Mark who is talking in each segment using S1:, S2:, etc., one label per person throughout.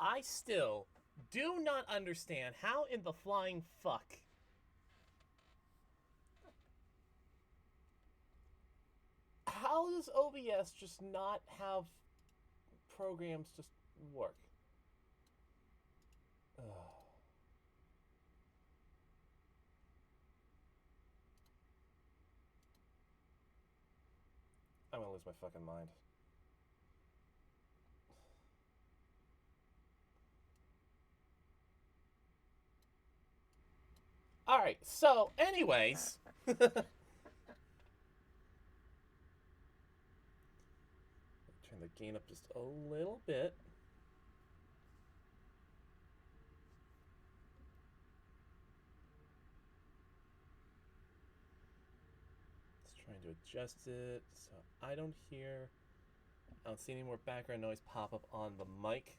S1: I still do not understand how in the flying fuck how does OBS just not have programs just work? Ugh. I'm gonna lose my fucking mind. Alright, so, anyways. Turn the gain up just a little bit. Just trying to adjust it so I don't hear. I don't see any more background noise pop up on the mic.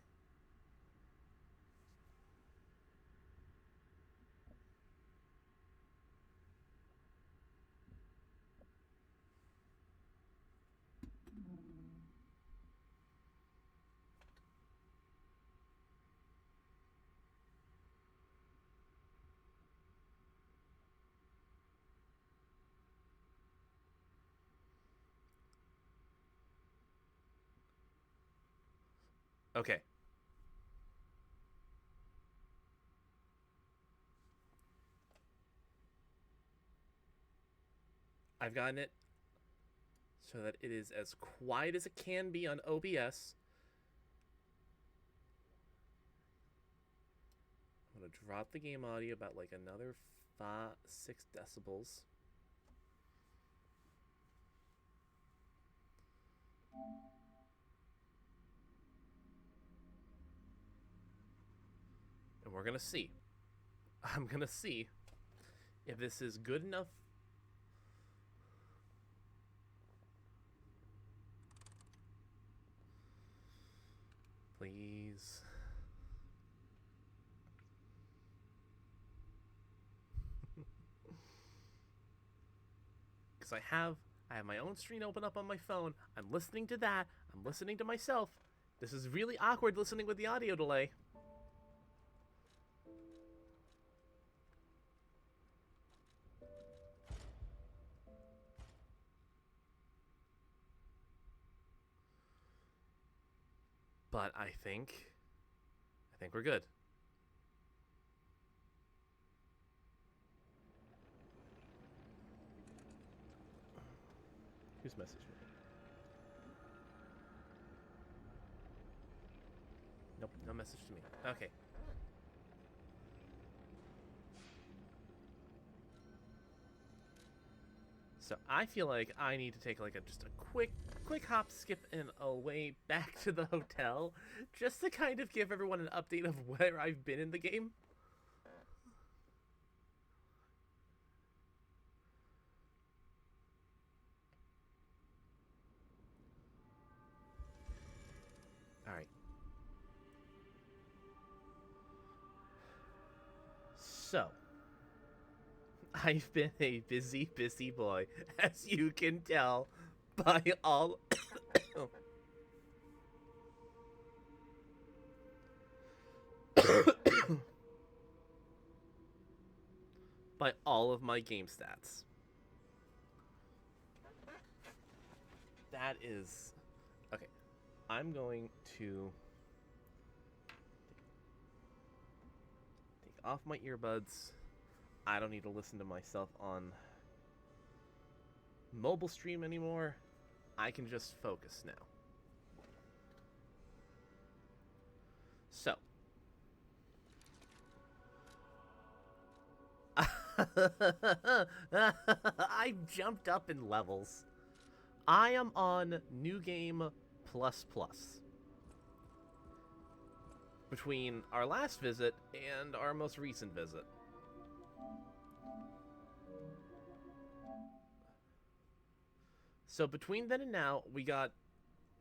S1: Okay. I've gotten it so that it is as quiet as it can be on OBS. I'm going to drop the game audio about like another 6 decibels. And we're going to see. I'm going to see if this is good enough. Please. Because I have my own screen open up on my phone. I'm listening to that. I'm listening to myself. This is really awkward listening with the audio delay. But I think we're good. Who's messaged me? Nope, no message to me. Okay. So I feel like I need to take like just a quick hop, skip, and away back to the hotel, just to kind of give everyone an update of where I've been in the game. Alright. So, I've been a busy boy, as you can tell by all... by all of my game stats. That is... Okay. I'm going to take off my earbuds. I don't need to listen to myself on mobile stream anymore. I can just focus now. So. I've jumped up in levels. I am on New Game Plus Plus. Between our last visit and our most recent visit. So between then and now, we got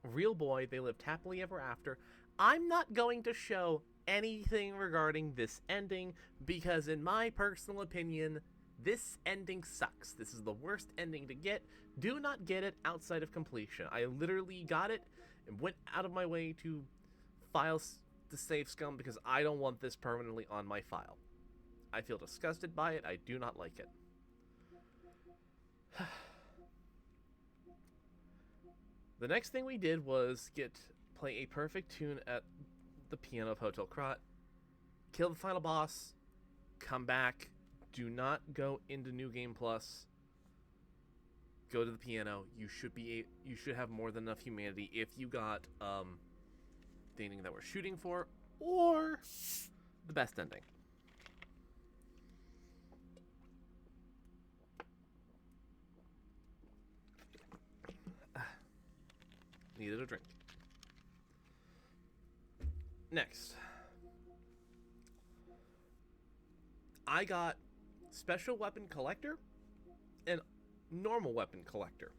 S1: Real Boy, They Lived Happily Ever After. I'm not going to show anything regarding this ending, because in my personal opinion, this ending sucks. This is the worst ending to get. Do not get it outside of completion. I literally got it and went out of my way to to save scum because I don't want this permanently on my file. I feel disgusted by it. I do not like it. The next thing we did was play a perfect tune at the piano of Hotel Krat, kill the final boss, come back, do not go into New Game Plus, go to the piano. You should have more than enough humanity if you got the ending that we're shooting for, or the best ending. Needed a drink. Next, I got Special Weapon Collector and Normal Weapon Collector.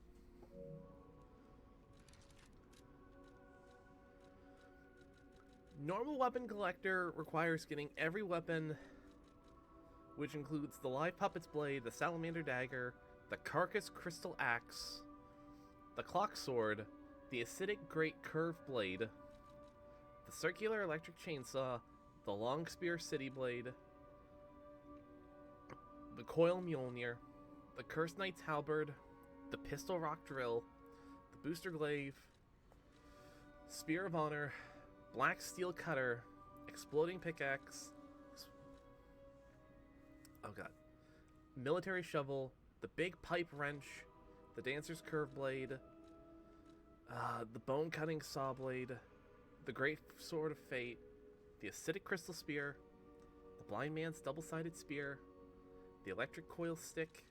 S1: Normal Weapon Collector requires getting every weapon, which includes the Live Puppet's Blade, the Salamander Dagger, the Carcass Crystal Axe, the Clock Sword, the Acidic Great Curve Blade, the Circular Electric Chainsaw, the Long Spear City Blade, the Coil Mjolnir, the Cursed Knight's Halberd, the Pistol Rock Drill, the Booster Glaive, Spear of Honor, Black Steel Cutter, Exploding Pickaxe, oh god, Military Shovel, the Big Pipe Wrench, the Dancer's Curve Blade, the Bone Cutting Saw Blade, the Great Sword of Fate, the Acidic Crystal Spear, the Blind Man's Double-Sided Spear, the Electric Coil Stick,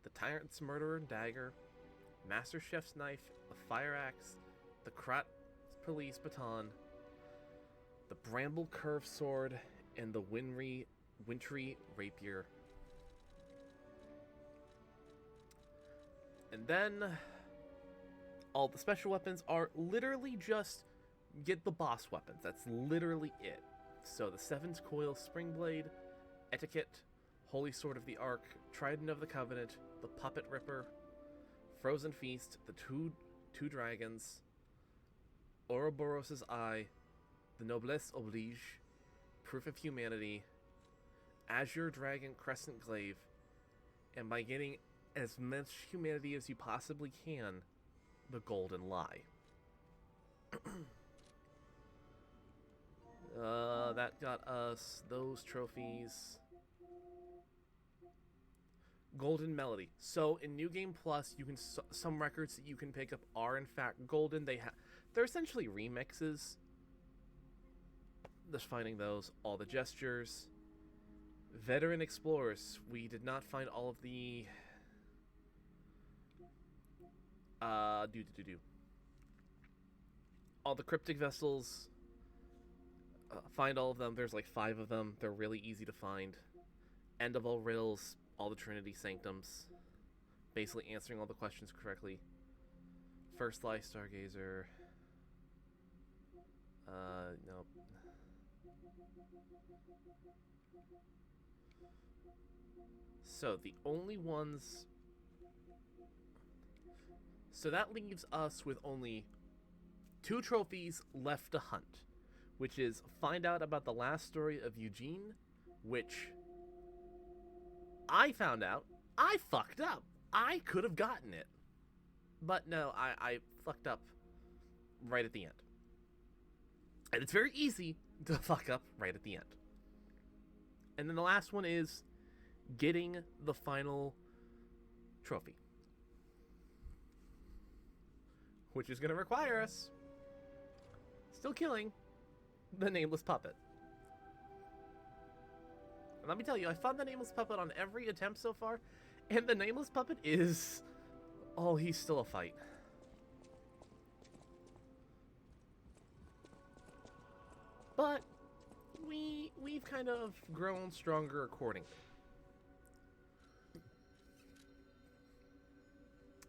S1: the Tyrant's Murderer and Dagger, Master Chef's Knife, the Fire Axe, the Krat Police Baton, the Bramble Curve Sword, and the Wintry Rapier. And then all the special weapons are literally just get the boss weapons. That's literally it. So the Seven's Coil Spring Blade, Etiquette, Holy Sword of the Ark, Trident of the Covenant, the Puppet Ripper, Frozen Feast, the two Dragons, Ouroboros' Eye, the Noblesse Oblige, Proof of Humanity, Azure Dragon Crescent Glaive, and by getting as much humanity as you possibly can, the Golden Lie. That got us those trophies. Golden Melody. So in New Game Plus, you can some records that you can pick up are in fact golden. They're essentially remixes. Just finding those. All the gestures. Veteran Explorers. We did not find all of the all the cryptic vessels. Find all of them. There's like 5 of them. They're really easy to find. End of all riddles. All the Trinity Sanctums. Basically answering all the questions correctly. First Life Stargazer. Nope. So the only ones... So that leaves us with only 2 trophies left to hunt, which is find out about the last story of Eugene, which I found out I fucked up. I could have gotten it. But no, I fucked up right at the end. And it's very easy to fuck up right at the end. And then the last one is getting the final trophy, which is going to require us still killing the Nameless Puppet. And let me tell you, I found the Nameless Puppet on every attempt so far, and the Nameless Puppet is... oh, he's still a fight. But we've kind of grown stronger accordingly.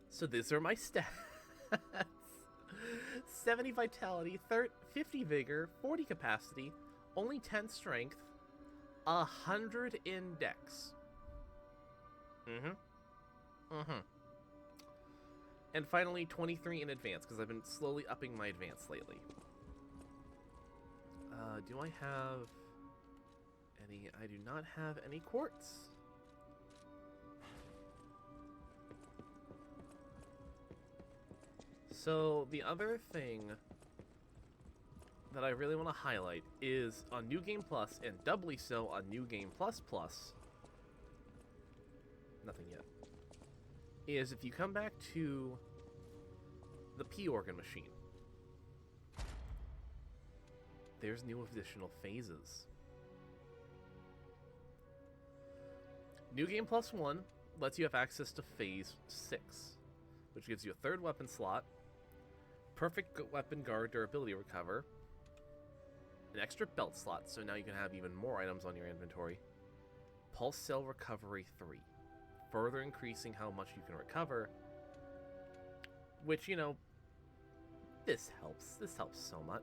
S1: So these are my stats. 70 vitality, 50 vigor, 40 capacity, only 10 strength, 100 in dex. And finally 23 in advance, because I've been slowly upping my advance lately. Do I have any? I do not have any quartz. So the other thing that I really want to highlight is on New Game Plus, and doubly so on New Game Plus Plus, nothing yet, is if you come back to the P-Organ machine, there's new additional phases. New Game Plus 1 lets you have access to Phase 6, which gives you a third weapon slot, perfect weapon guard durability recover, an extra belt slot, so now you can have even more items on your inventory, pulse cell recovery 3, further increasing how much you can recover, which, you know, this helps so much.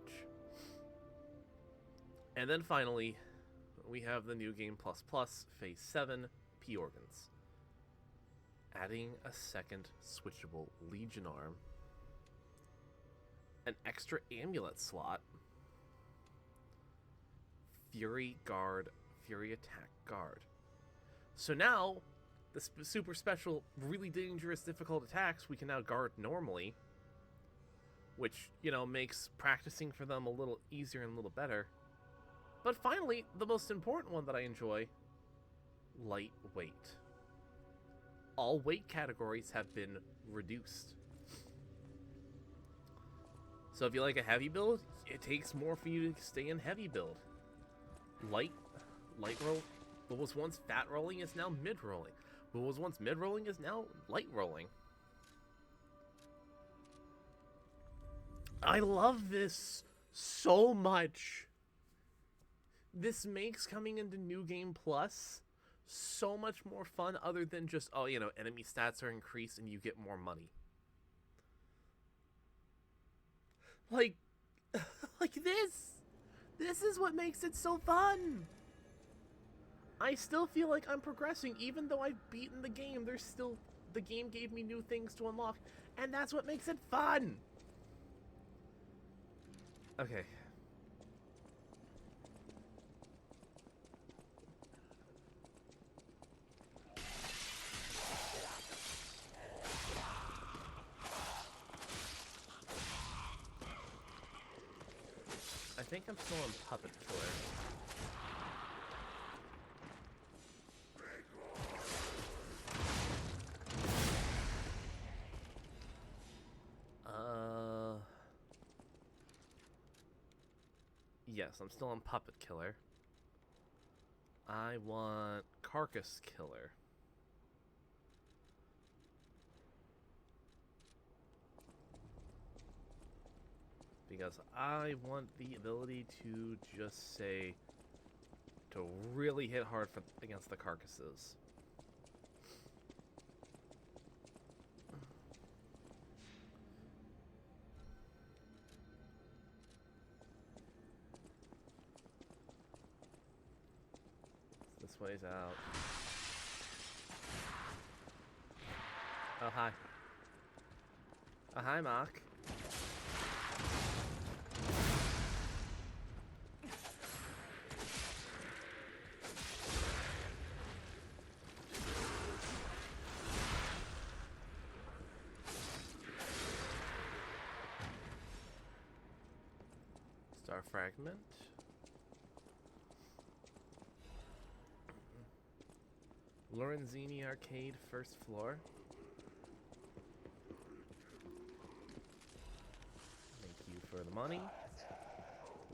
S1: And then finally, we have the New Game Plus Plus Phase 7 P-Organs, adding a second switchable Legion arm, an extra amulet slot, Fury Guard, Fury Attack Guard. So now, the super special, really dangerous, difficult attacks we can now guard normally, which, you know, makes practicing for them a little easier and a little better. But finally, the most important one that I enjoy, lightweight. All weight categories have been reduced. So if you like a heavy build, it takes more for you to stay in heavy build. Light roll. What was once fat rolling is now mid rolling. What was once mid rolling is now light rolling. I love this so much. This makes coming into New Game Plus so much more fun, other than just, oh, you know, enemy stats are increased and you get more money. Like this. This is what makes it so fun. I still feel like I'm progressing, even though I've beaten the game. There's still, the game gave me new things to unlock, and that's what makes it fun. Okay. I think I'm still on Puppet Killer. Yes, I'm still on Puppet Killer. I want Carcass Killer. Because I want the ability to just say, to really hit hard against the carcasses. This way's out. Oh, hi. Oh, hi, Mark. Star Fragment. Lorenzini Arcade, first floor. Thank you for the money.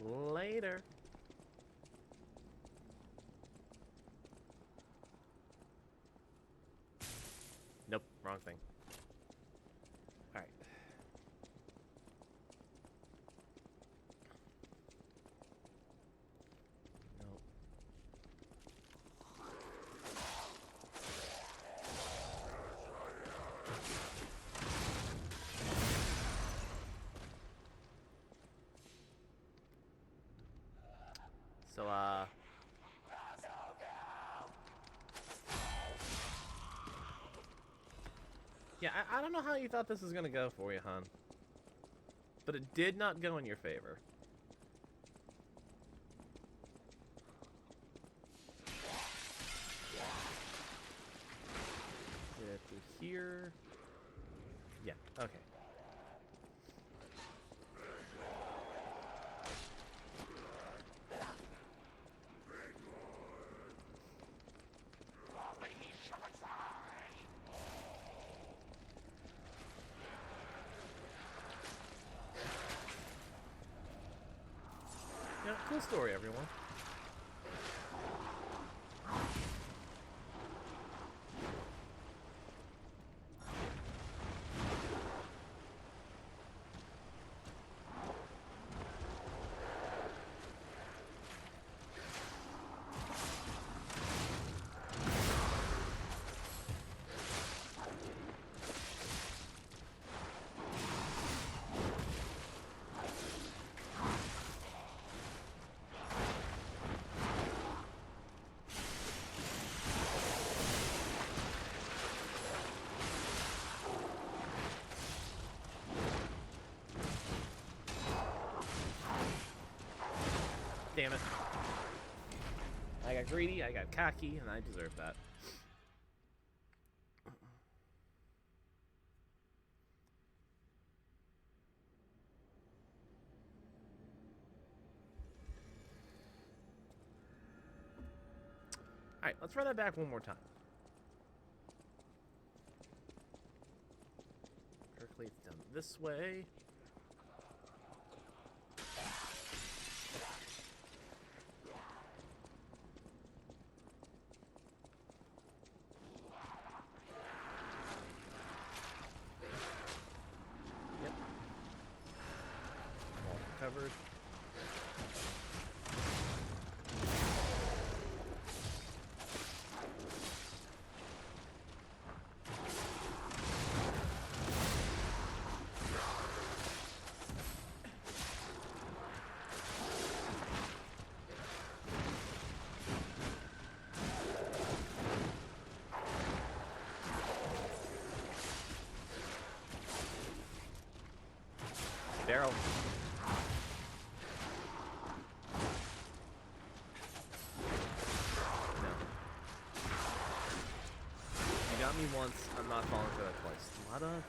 S1: Later. Nope, wrong thing. Alright. Nope. So, yeah, I don't know how you thought this was gonna go for you, hon. But it did not go in your favor. Yeah, okay. Yeah, cool story, everyone. Damn it. I got greedy, I got cocky, and I deserve that. Alright, let's run that back one more time. Percolates down this way. Yep. All covered. Barrel. No. You got me once, I'm not falling for that twice. A lot of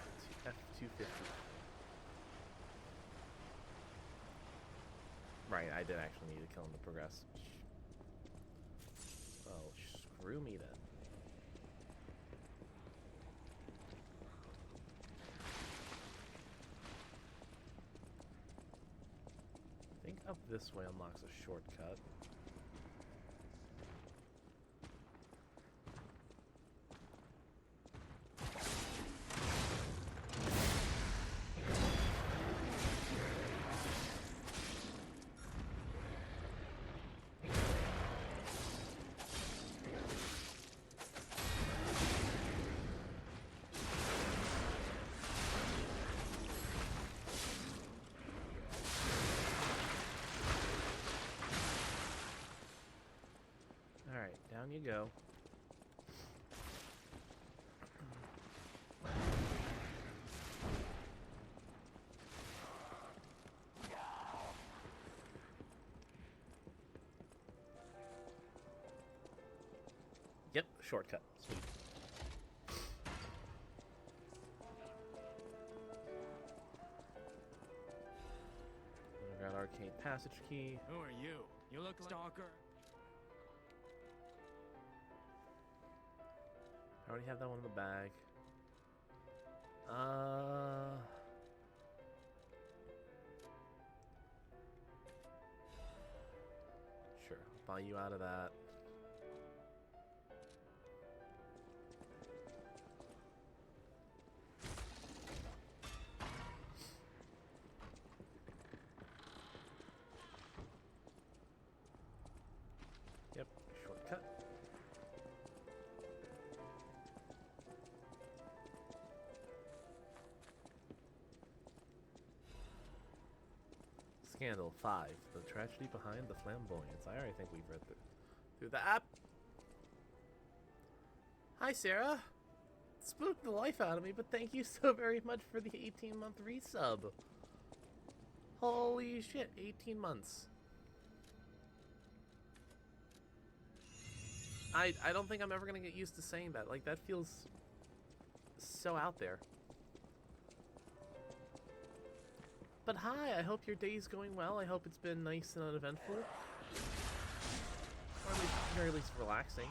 S1: F-250. Right, I did actually need to kill him to progress. Oh, screw me then. I think up this way unlocks a shortcut. Alright, down you go. Yep, shortcut. Sweet. We got arcade passage key.
S2: Who are you? You look like stalker.
S1: I already have that one in the bag. Sure, I'll buy you out of that. Yep, shortcut. Scandal 5, the tragedy behind the flamboyance. I already think we've read through the app. Hi, Sarah. Spooked the life out of me, but thank you so very much for the 18-month resub. Holy shit, 18 months. I don't think I'm ever gonna get used to saying that. Like, that feels so out there. But hi, I hope your day's going well. I hope it's been nice and uneventful. Or at least, very least relaxing.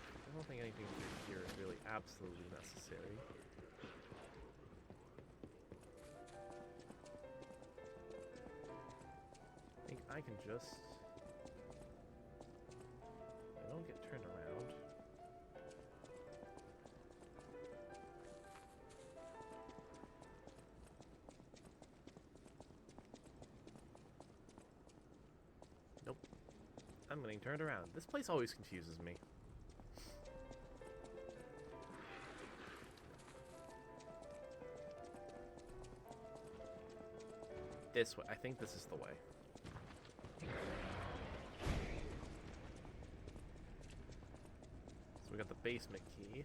S1: I don't think anything here is really absolutely necessary. I think I can just... I don't get turned around. Nope. I'm getting turned around. This place always confuses me. This way. I think this is the way. So we got the basement key.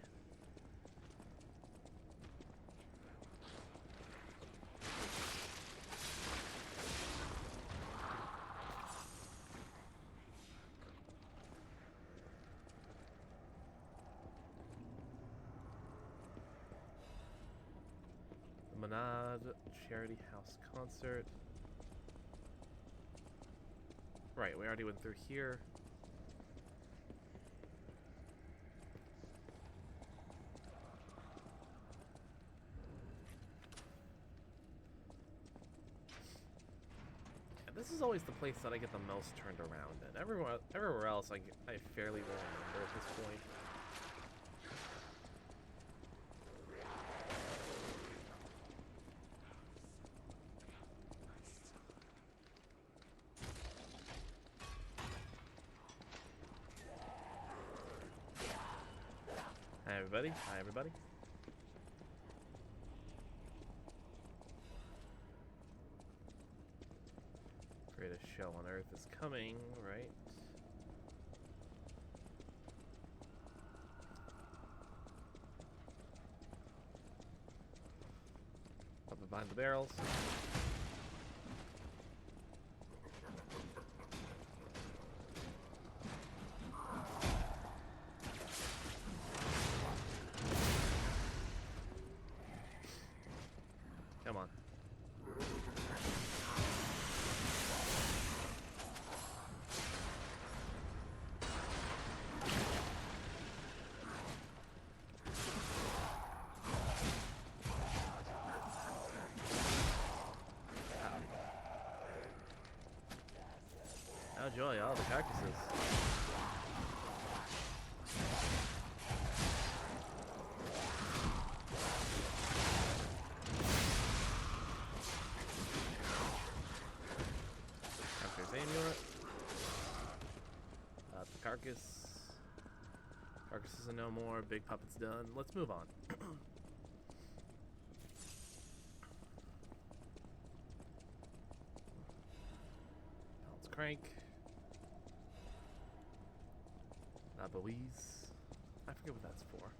S1: The Monad Charity House Concert. Right, we already went through here. Yeah, this is always the place that I get the most turned around in. Everywhere else, I fairly well remember at this point. Hi everybody. Hi everybody. Greatest show on earth is coming, right? Up behind the barrels. Come on. Oh joy, all the cactuses. Amulet. The carcass. Carcass is a no more. Big puppet's done. Let's move on. Balance crank. Belize. I forget what that's for.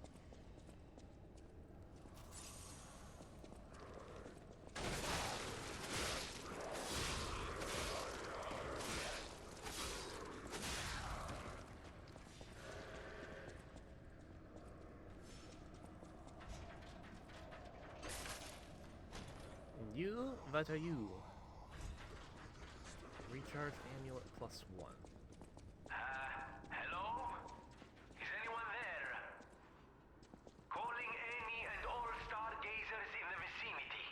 S1: You, what are you? Recharge amulet +1.
S3: Hello? Is anyone there? Calling any and all stargazers in the vicinity.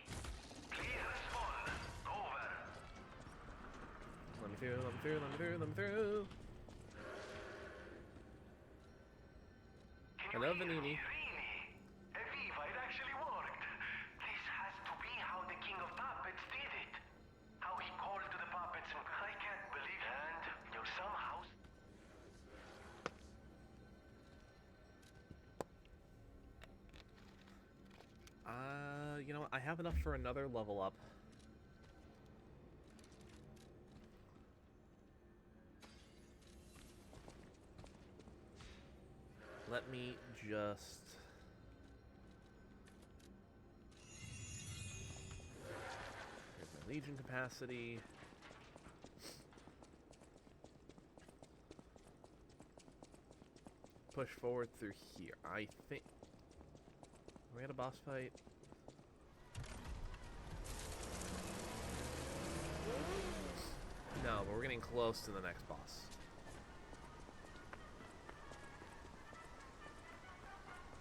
S3: Please respond. Over.
S1: Let me through, let me through, let me through, let me through. Hello, Vanini.
S3: Really? Eviva, it actually worked. This has to be how the King of Puppets did it. How he called to the puppets and I can't believe it. And you're somehow...
S1: You know what? I have enough for another level up. Let me just... Here's my Legion capacity. Push forward through here. I think... we at a boss fight? No, but we're getting close to the next boss.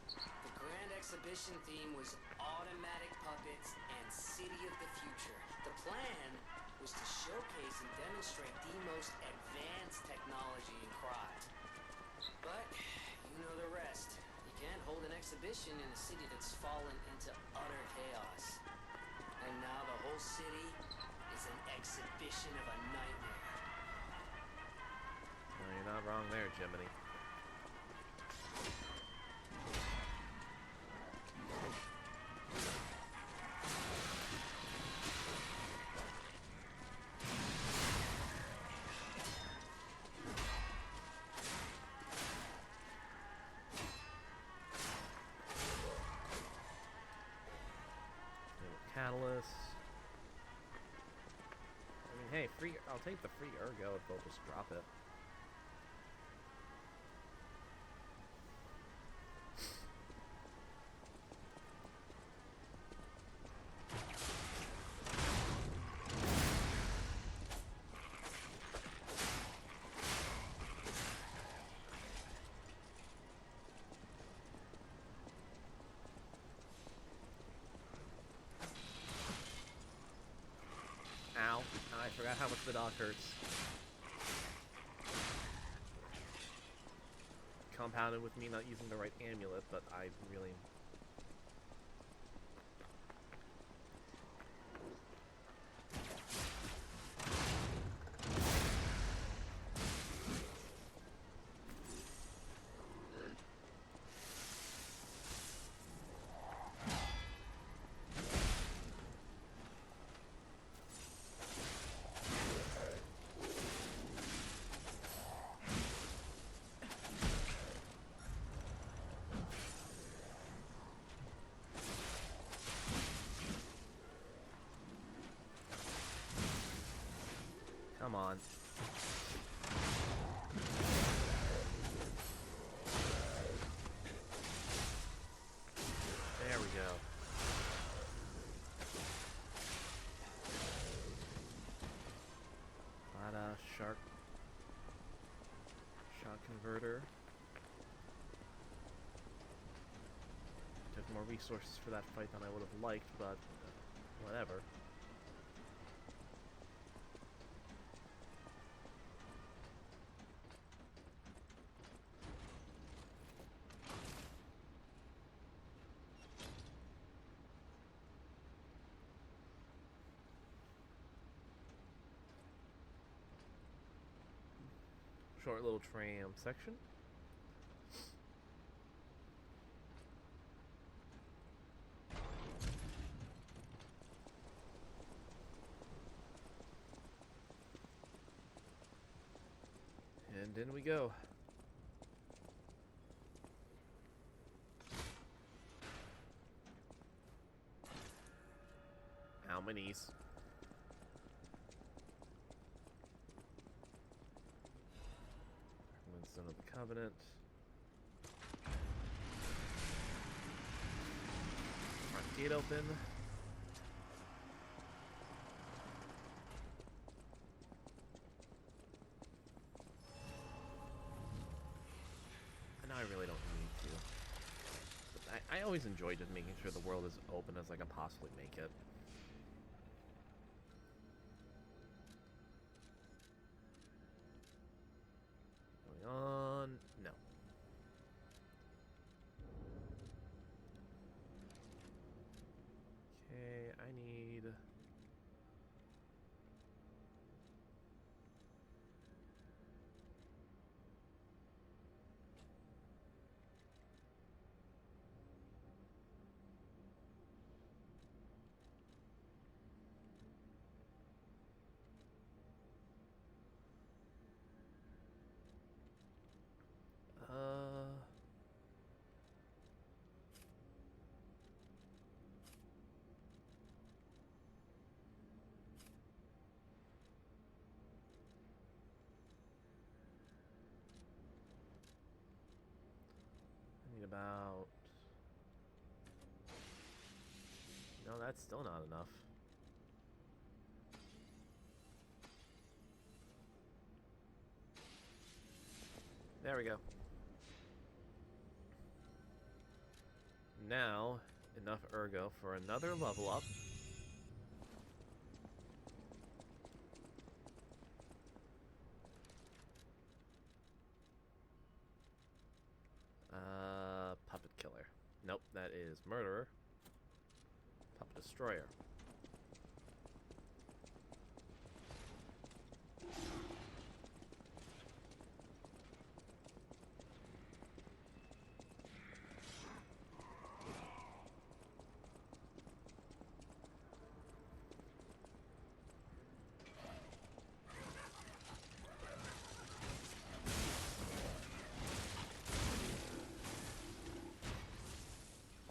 S4: The Grand Exhibition theme was automatic puppets and City of the Future. The plan was to showcase and demonstrate the most advanced technology in crime. But, you know the rest. You can't hold an exhibition in a city that's fallen into utter chaos. And now the whole city is an exhibition of a nightmare.
S1: No, you're not wrong there, Jiminy. Catalyst. I mean, hey, free. I'll take the free ergo if they'll just drop it. Ow. I forgot how much the dog hurts. Compounded with me not using the right amulet, but I really... Come on. There we go. Shark converter. Took more resources for that fight than I would have liked, but whatever. Short little tram section. And in we go. Ow, my knees. Son of the Covenant. Front gate open. I know I really don't need to. But I always enjoy just making sure the world is as open as I can possibly make it. On. No. Okay, I need... I need about Well, that's still not enough. There we go. Now, enough ergo for another level up. Puppet killer. Nope, that is murderer. Puppet destroyer.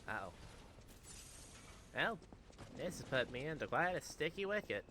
S1: Uh-oh. Well, this has put me into quite a sticky wicket.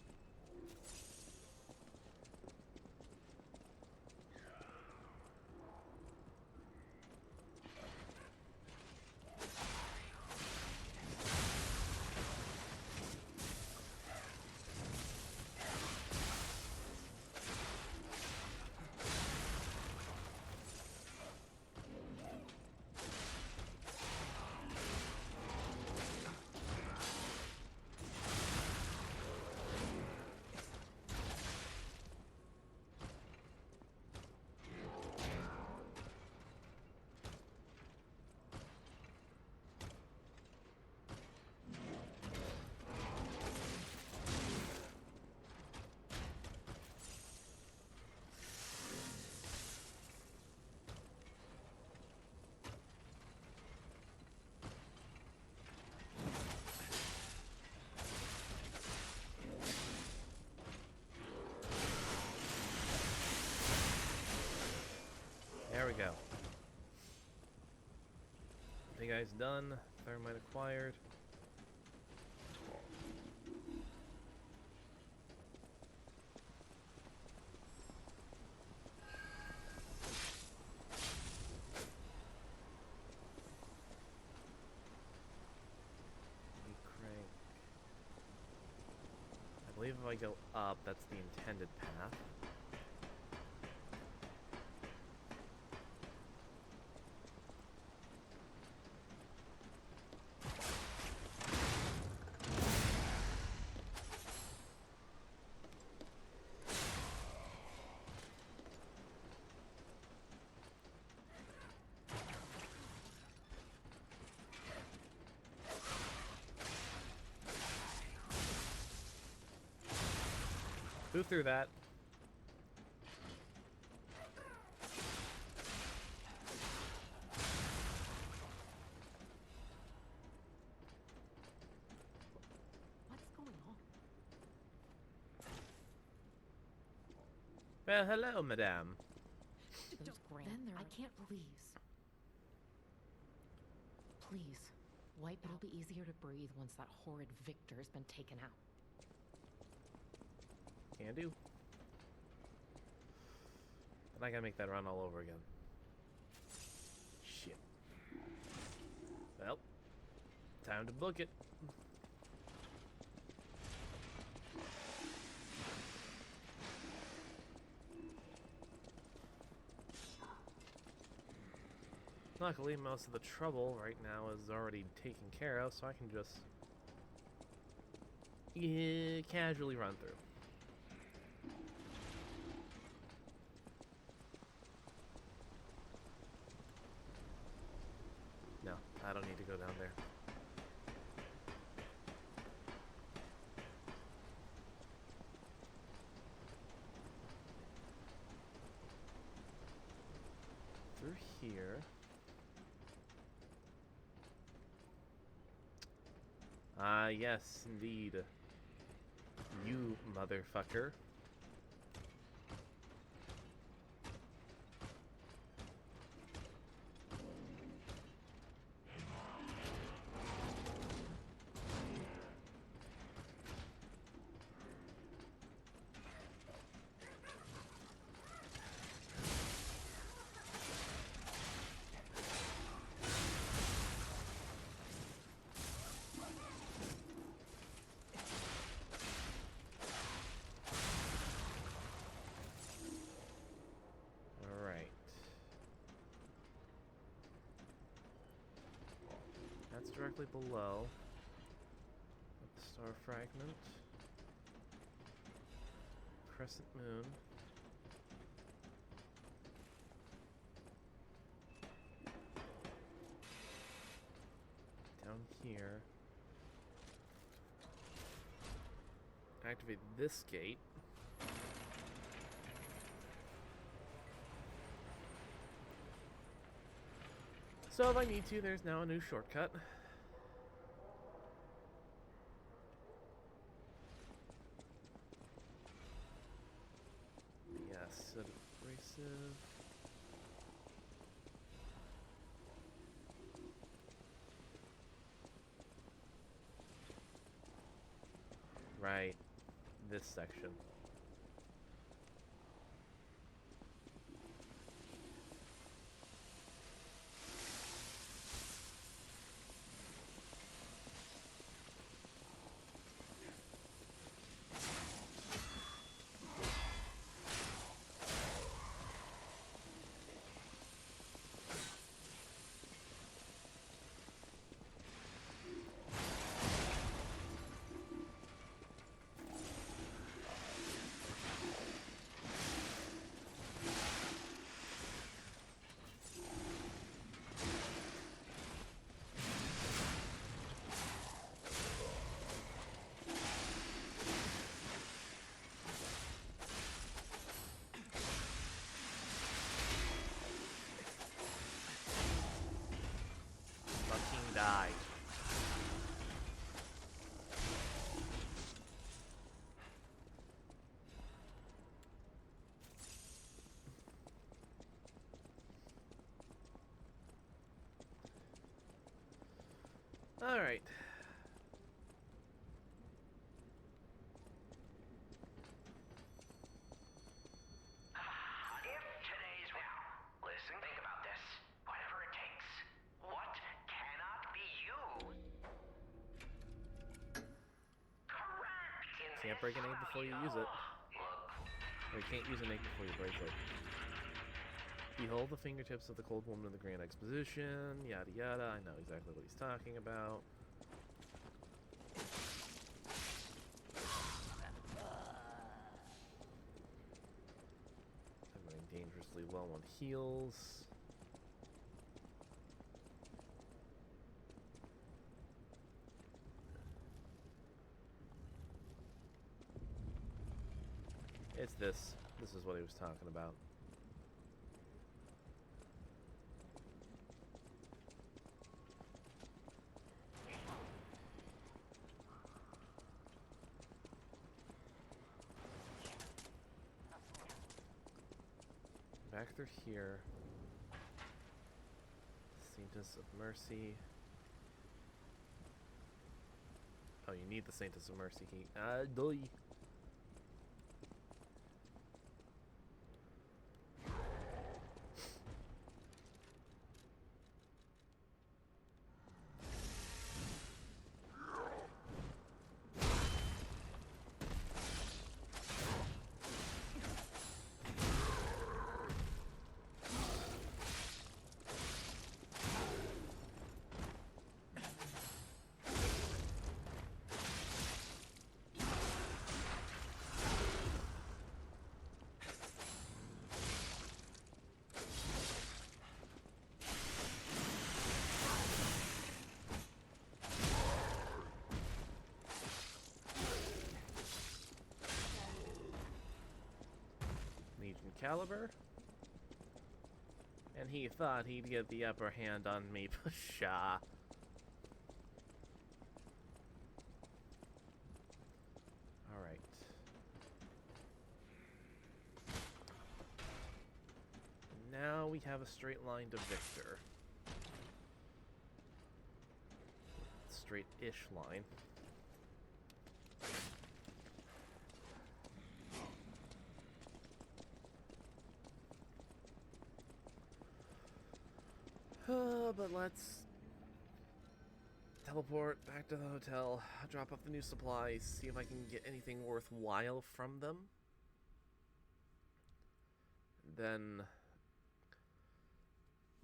S1: There we go. You guys done? Thermite acquired. Crank. I believe if I go up, that's the intended path. Who threw that?
S5: What's going on?
S1: Well, hello, madame.
S5: Those grand. I can't. Please. Wipe. It'll be easier to breathe once that horrid Victor's been taken out.
S1: Can do. And I gotta make that run all over again. Shit. Well, time to book it. Luckily, most of the trouble right now is already taken care of, so I can just casually run through. No, I don't need to go down there. Through here. Ah, yes, indeed. You motherfucker. directly below. The star fragment. Crescent moon. Down here. Activate this gate. So if I need to, there's now a new shortcut. Yes, abrasive. Right, this section. Fucking die. All right.
S3: If today's listen, think about this. Whatever it takes. What cannot be you? Correct.
S1: Can't break an egg before you use it. Or you can't use an egg before you break it. Behold the fingertips of the cold woman in the Grand Exposition, yada yada. I know exactly what he's talking about. I'm running dangerously low on heals. It's this. This is what he was talking about. Back through here. Saintess of Mercy. Oh, you need the Saintess of Mercy key. Doy. Caliber, and he thought he'd get the upper hand on me. Pshaw. Alright. Now we have a straight line to Victor. Straight-ish line. But let's teleport back to the hotel, drop off the new supplies, see if I can get anything worthwhile from them. Then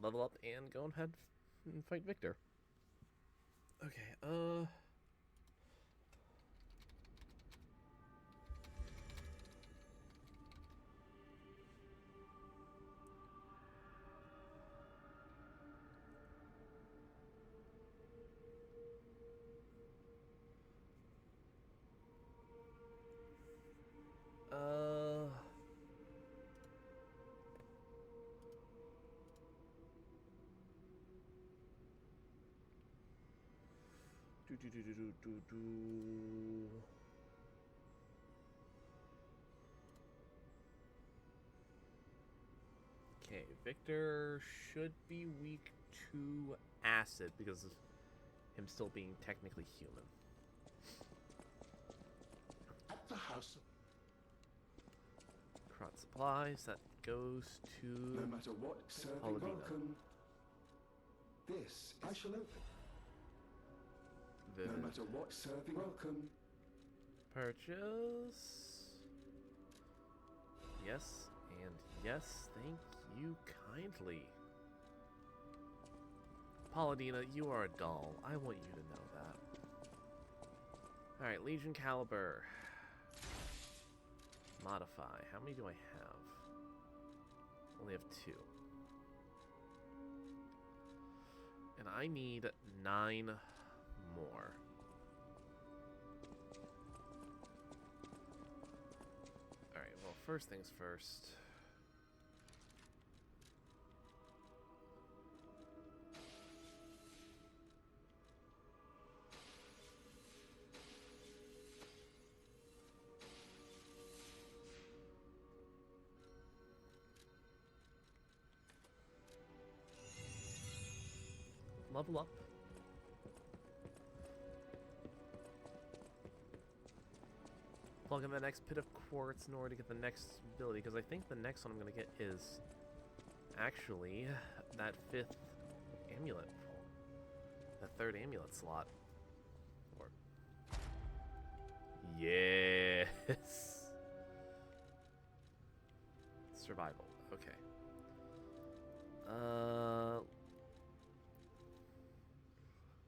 S1: level up and go ahead and fight Victor. Okay, uh... Do. Okay, Victor should be weak to acid because of him still being technically human.
S6: At the house,
S1: Crot supplies, that goes to
S6: no matter what, serving
S1: Paladino.
S6: welcome. This I shall open. No
S1: Vivid.
S6: matter what, serving welcome.
S1: Purchase. Yes, and yes, thank you kindly. Paladina, you are a doll. I want you to know that. Alright, Legion Caliber. Modify. How many do I have? Only have 2. And I need 9 more. Alright, well, first things first. Level up. Plug in the next pit of quartz in order to get the next ability, because I think the next one I'm going to get is actually that 5th amulet. The 3rd amulet slot. Or yes. Survival. Okay.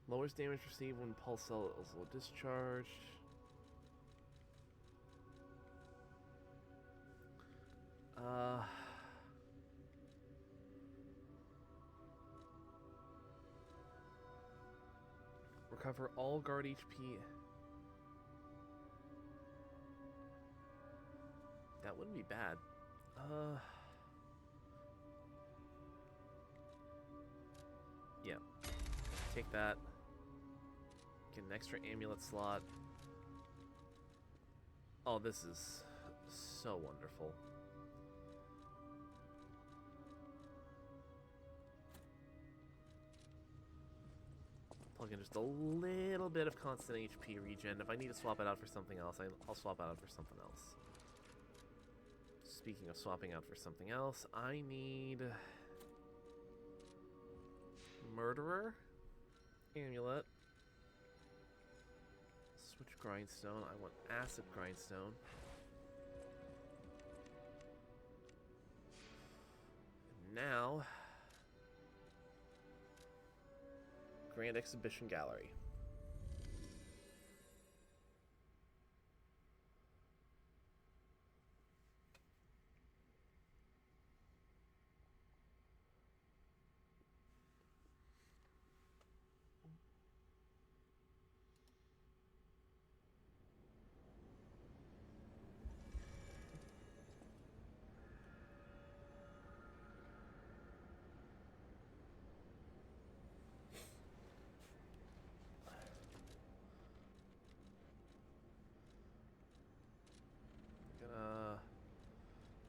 S1: Lowers damage received when pulse cell is low discharged. Recover all guard HP. That wouldn't be bad. Yeah. Take that. Get an extra amulet slot. Oh, this is so wonderful. Plug in just a little bit of constant HP regen. If I need to swap it out for something else, I'll swap it out for something else. Speaking of swapping out for something else, I need Murderer amulet. Switch grindstone. I want acid grindstone. And now, Grand Exhibition Gallery.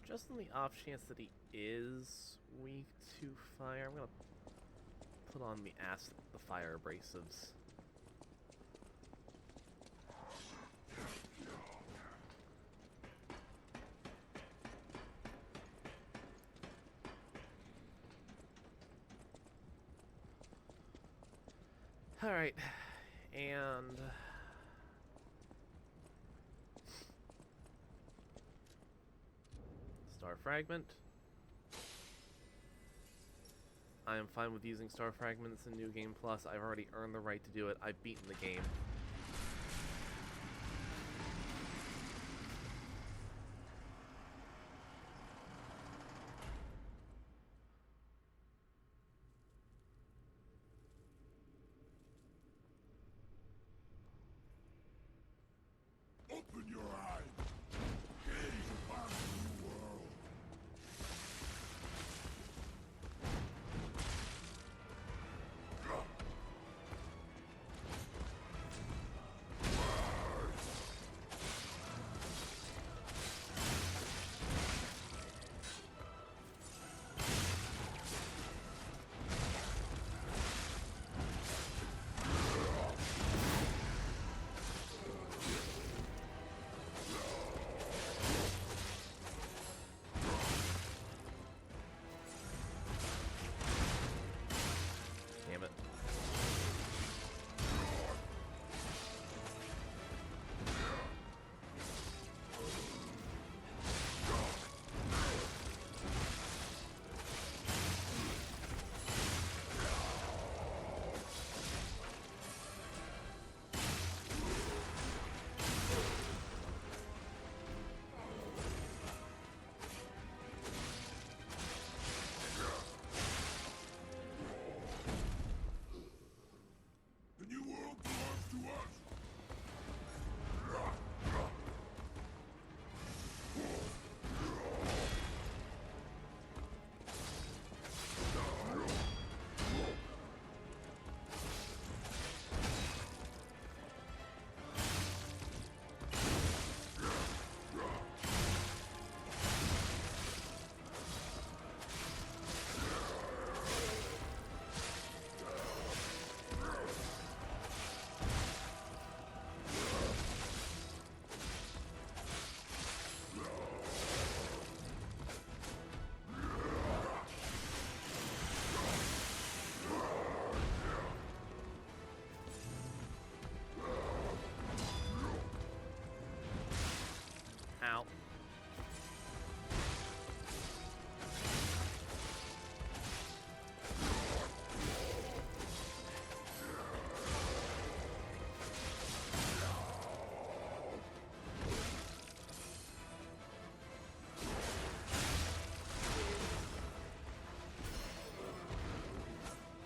S1: Just on the off chance that he is weak to fire, I'm gonna put on the fire abrasives. Alright, and Star Fragment. I am fine with using star fragments in New Game Plus. I've already earned the right to do it. I've beaten the game.
S7: Open your eyes. Gaze upon the new world.
S1: Damn it.
S7: The new world belongs to us.
S1: Ow.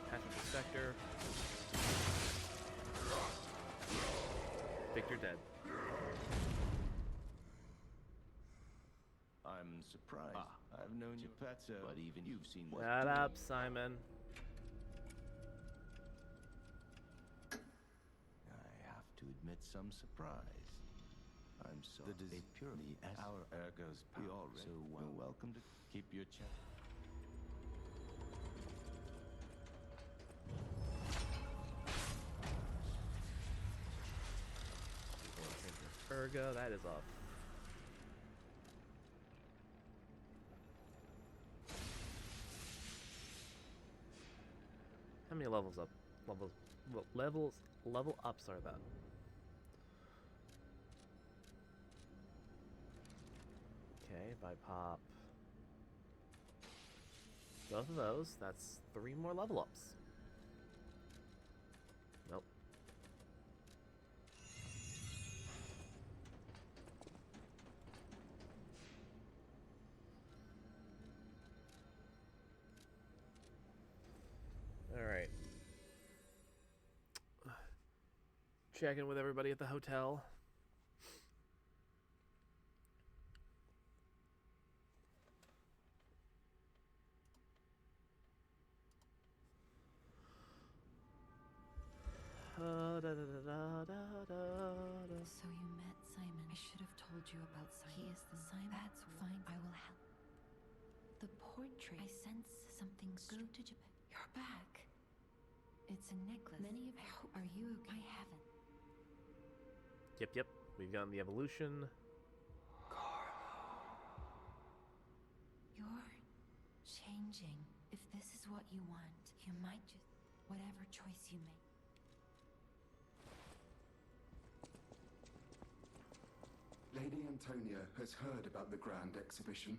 S1: Patrick Spectre. Victor dead.
S8: I'm surprised. I've known you, Petso, but even you've seen what.
S1: Shut up, Simon.
S8: I have to admit some surprise. I'm sorry. The disease purely as our ergo's power. We all so welcome to keep your chat.
S1: Ergo, that is off. How many levels up? Level ups are that? Okay, if I pop both of those, that's 3 more level ups. Nope. Alright. Checking with everybody at the hotel.
S9: So you met Simon. I should have told you about Simon. He is the Simon. That's fine. I will help. The portrait. I sense something. Go to Japan. You're back. It's a necklace. Many of you. Are you okay? I haven't.
S1: Yep. We've gotten the evolution.
S9: You're changing. If this is what you want, you might just. Whatever choice you make.
S6: Lady Antonia has heard about the grand exhibition.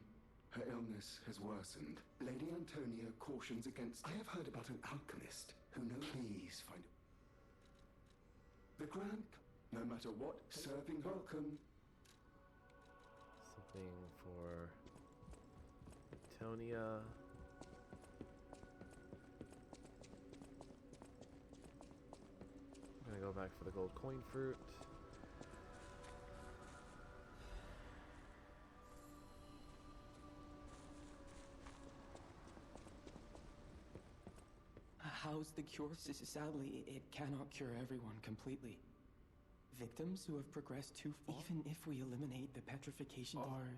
S6: Her illness has worsened. Lady Antonia cautions against... I have heard about an alchemist who knows... Please find... The Grand... No matter what, serving welcome.
S1: Something for Antonia. I'm gonna go back for the gold coin fruit.
S10: How's the cure? Sadly, it cannot cure everyone completely. Victims who have progressed too far. Even if we eliminate the petrification... Are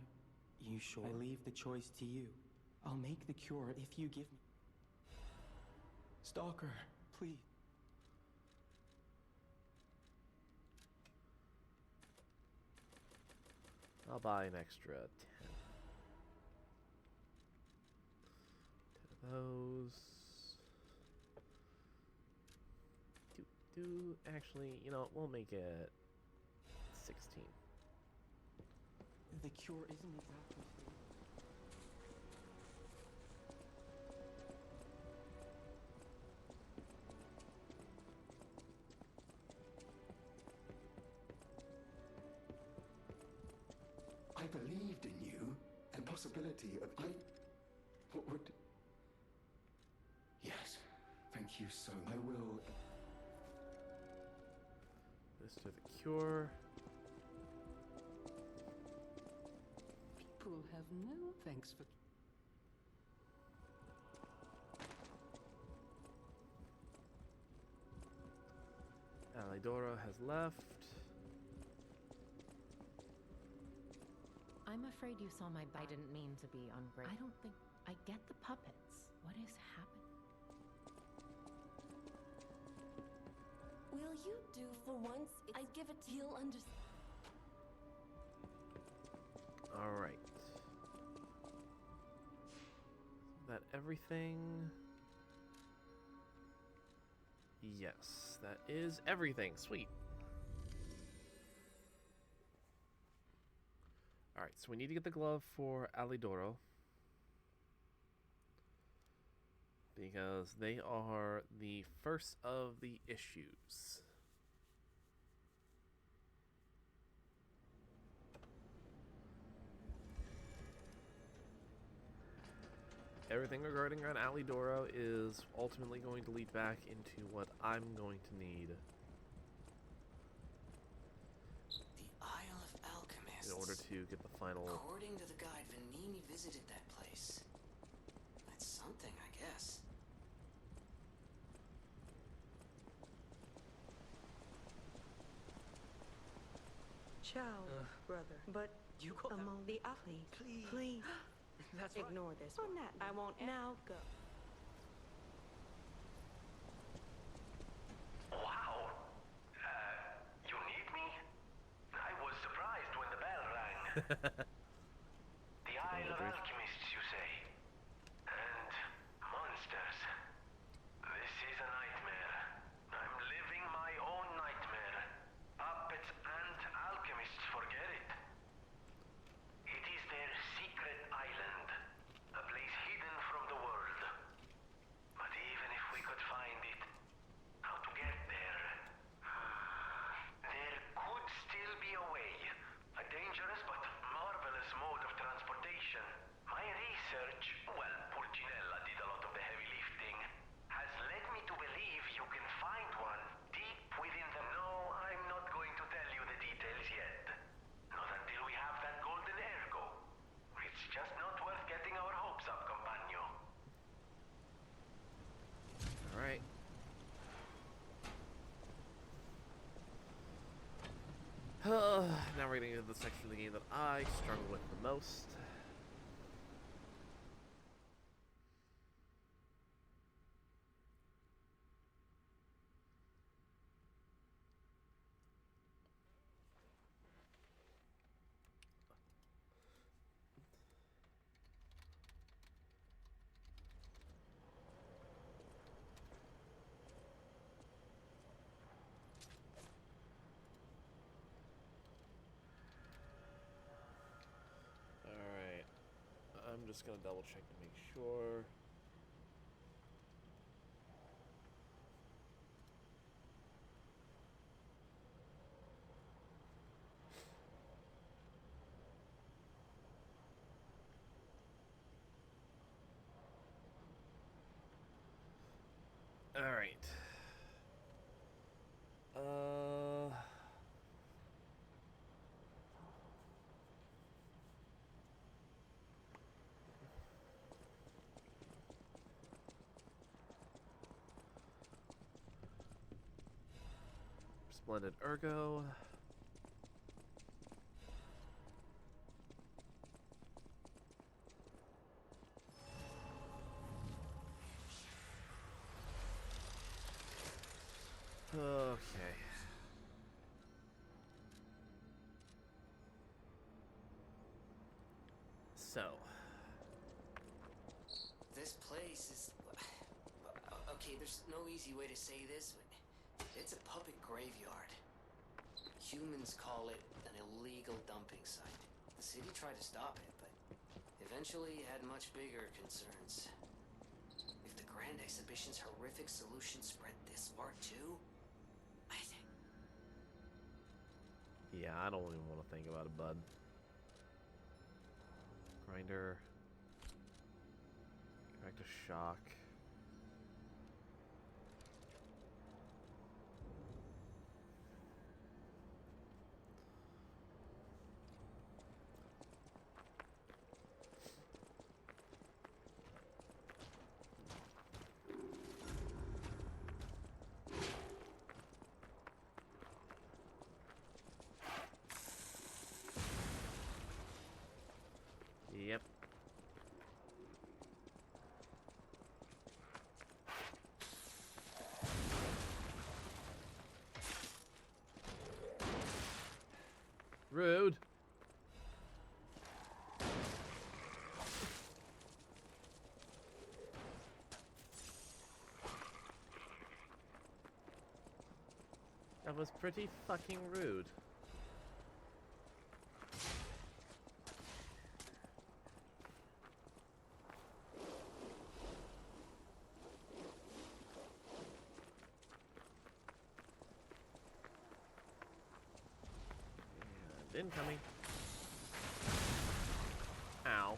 S10: you sure? I leave the choice to you. I'll make the cure if you give me... Stalker, please.
S1: I'll buy an extra 10. 10 of those. Actually, you know, we'll make it 16.
S10: The cure isn't exactly free.
S6: I believed in you. The possibility of... What would... Yes. Thank you so much. I will...
S1: This to the cure.
S11: People have no thanks for...
S1: Alidoro has left.
S5: I'm afraid you saw my... I didn't mean to be ungrateful. I don't think... I get the puppets. What is happening?
S9: Will you do for once? I give it to you'll understand.
S1: Alright. Is that everything? Yes, that is everything. Sweet. Alright, so we need to get the glove for Alidoro. Because they are the first of the issues. Everything regarding around Alidoro is ultimately going to lead back into what I'm going to need.
S4: The Isle of Alchemists.
S1: In order to get the final...
S4: According to the guide, Vanini visited that place. That's something, I guess.
S12: Ciao, brother. But
S11: You go
S12: among the please.
S11: That's
S12: Ignore this one. I won't now go.
S3: Wow. You need me? I was surprised when the bell rang. The Isle of Alchemists, you say? And monsters. This is a nightmare. I'm living my own nightmare. Puppets and alchemists forget it. It is their secret island, a place hidden from the world. But even if we could find it, how to get there? There could still be a way. A dangerous but marvelous mode of transportation. My research, well, Pulcinella did a lot of the heavy lifting, has led me to believe you can find one deep within the... No, I'm not going to tell you the details yet. Not until we have that golden ergo. It's just not worth getting our hopes up, compagno.
S1: Alright. Now we're getting into the section of the game that I struggle with the most. Alright. just gonna double check to make sure. All right. Splendid Ergo. Okay. So.
S4: This place is... Okay, there's no easy way to say this, but it's a puppet graveyard. Humans call it an illegal dumping site. The city tried to stop it, but eventually had much bigger concerns. If the Grand Exhibition's horrific solution spread this far too,
S1: Yeah, I don't even want to think about it, bud. Grinder. Back to shock. Yep. Rude. That was pretty fucking rude. Incoming. Ow.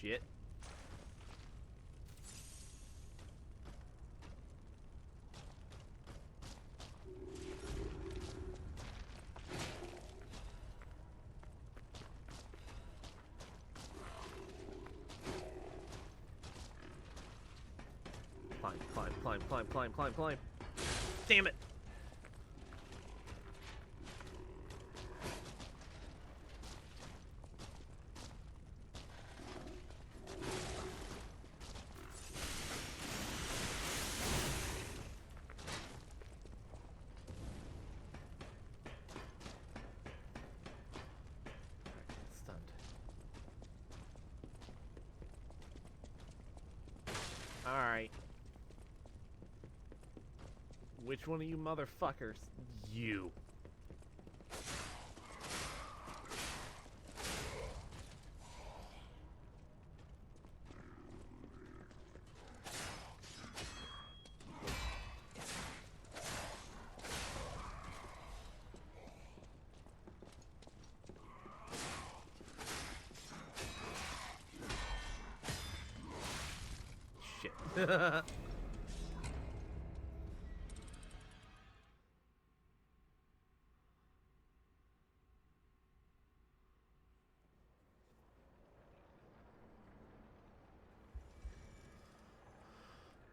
S1: shit. Climb, climb, climb, climb, climb, climb, climb. Damn it! Stunned. Alright. Which one of you motherfuckers? You. Shit.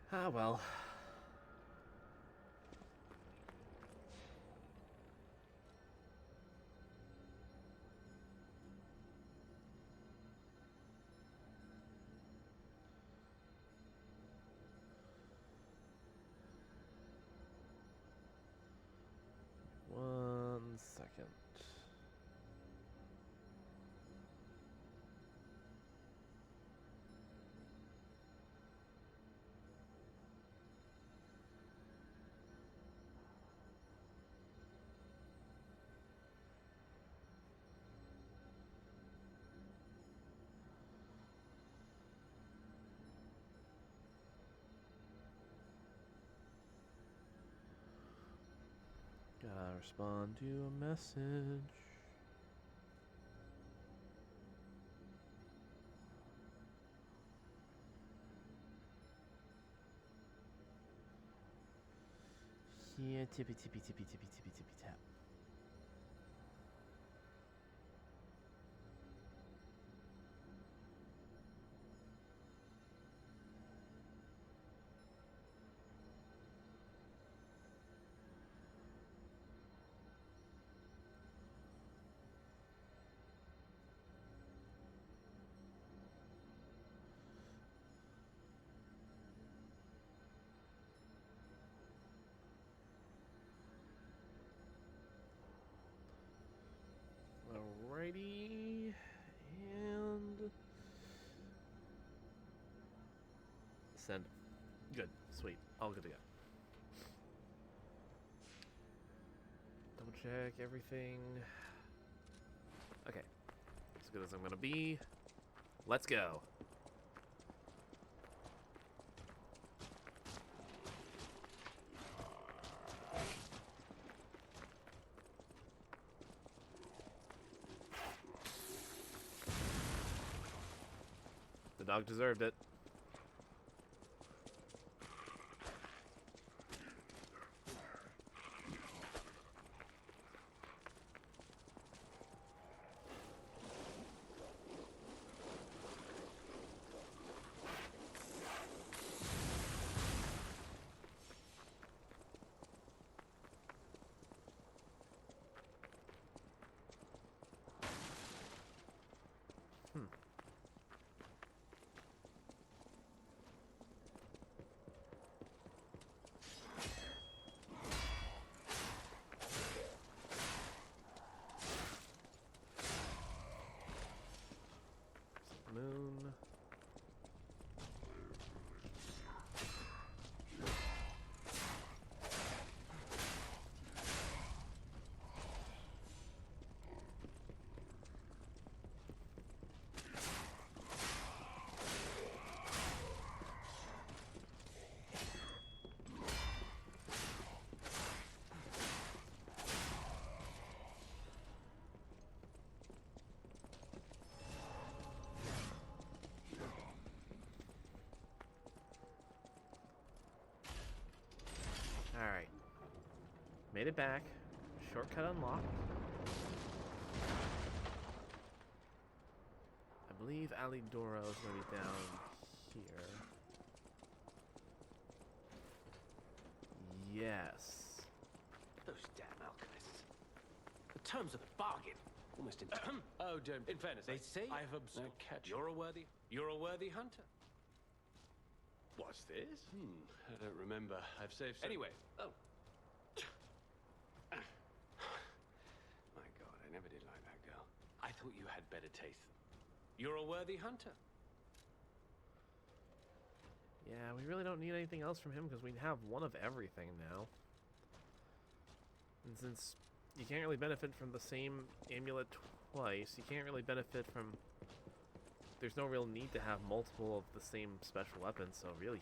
S1: Ah, well. One second. Gotta respond to a message. Here, tippy, tippy, tippy, tippy, tippy, tippy, tap. Alrighty, and send. Good, sweet, all good to go. Double check everything. Okay, as good as I'm gonna be. Let's go. The dog deserved it. made it back. Shortcut unlocked. I believe Alidoro is going to be down here. Yes.
S13: Those damn alchemists. The terms of the bargain. Almost in. Oh, don't. In fairness, they say I've observed. You're a worthy hunter. What's this? I don't remember. I've saved. Anyway. Oh. My God, I never did like that girl. I thought you had better taste. You're a worthy hunter.
S1: Yeah, we really don't need anything else from him because we have one of everything now. And since you can't really benefit from the same amulet twice, you can't really benefit from... There's no real need to have multiple of the same special weapons, so really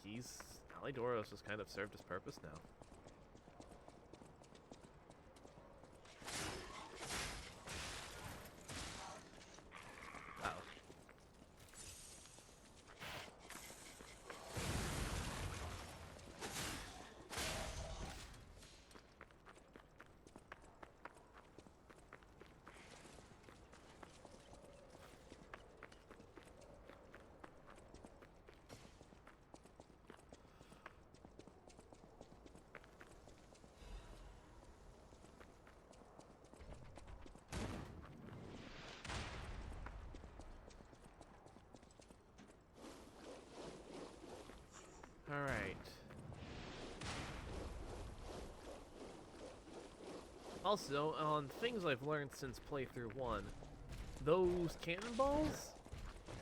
S1: Alidoros has kind of served his purpose now. Alright. Also, on things I've learned since playthrough 1, those cannonballs,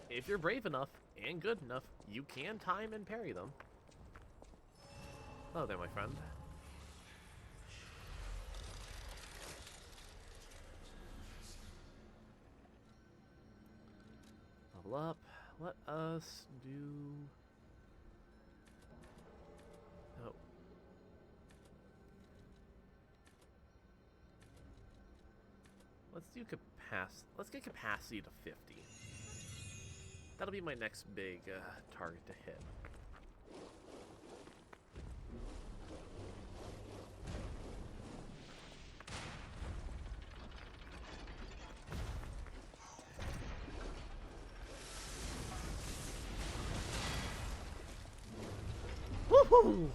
S1: if you're brave enough and good enough, you can time and parry them. Hello there, my friend. Level up. Let us do... Oh. Let's do capacity. Let's get capacity to 50. That'll be my next big target to hit. Woohoo!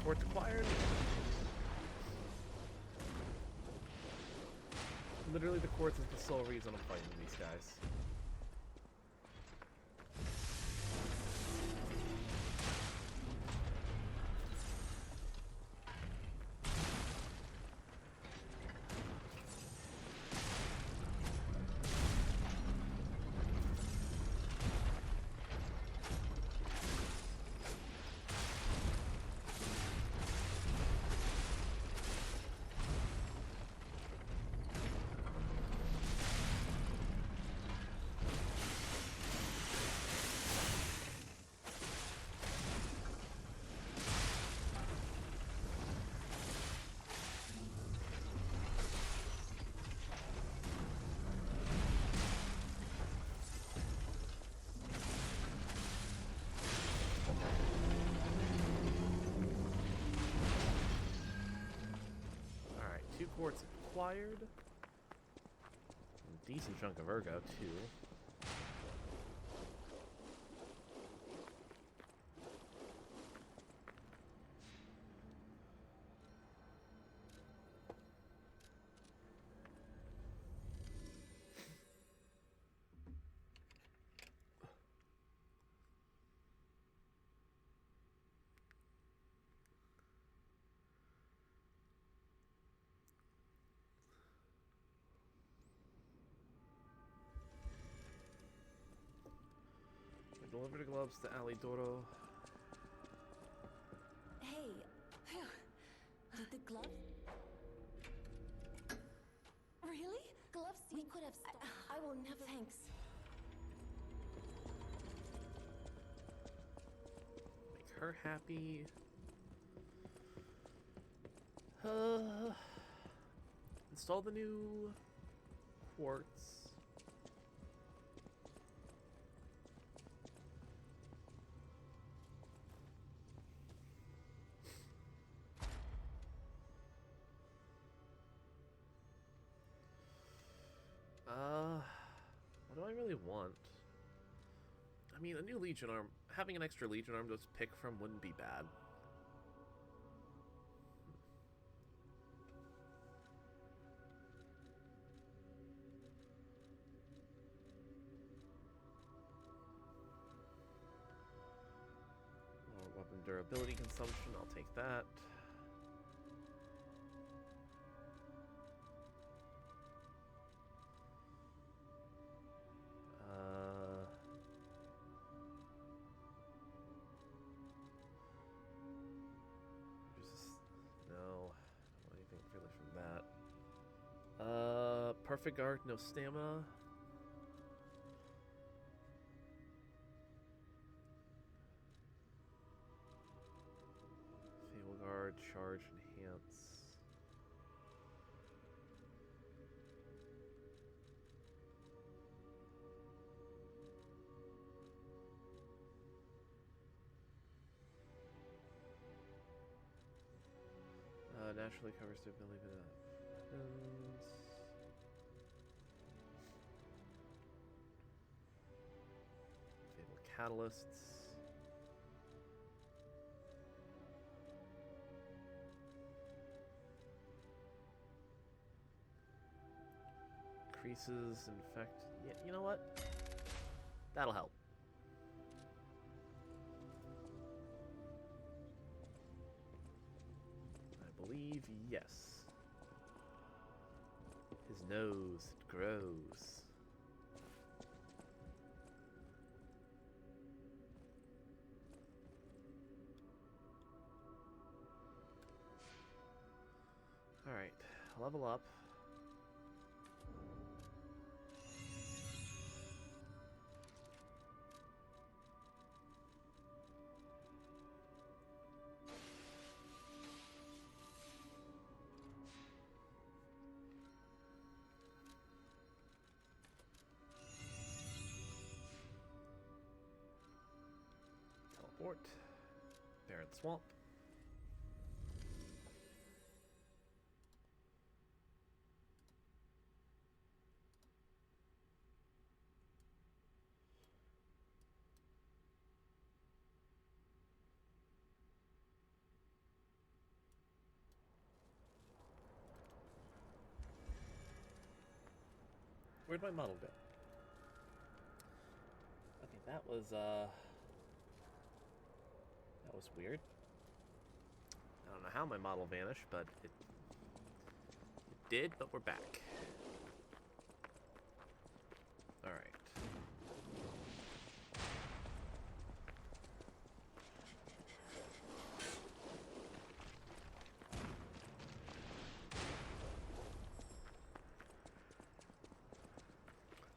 S1: Quartz acquired. Literally, the quartz is the sole reason I'm fighting these guys. Two quartz acquired. A decent chunk of ergo, too. Deliver the gloves to Alidoro.
S9: Hey, did the gloves? Really? Gloves? We could have. I will never. Thanks.
S1: Make her happy. Install the new quartz. What do I really want? I mean, a new Legion arm, having an extra Legion arm to just pick from wouldn't be bad. More weapon durability consumption, I'll take that. Perfect guard, no stamina. Fable guard, charge, enhance. Naturally covers the ability to weapons. Catalysts. Increases infect. Yeah, you know what? That'll help. I believe yes. His nose grows. Alright, level up. Teleport. Barren Swamp. Where'd my model go? Okay, that was weird. I don't know how my model vanished, but it did, but we're back. Alright.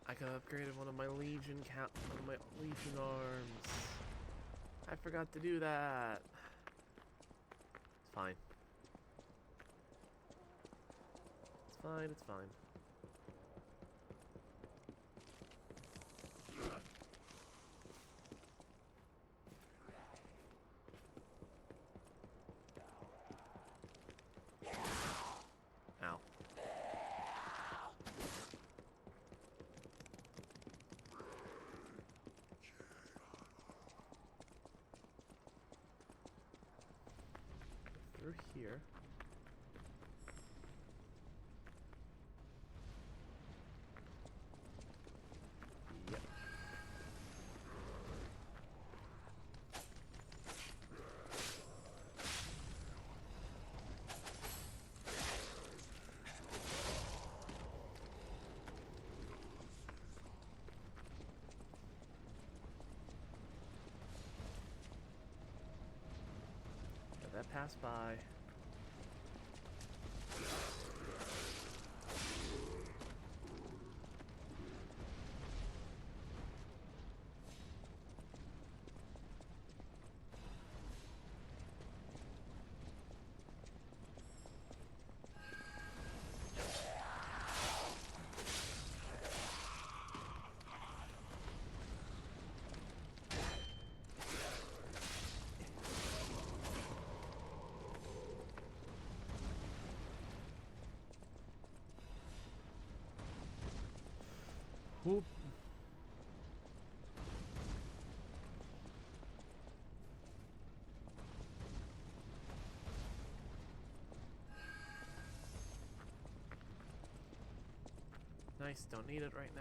S1: I could have upgraded one of my Legion arms. I forgot to do that. It's fine. It's fine, it's fine. Ow. Through here. Yep. that pass by. Whoop. Nice, don't need it right now.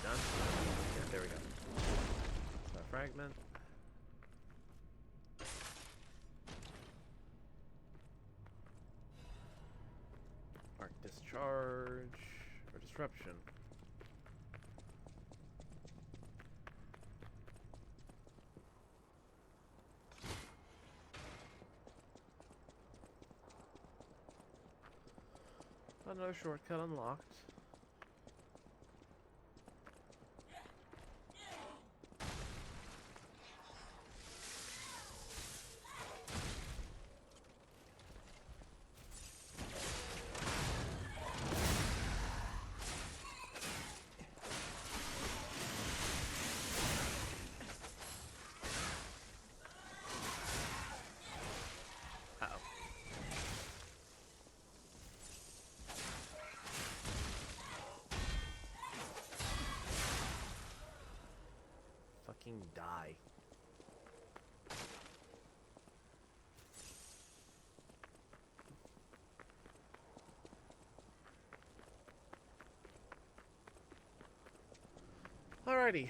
S1: Done? Yeah, there we go. So fragment. Arc discharge or disruption. Another shortcut unlocked. Uh-oh. Fucking die. Alrighty.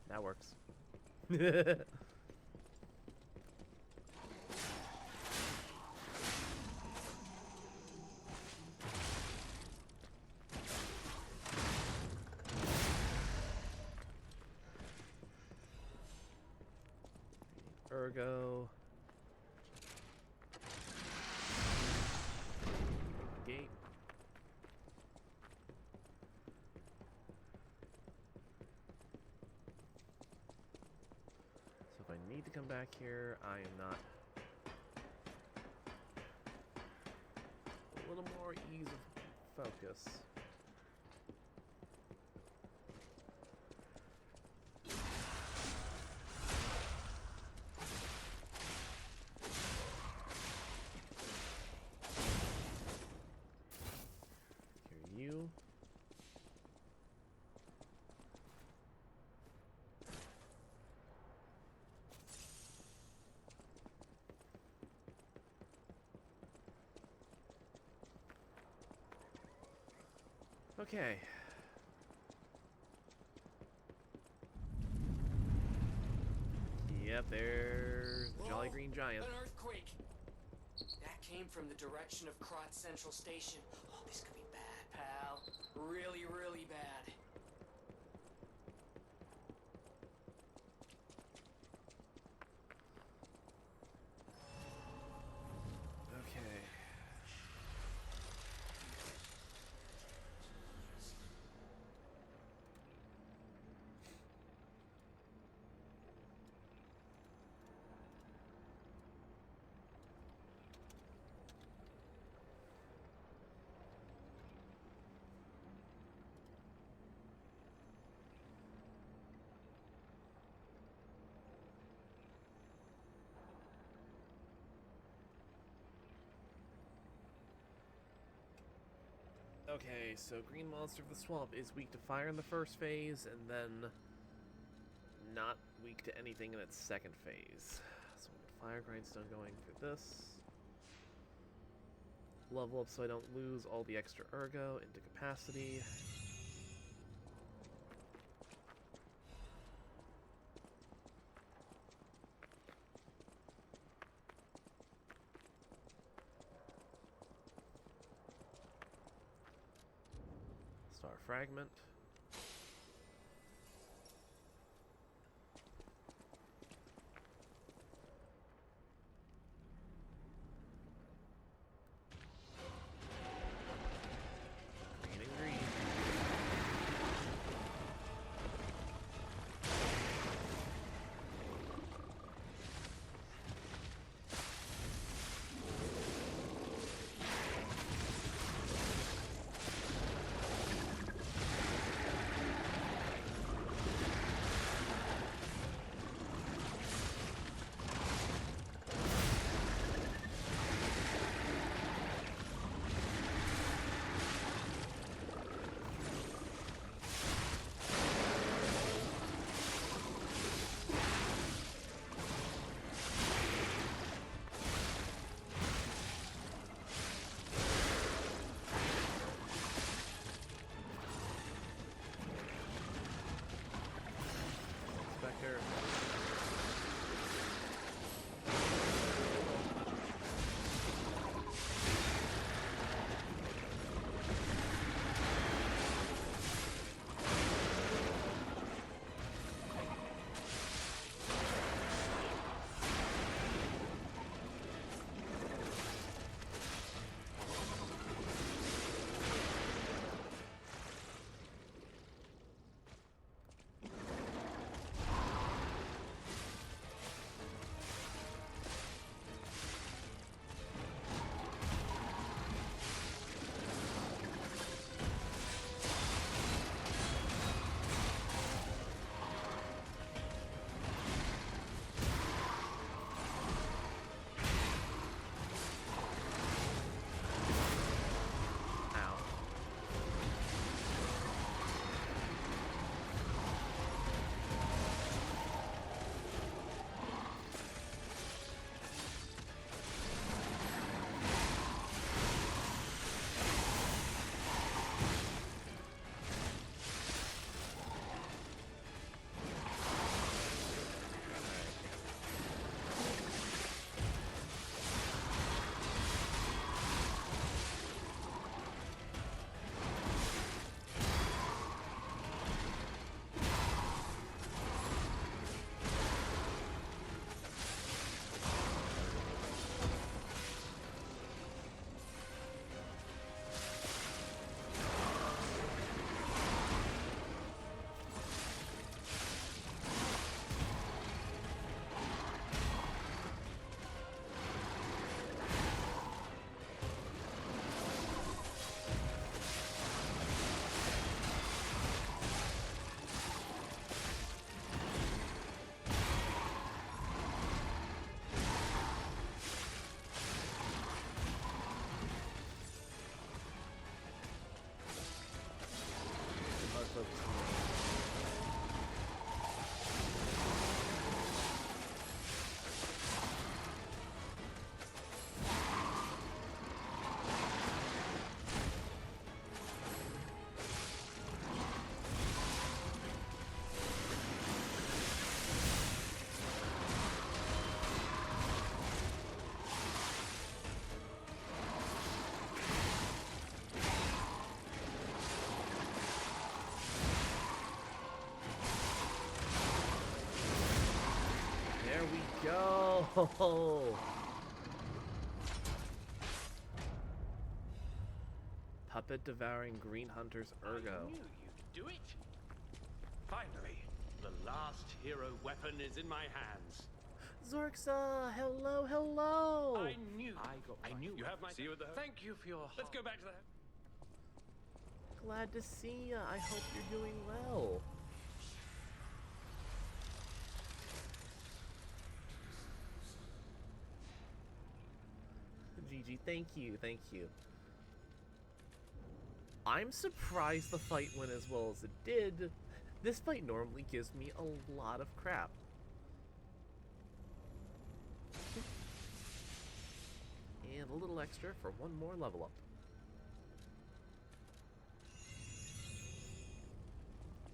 S1: That works. Ergo. Gate. So if I need to come back here, I am not. A little more ease of focus. Here you. Okay. Yep, there's the Jolly Green Giant.
S4: An earthquake! That came from the direction of Krot Central Station. Oh, this could be bad, pal. Really, really bad.
S1: Okay. Okay, so Green Monster of the Swamp is weak to fire in the first phase, and then not weak to anything in its second phase. So Fire Grindstone going for this. Level up so I don't lose all the extra ergo into capacity. Star Fragment. Green and green. Spectre. Ow. Hard focus. There we go. Puppet devouring Green Hunter's ergo.
S13: I knew you'd do it. Finally, the last hero weapon is in my hands.
S1: Zorxa, hello, hello.
S13: I knew you have my. See you at the. Thank you for your. Let's go back to the.
S1: Glad to see ya. I hope you're doing well. Gigi, thank you, thank you. I'm surprised the fight went as well as it did. This fight normally gives me a lot of crap. And a little extra for one more level up.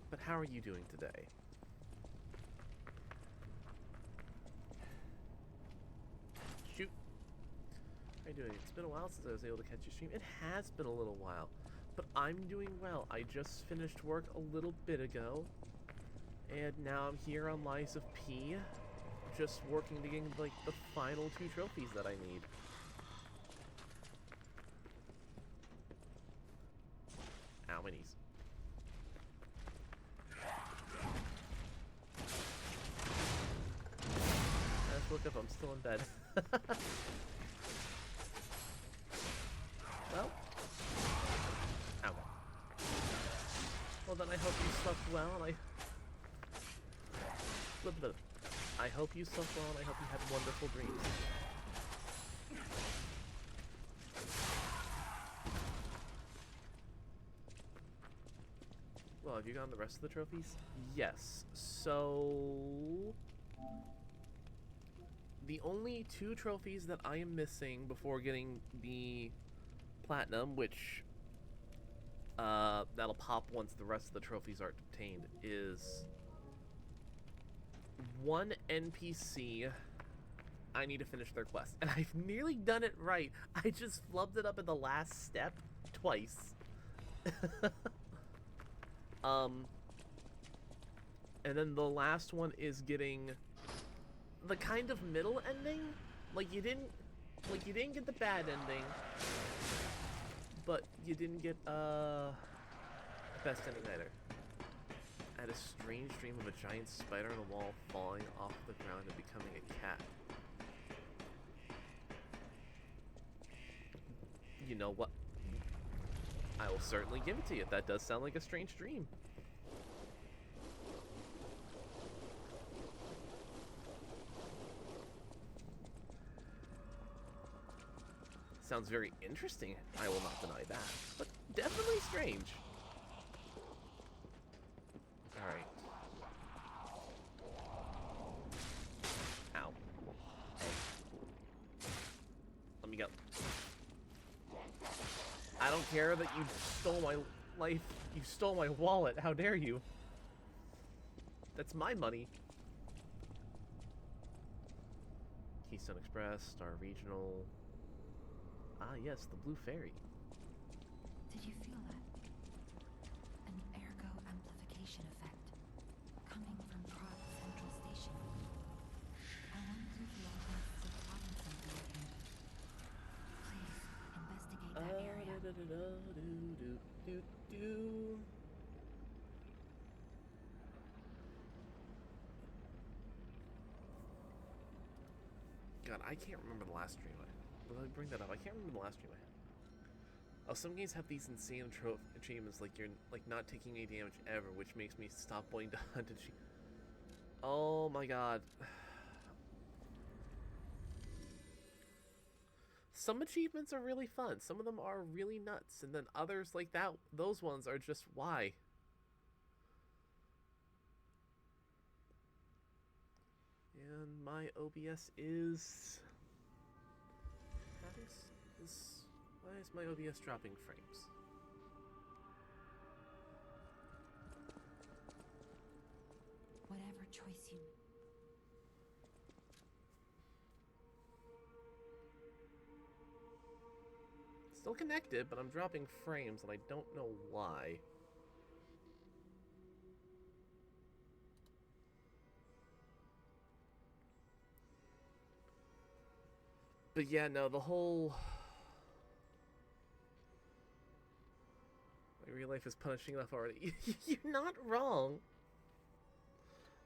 S1: But how are you doing today? Shoot. How are you doing? It's been a while since I was able to catch your stream. It has been a little while. But I'm doing well. I just finished work a little bit ago. And now I'm here on Lies of P. Just working to get like the final 2 trophies that I need. Ow, my knees. I just woke up, I'm still in bed. Well. Ow. Well then I hope you slept well and I hope you slept well and I hope you had wonderful dreams. Well, have you gotten the rest of the trophies? Yes. So the only 2 trophies that I am missing before getting the platinum, which that'll pop once the rest of the trophies are obtained, is 1 NPC. I need to finish their quest, and I've nearly done it right. I just flubbed it up at the last step twice. And then the last one is getting the kind of middle ending. Like you didn't get the bad ending, but you didn't get best ending either. I had a strange dream of a giant spider on a wall falling off the ground and becoming a cat. You know what? I will certainly give it to you. That does sound like a strange dream. Sounds very interesting, I will not deny that. But definitely strange. Alright. Ow. Hey. Let me go. I don't care that you stole my life. You stole my wallet. How dare you? That's my money. Keystone Express, Star Regional. Ah, yes, the Blue Fairy.
S9: Did you feel that? An ergo amplification effect coming from Prague Central Station. I wonder if the audience is plotting something here. Please investigate that area.
S1: God, I can't remember the last stream. Let me bring that up. I can't remember the last stream I had. Oh, some games have these insane achievements, like you're not taking any damage ever, which makes me stop wanting to hunt and oh my god. Some achievements are really fun. Some of them are really nuts, and then others like that, those ones are just why. And my OBS is why is my OBS dropping frames?
S9: Whatever choice you...
S1: Still connected, but I'm dropping frames and I don't know why. But yeah, no, the whole... My real life is punishing enough already. You're not wrong.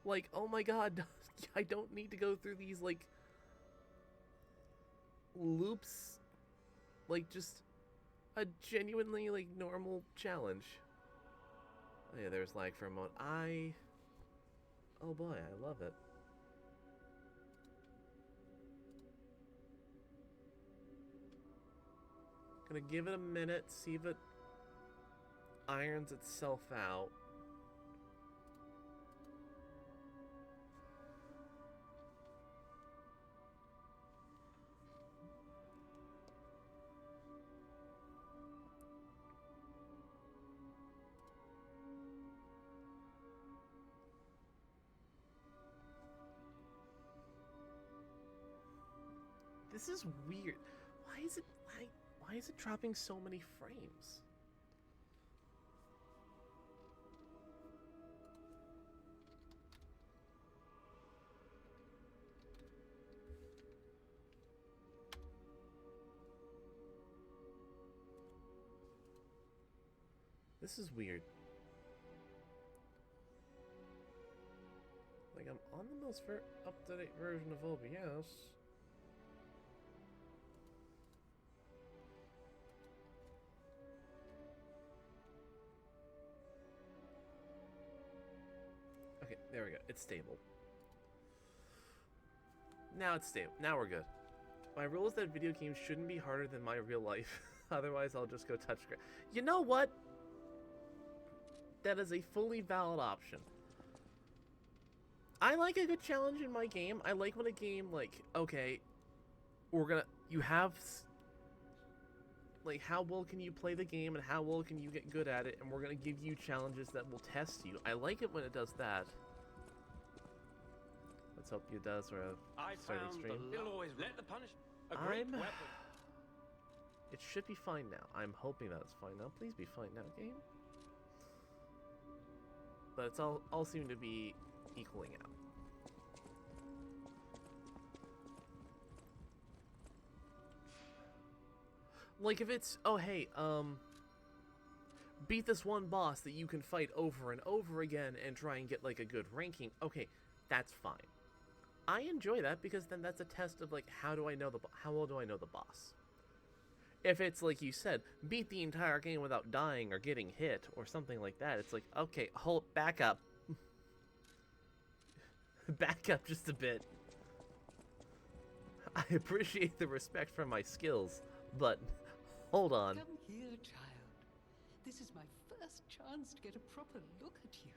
S1: Like, oh my god, I don't need to go through these, like, loops. Like, just a genuinely, like, normal challenge. Oh yeah, there's lag for a moment. Oh boy, I love it. Gonna give it a minute, see if it irons itself out. This is weird. Why is it dropping so many frames? This is weird. Like, I'm on the most up-to-date version of OBS. Okay, there we go. It's stable. Now it's stable. Now we're good. My rule is that video games shouldn't be harder than my real life. Otherwise, I'll just go touchscreen. You know what? That is a fully valid option. I like a good challenge in my game. I like when a game, like, okay, you have, like, how well can you play the game and how well can you get good at it, and we're gonna give you challenges that will test you. I like it when it does that. Let's hope it does, or start extreme.
S13: It'll always let the punish. A great weapon.
S1: It should be fine now. I'm hoping that it's fine now. Please be fine now, game. But it's all seem to be equaling out. Like if it's, oh hey, beat this one boss that you can fight over and over again and try and get like a good ranking, okay, that's fine. I enjoy that because then that's a test of like how well do I know the boss? If it's like you said, beat the entire game without dying or getting hit or something like that, it's like, okay, back up. Back up just a bit. I appreciate the respect for my skills, but hold on.
S11: Come here, child. This is my first chance to get a proper look at you.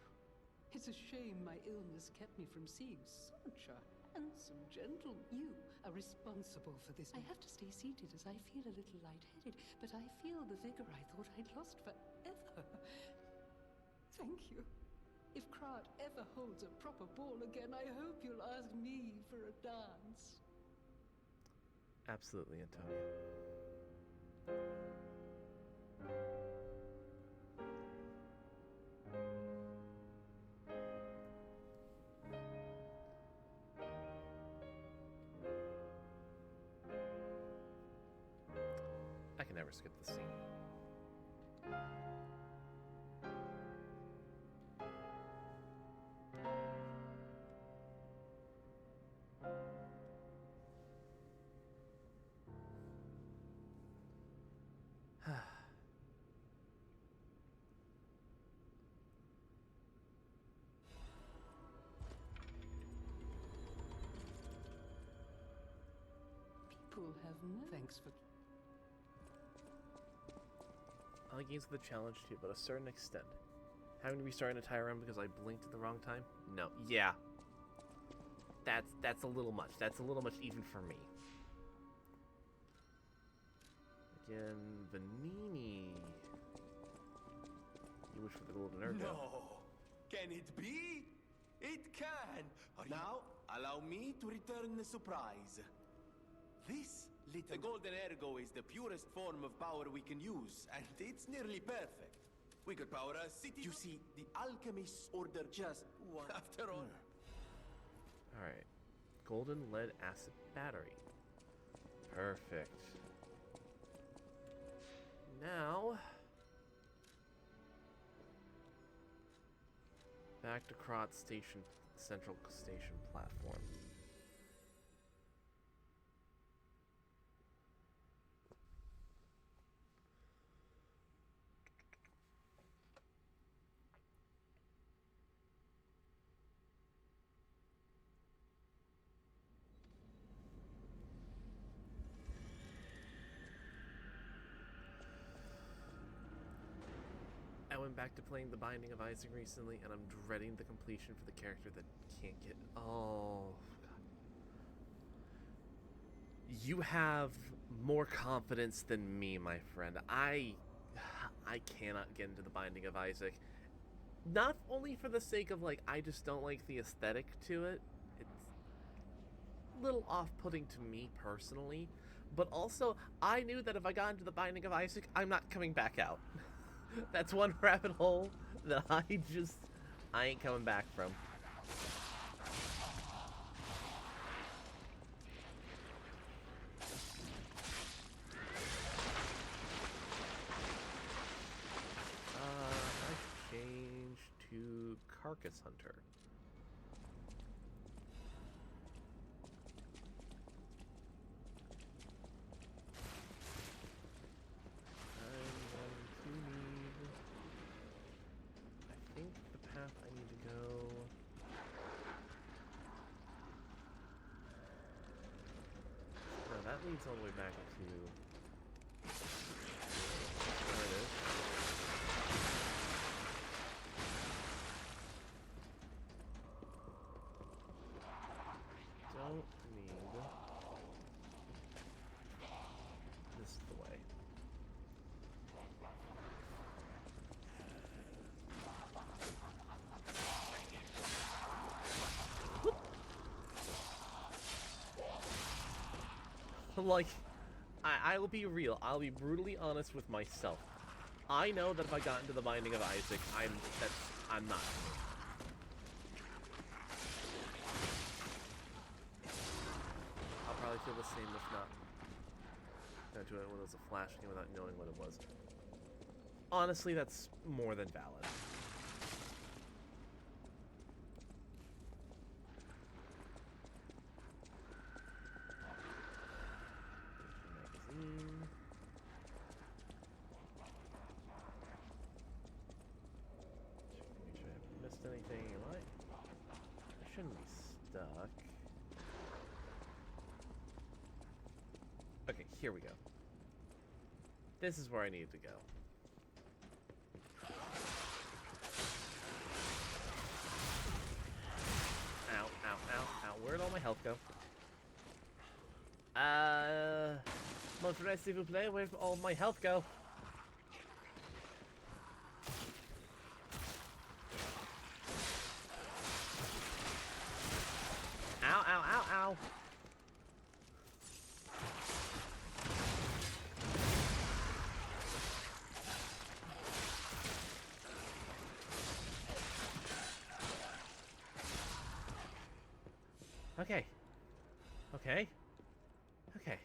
S11: It's a shame my illness kept me from seeing such a handsome, gentle. You are responsible for this. I have to stay seated as I feel a little lightheaded, but I feel the vigor I thought I'd lost forever. Thank you. If Krat ever holds a proper ball again, I hope you'll ask me for a dance.
S1: Absolutely, Antonia. I can never skip the scene.
S11: People have no thanks for.
S1: I like games with a challenge too, but a certain extent. Having to restart an entire run because I blinked at the wrong time? No. Yeah. That's a little much. That's a little much even for me. Again, Vanini. You wish for the golden ergo.
S14: No! Can it be? It can! Now, allow me to return the surprise. This little... The golden ergo is the purest form of power we can use, and it's nearly perfect. We could power a city... You see, the alchemists order just one after all.
S1: Alright. Golden lead acid battery. Perfect. Now... back to Krat Station, Central Station platform. went back to playing The Binding of Isaac recently, and I'm dreading the completion for the character that can't get... Oh, God. You have more confidence than me, my friend. I cannot get into The Binding of Isaac. Not only for the sake of, like, I just don't like the aesthetic to it. It's a little off-putting to me personally. But also, I knew that if I got into The Binding of Isaac, I'm not coming back out. That's one rabbit hole that I ain't coming back from. I should change to Carcass Hunter. I need to go. No, that leads all the way back to. There it is. Don't need. This is the way. Like, I will be real. I'll be brutally honest with myself. I know that if I got into The Binding of Isaac, I'm not. I'll probably feel the same if not. Got to it when it was a Flash game without knowing what it was. Honestly, that's more than valid. Make sure I haven't missed anything. Am I shouldn't be stuck. Okay, here we go. This is where I need to go. Ow, ow, ow, ow. Where'd all my health go? Montreal, s'il vous plaît, where'd all my health go? Ow, ow, ow, ow. Okay. Okay. Okay.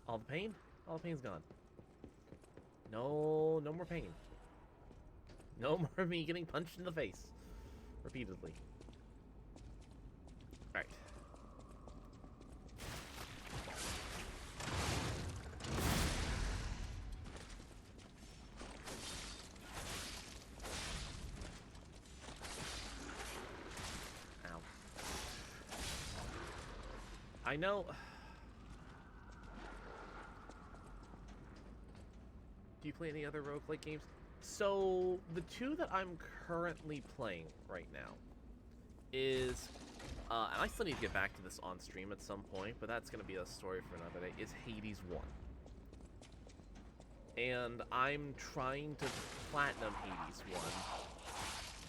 S1: All the pain? All the pain's gone. No more pain. No more me getting punched in the face. Repeatedly. Alright. Ow. I know... Do you play any other roguelike games? So, the two that I'm currently playing right now is, and I still need to get back to this on stream at some point, but that's going to be a story for another day, is Hades 1. And I'm trying to platinum Hades 1,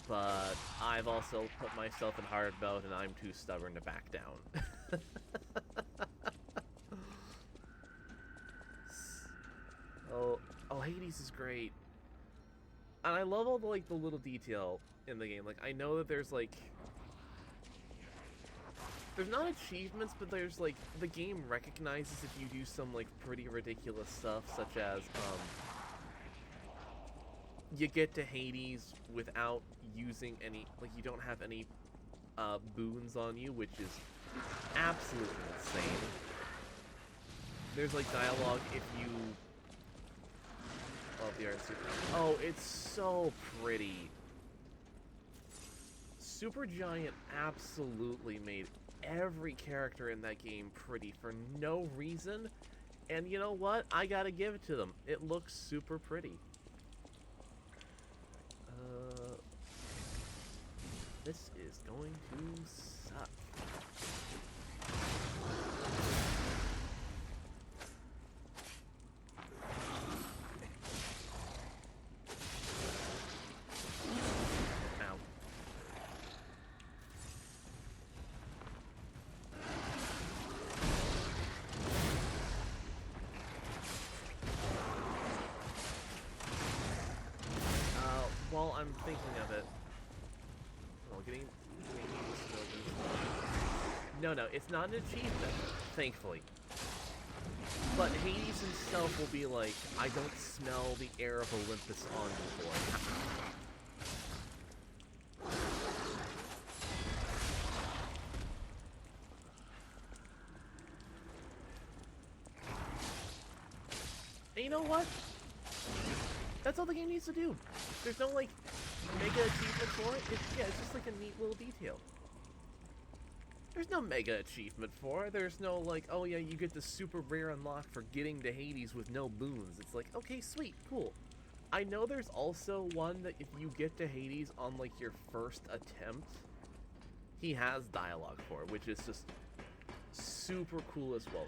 S1: but I've also put myself in hard mode and I'm too stubborn to back down. Oh, Hades is great. And I love all the, like, the little detail in the game. Like, I know that there's, like... There's not achievements, but there's, like, the game recognizes if you do some, like, pretty ridiculous stuff, such as, you get to Hades without using any... Like, you don't have any, boons on you, which is absolutely insane. There's, like, dialogue if you... Love the art super. Oh, it's so pretty. Supergiant absolutely made every character in that game pretty for no reason. And you know what? I gotta give it to them. It looks super pretty. This is going to suck. Ow. While I'm thinking of it, well, getting no, it's not an achievement, thankfully. But Hades himself will be like, I don't smell the air of Olympus on you, boy. And you know what? That's all the game needs to do. There's no, like, mega achievement for it. It's just like a neat little detail. There's no mega achievement for it. There's no, like, oh yeah, you get the super rare unlock for getting to Hades with no boons. It's like, okay, sweet, cool. I know there's also one that if you get to Hades on, like, your first attempt, he has dialogue for it, which is just super cool as well.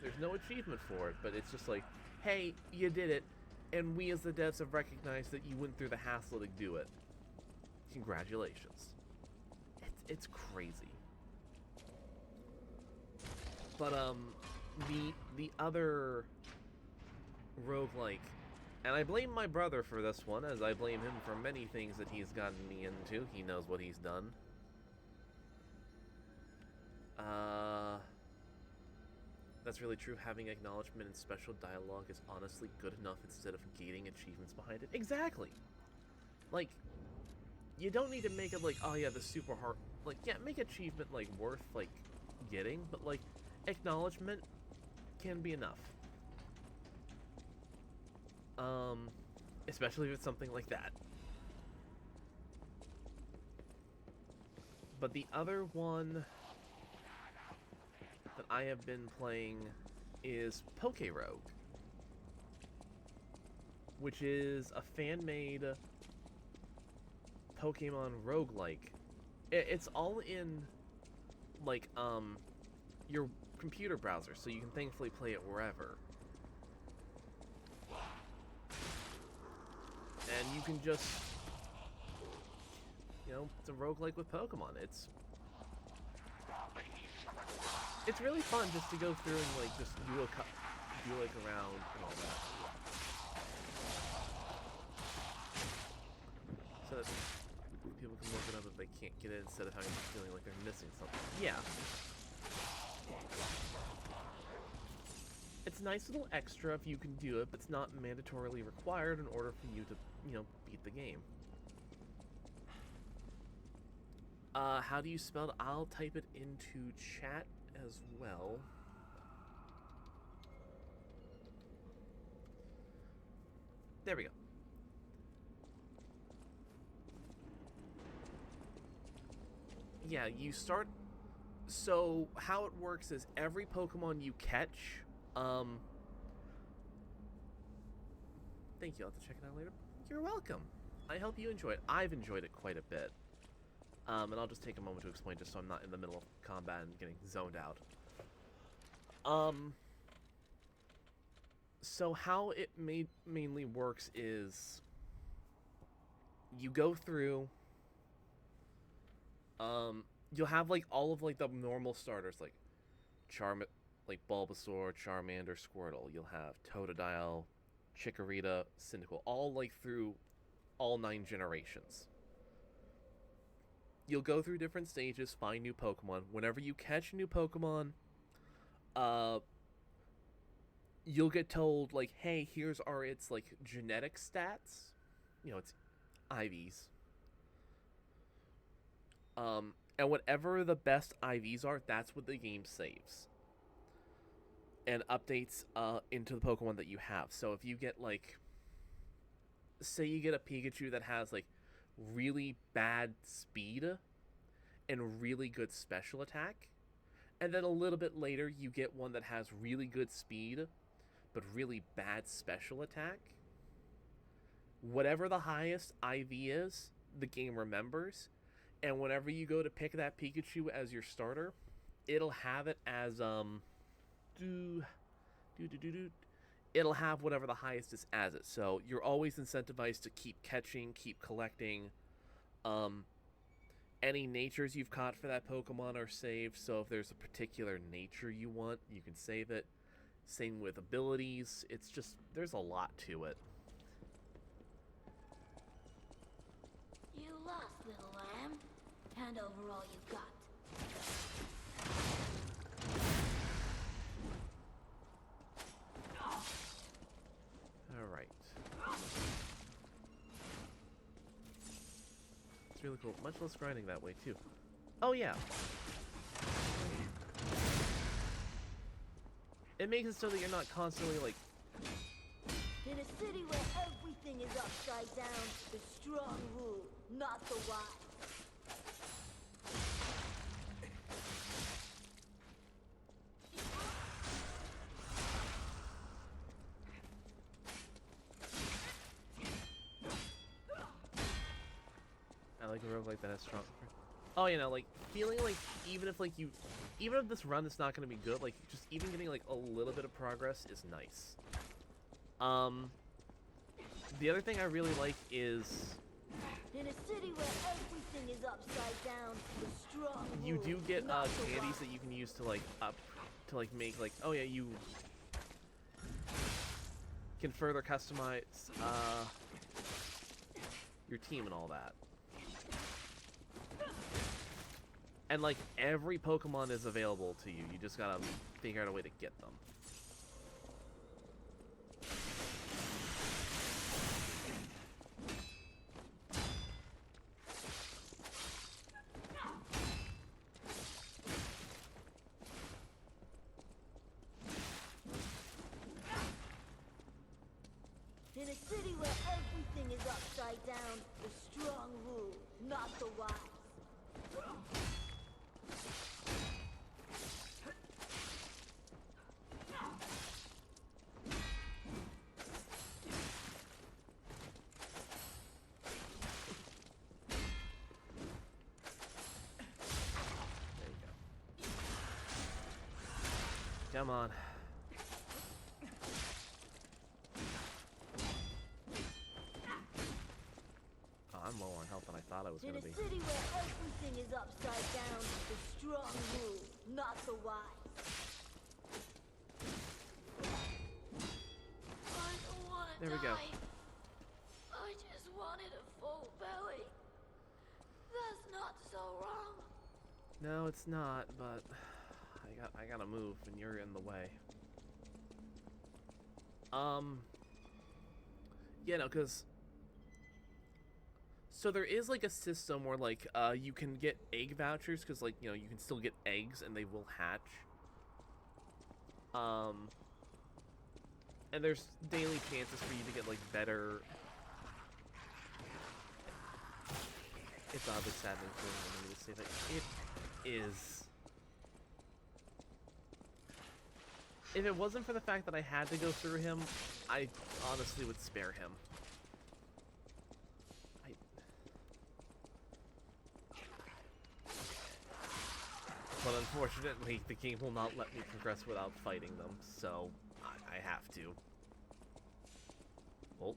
S1: There's no achievement for it, but it's just like, hey, you did it, and we as the devs have recognized that you went through the hassle to do it. Congratulations. It's crazy. But, the other roguelike, and I blame my brother for this one, as I blame him for many things that he's gotten me into. He knows what he's done. That's really true. Having acknowledgement and special dialogue is honestly good enough instead of gating achievements behind it. Exactly! Like, you don't need to make it like, oh yeah, the super hard, like, yeah, make achievement, like, worth, like, getting, but, like, acknowledgement can be enough. Especially if it's something like that. But the other one that I have been playing is Poke Rogue, which is a fan-made Pokemon roguelike. It's all in, like, your computer browser, so you can thankfully play it wherever. And you can just, you know, it's a roguelike with Pokemon. It's really fun just to go through and, like, just do like around and all that. So that people can look it up if they can't get it instead of having feeling like they're missing something. Yeah. It's a nice little extra if you can do it, but it's not mandatorily required in order for you to, you know, beat the game. How do you spell it? I'll type it into chat as well. There we go. Yeah, you start... So, how it works is every Pokemon you catch, thank you, I'll have to check it out later. You're welcome. I hope you enjoy it. I've enjoyed it quite a bit. And I'll just take a moment to explain just so I'm not in the middle of combat and getting zoned out. So how it mainly works is you go through, you'll have, like, all of, like, the normal starters, like Bulbasaur, Charmander, Squirtle. You'll have Totodile, Chikorita, Cyndaquil, all, like, through all 9 generations. You'll go through different stages, find new Pokemon. Whenever you catch a new Pokemon, you'll get told, like, hey, here's its, like, genetic stats. You know, it's IVs. And whatever the best IVs are, that's what the game saves. And updates, into the Pokemon that you have. So if you get, like, say you get a Pikachu that has, like, really bad speed and really good special attack, and then a little bit later you get one that has really good speed but really bad special attack, whatever the highest IV is, the game remembers, and whenever you go to pick that Pikachu as your starter, it'll have it as it'll have whatever the highest is as it. So you're always incentivized to keep catching, keep collecting. Any natures you've caught for that Pokemon are saved, so if there's a particular nature you want, you can save it. Same with abilities. It's just, there's a lot to it.
S9: You lost, little lamb. Hand over all you've got.
S1: Alright. It's really cool. Much less grinding that way, too. Oh, yeah. It makes it so that you're not constantly, like...
S15: In a city where everything is upside down, the strong rule, not the wise.
S1: I like a roguelike that has strong... Oh, you know, like, feeling like, even if this run is not going to be good, like, just even getting, like, a little bit of progress is nice. The other thing I really like is...
S15: In a city where everything is upside down, the strong
S1: you do get,
S15: not the
S1: candies
S15: wise.
S1: that you can use to, like, make, like, oh yeah, you can further customize, your team and all that. And, like, every Pokemon is available to you. You just gotta figure out a way to get them.
S15: In a city where everything is upside down, the strong rule, not the wise.
S1: Come on. Oh, I'm low on health than I thought I was
S15: In
S1: gonna
S15: a
S1: be.
S15: city where everything is upside down, the strong rule, not the wise.
S9: I don't want to
S1: There we go.
S9: I just wanted a full belly. That's not so wrong.
S1: No, it's not, but I gotta move, and you're in the way. Yeah, no, cause so there is like a system where like you can get egg vouchers, cause like you know you can still get eggs and they will hatch. And there's daily chances for you to get like better. It's oddly saddening for me to say that it is. If it wasn't for the fact that I had to go through him, I honestly would spare him. But unfortunately, the game will not let me progress without fighting them, so I have to. Oh.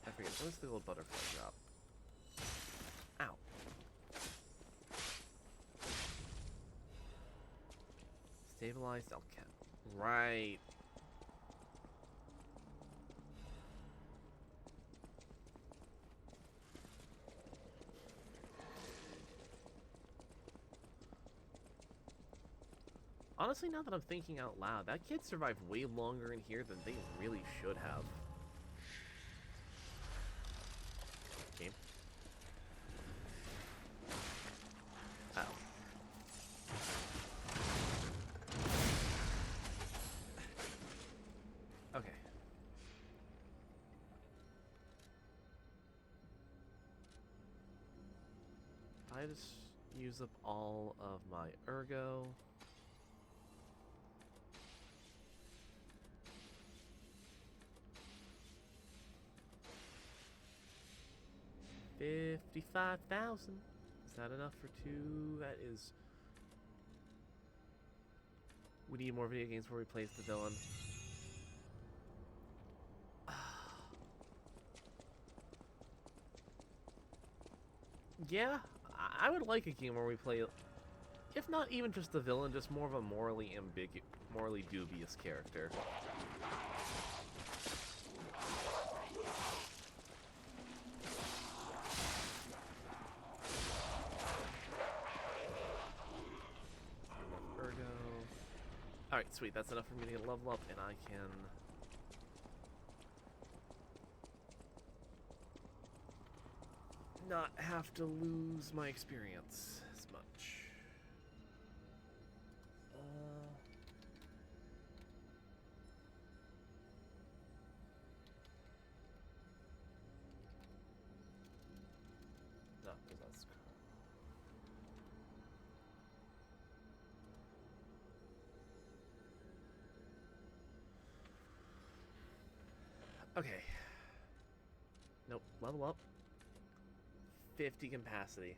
S1: I forget, what is the little butterfly drop? Ow. Stabilized Elcat. Right. Honestly, now that I'm thinking out loud, that kid survived way longer in here than they really should have. Game. Oh. Okay. I just use up all of my ergo. 55,000. Is that enough for 2? That is... We need more video games where we play as the villain. Yeah, I would like a game where we play, if not even just the villain, just more of a morally dubious character. Alright, sweet, that's enough for me to get a level up, and I can... not have to lose my experience as much. No, because that's... Okay. Nope, level up. 50 capacity.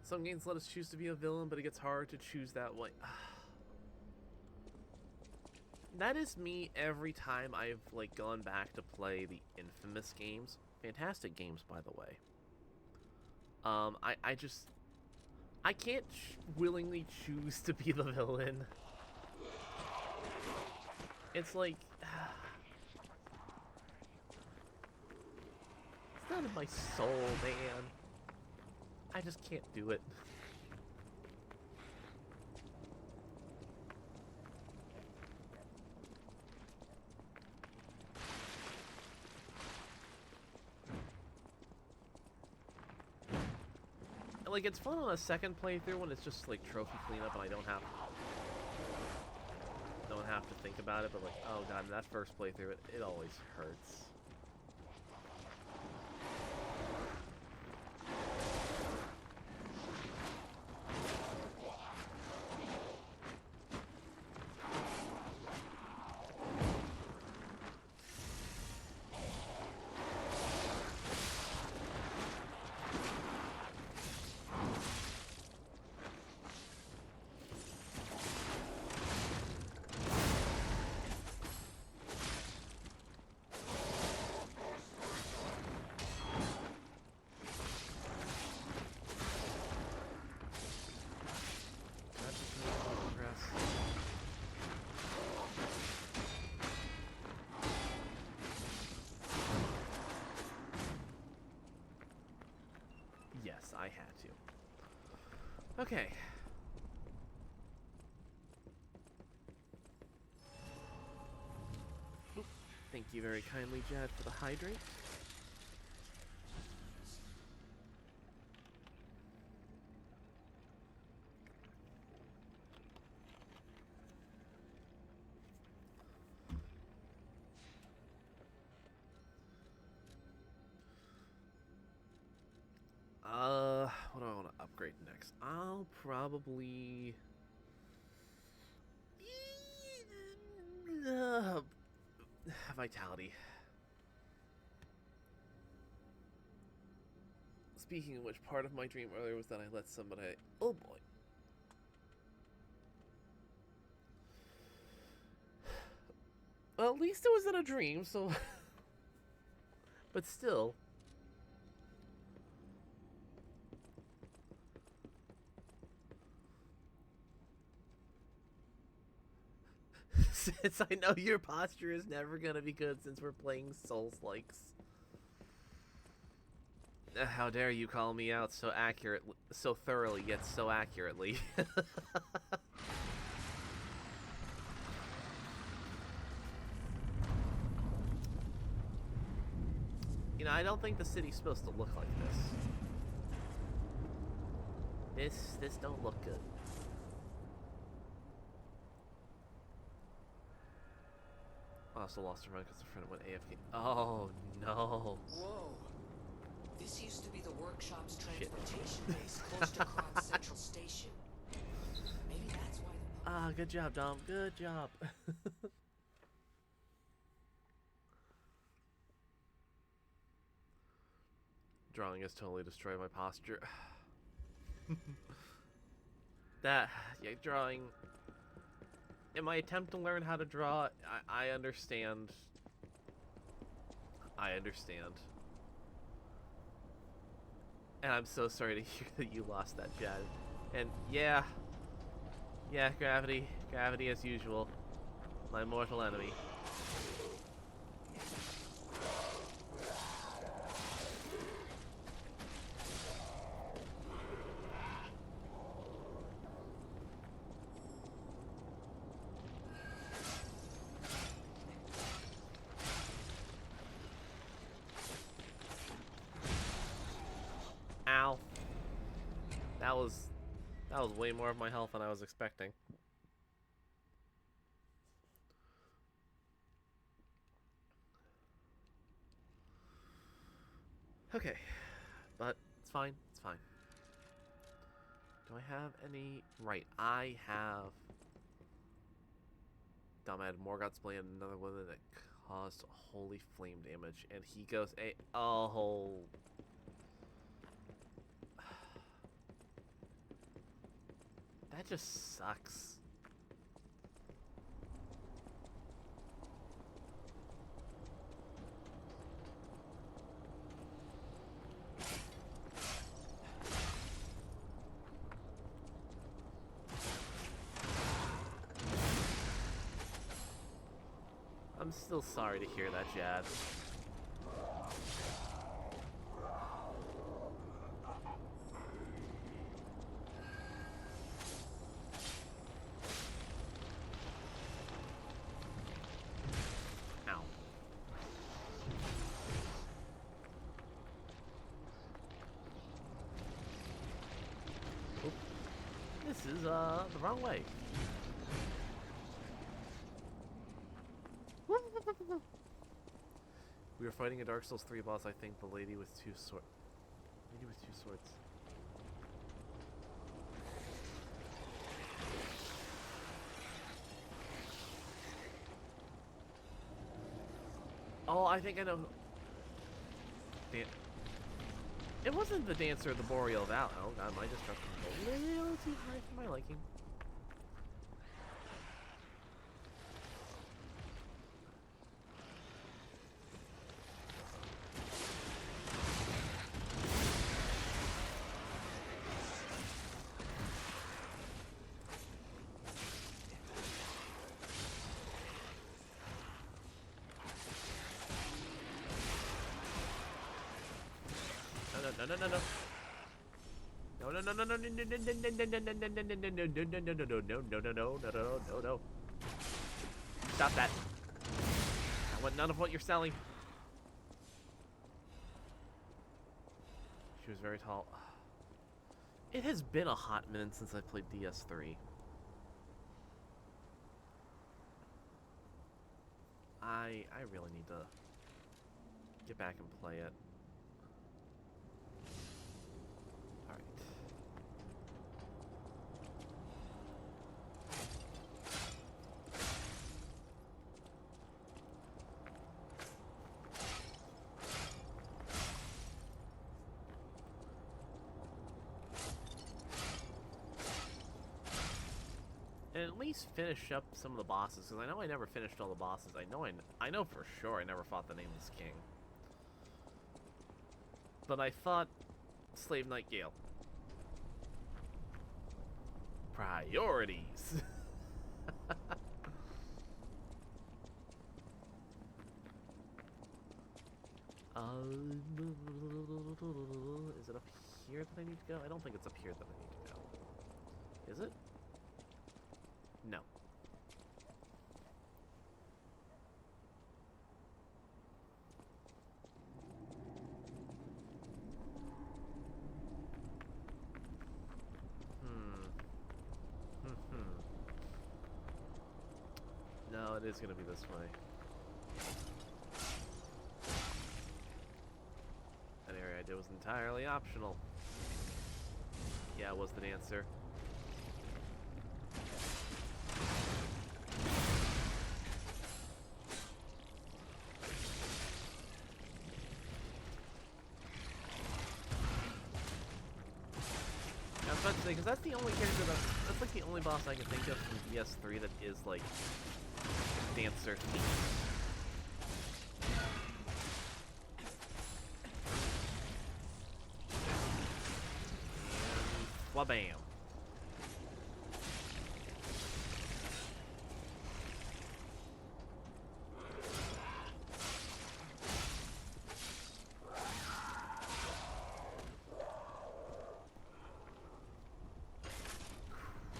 S1: Some games let us choose to be a villain, but it gets hard to choose that way. That is me every time I've like gone back to play the Infamous games. Fantastic games, by the way. I can't willingly choose to be the villain. It's like... It's not in my soul, man. I just can't do it. Like, it's fun on a second playthrough when it's just like trophy cleanup and I don't have to think about it, but like, oh god, in that first playthrough, it always hurts. Yes, I had to. Okay. Oop. Thank you very kindly, Jad, for the hydrate. What do I want to upgrade next? I'll probably... Vitality. Speaking of which, part of my dream earlier was that I let somebody... Oh boy. Well, at least it wasn't a dream, so... But still... Since I know your posture is never gonna be good since we're playing Souls-likes. How dare you call me out so accurately, so thoroughly, yet so accurately. You know, I don't think the city's supposed to look like this. This don't look good. I also lost her mind because the friend went AFK. Oh no.
S4: Whoa. This used to be the workshop's transportation base close to Kron's Central Station. Maybe that's why the...
S1: Ah, good job, Dom. Good job. drawing has totally destroyed my posture. That drawing. In my attempt to learn how to draw, I understand. I understand. And I'm so sorry to hear that you lost that, Jad. And yeah, gravity as usual, my mortal enemy. Ow. That was way more of my health than I was expecting. Okay. But it's fine. It's fine. Do I have any... Right, I have... I had Morgoth's Blade and another one that caused holy flame damage. And he goes a... Oh... That just sucks. I'm still sorry to hear that, Jad. This is the wrong way. We were fighting a Dark Souls 3 boss, I think, the lady with two swords. Lady with two swords. Oh, I think I know. It wasn't the Dancer of the Boreal Valley. Oh god, my destruction is a little too high for my liking. No. Stop that. I want none of what you're selling. She was very tall. It has been a hot minute since I played DS3. I really need to get back and play it. Alright. And at least finish up some of the bosses, because I know I never finished all the bosses. I know for sure I never fought the Nameless King. But I fought Slave Knight Gale. Priorities. Is it up here that I need to go? I don't think it's up here that I need to go. Is it? No. No, it is going to be this way. That area I did was entirely optional. Yeah, it was the Dancer. because that's the only character that's like the only boss I can think of from PS3 that is like dancer themed. Wabam.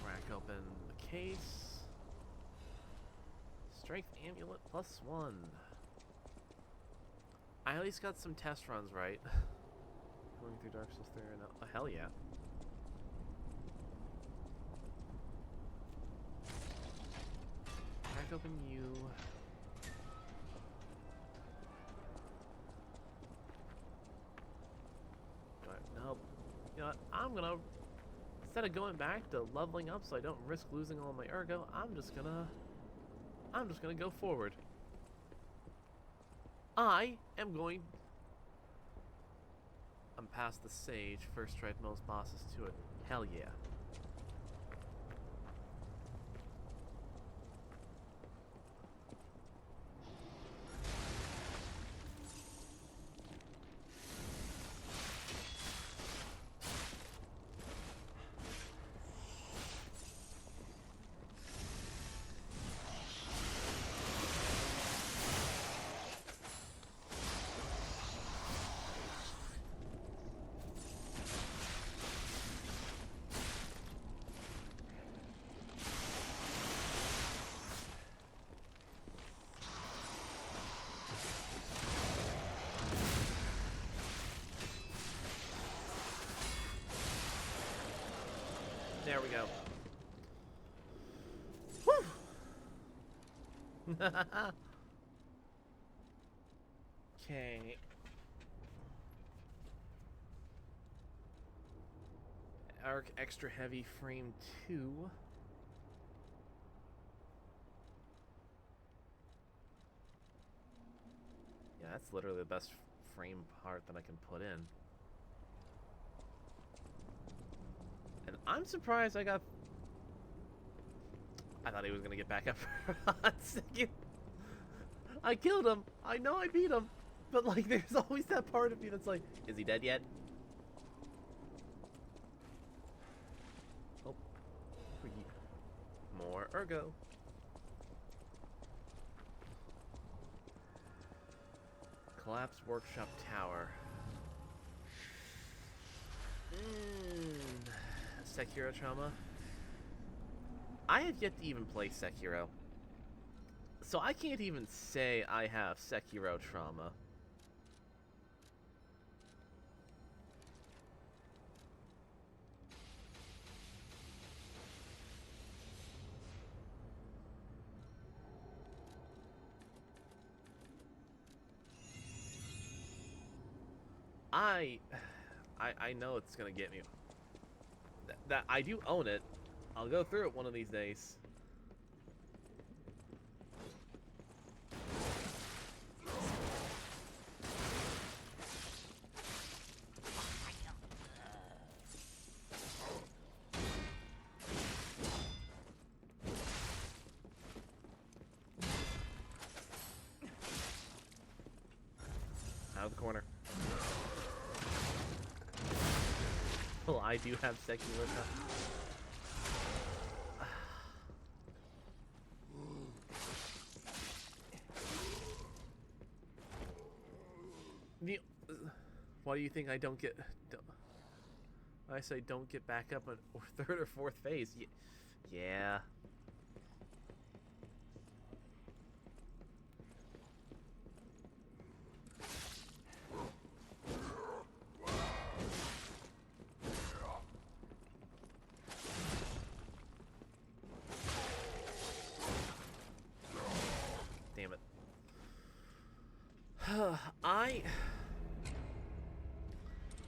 S1: Crack open the case. Strength amulet +1. I at least got some test runs right. Going through Dark Souls 3 right now. Oh, hell yeah. Crack open you. Alright, nope. You know what? I'm gonna, instead of going back to leveling up so I don't risk losing all my ergo, I'm just gonna go forward. I'm past the sage. First tried most bosses to it. Hell yeah. There we go. Woo! Okay. Arc extra heavy frame 2. Yeah, that's literally the best frame part that I can put in. And I'm surprised I thought he was gonna get back up for a hot second. I killed him. I know I beat him. But like, there's always that part of me that's like, is he dead yet? Oh. More ergo. Collapsed workshop tower. Sekiro trauma. I have yet to even play Sekiro, so I can't even say I have Sekiro trauma. I know it's gonna get me. That I do own it. I'll go through it one of these days. Out of the corner. Well, I do have secular now. Why do you think I don't get... I say don't get back up on third or fourth phase? Yeah. Damn it.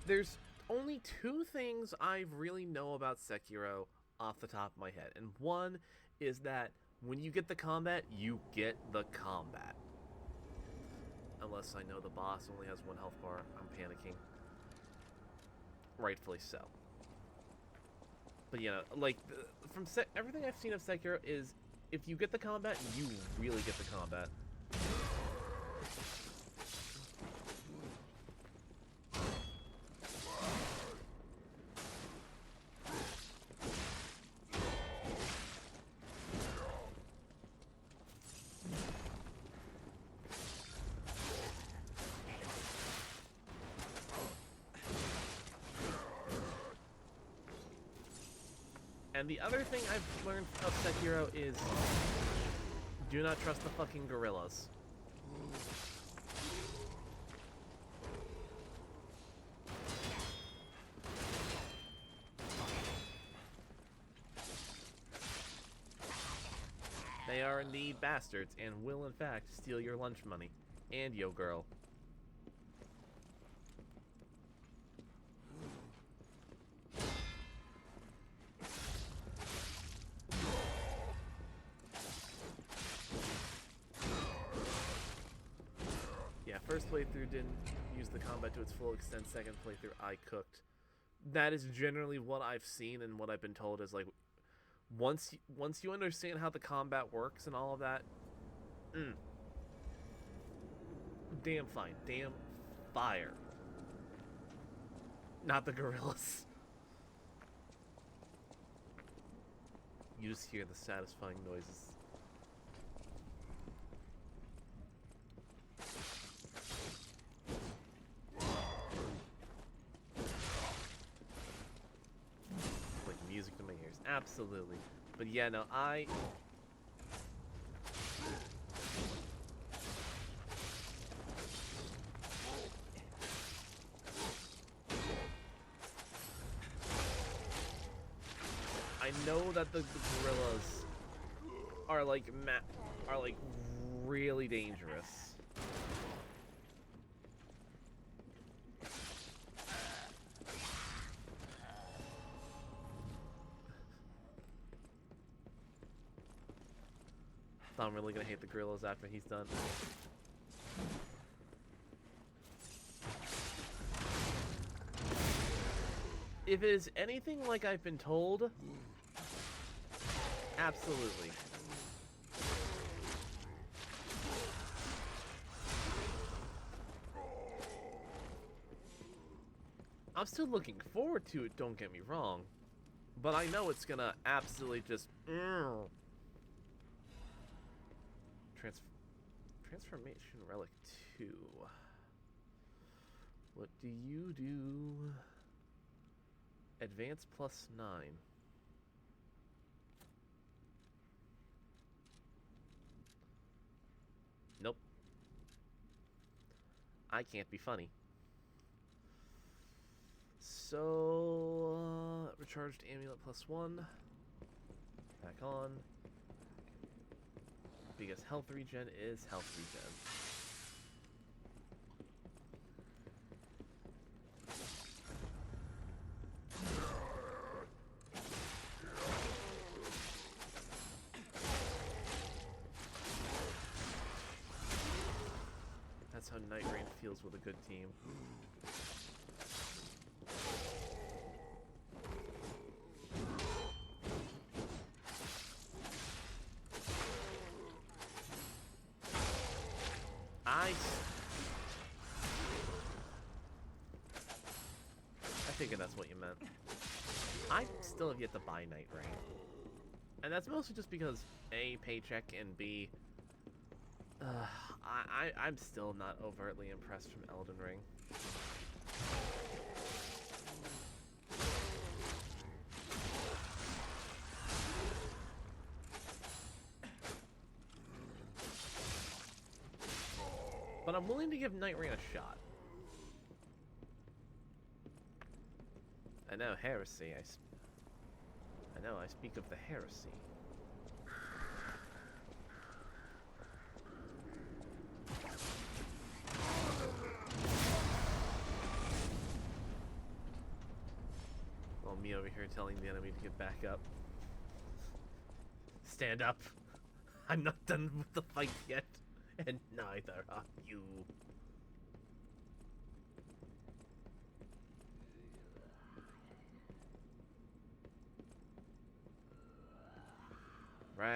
S1: There's only two things I really know about Sekiro off the top of my head. And one is that when you get the combat, you get the combat. Unless I know the boss only has one health bar, I'm panicking. Rightfully so. But you know, like everything I've seen of Sekiro is, if you get the combat, you really get the combat. And the other thing I've learned of Sekiro is, do not trust the fucking gorillas. They are indeed bastards and will in fact steal your lunch money. And yo girl. First playthrough didn't use the combat to its full extent. Second playthrough, I cooked. That is generally what I've seen and what I've been told is like, once you understand how the combat works and all of that, damn fine, damn fire. Not the gorillas. You just hear the satisfying noises. Music to my ears, absolutely. But yeah, no, I know that the gorillas are like really dangerous. I'm really gonna hate the gorillas after he's done. If it is anything like I've been told, absolutely. I'm still looking forward to it, don't get me wrong. But I know it's gonna absolutely just... Transformation Relic 2. What do you do? Advance plus 9. Nope. I can't be funny. So, recharged amulet plus 1. Back on. Because health regen is health regen. That's how Night Rain feels with a good team. I figured that's what you meant. I still have yet to buy Night Rain. And that's mostly just because A, paycheck, and B, I'm still not overtly impressed from Elden Ring. But I'm willing to give Night Rain a shot. I know, heresy. I know, I speak of the heresy. Well, me over here telling the enemy to get back up. Stand up. I'm not done with the fight yet. And neither are you. Right.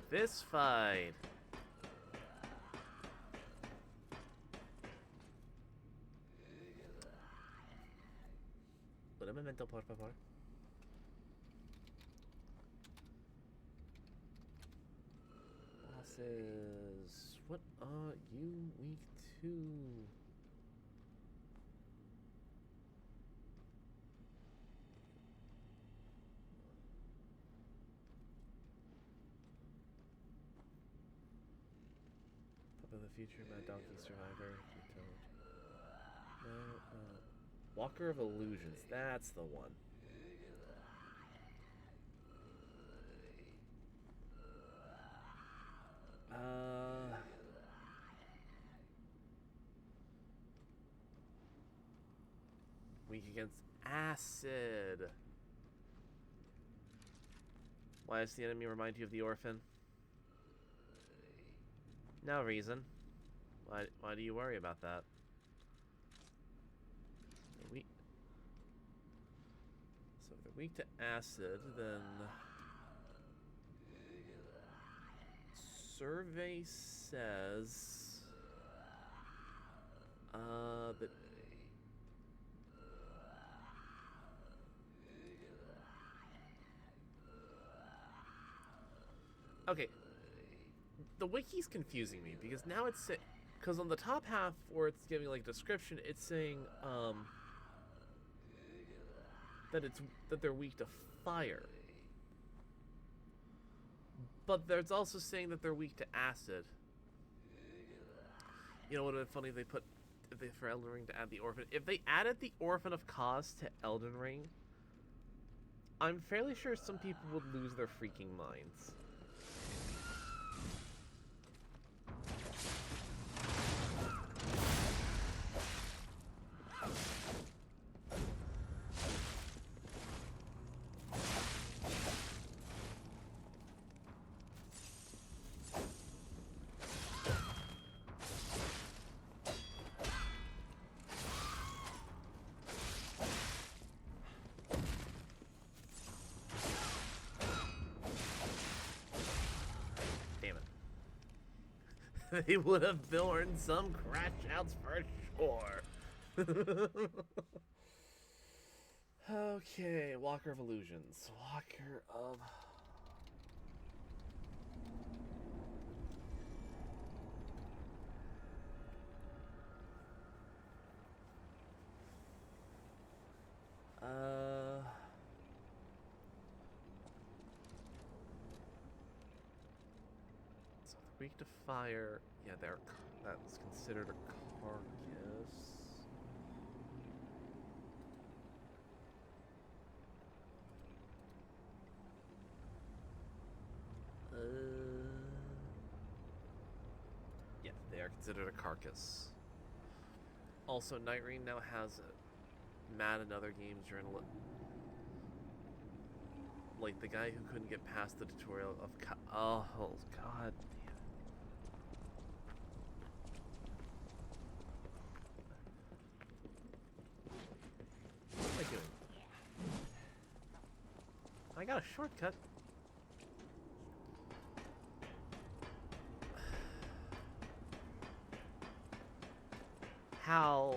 S1: This fight. Un momento, por favor. Bosses. What are you weak to? Pup of the Future, Mad Donkey Survivor, Toad. No, Walker of Illusions, that's the one. Weak against acid. Why does the enemy remind you of the orphan? No reason. Why do you worry about that? So if they're weak to acid, then survey says that okay. The wiki's confusing me because now it's because on the top half where it's giving like description, it's saying that they're weak to fire. But there's also saying that they're weak to acid. You know what would have been funny if they for Elden Ring to add the orphan. If they added the Orphan of Cause to Elden Ring, I'm fairly sure some people would lose their freaking minds. They would have born some crash outs for sure. Okay, Walker of Illusions. Walker of... So weak to fire. Yeah, that's considered a carcass. Yeah, they are considered a carcass. Also, Nightring now has a Mad and Other Games journalist. Like the guy who couldn't get past the tutorial of oh god damn. What am I doing? I got a shortcut. How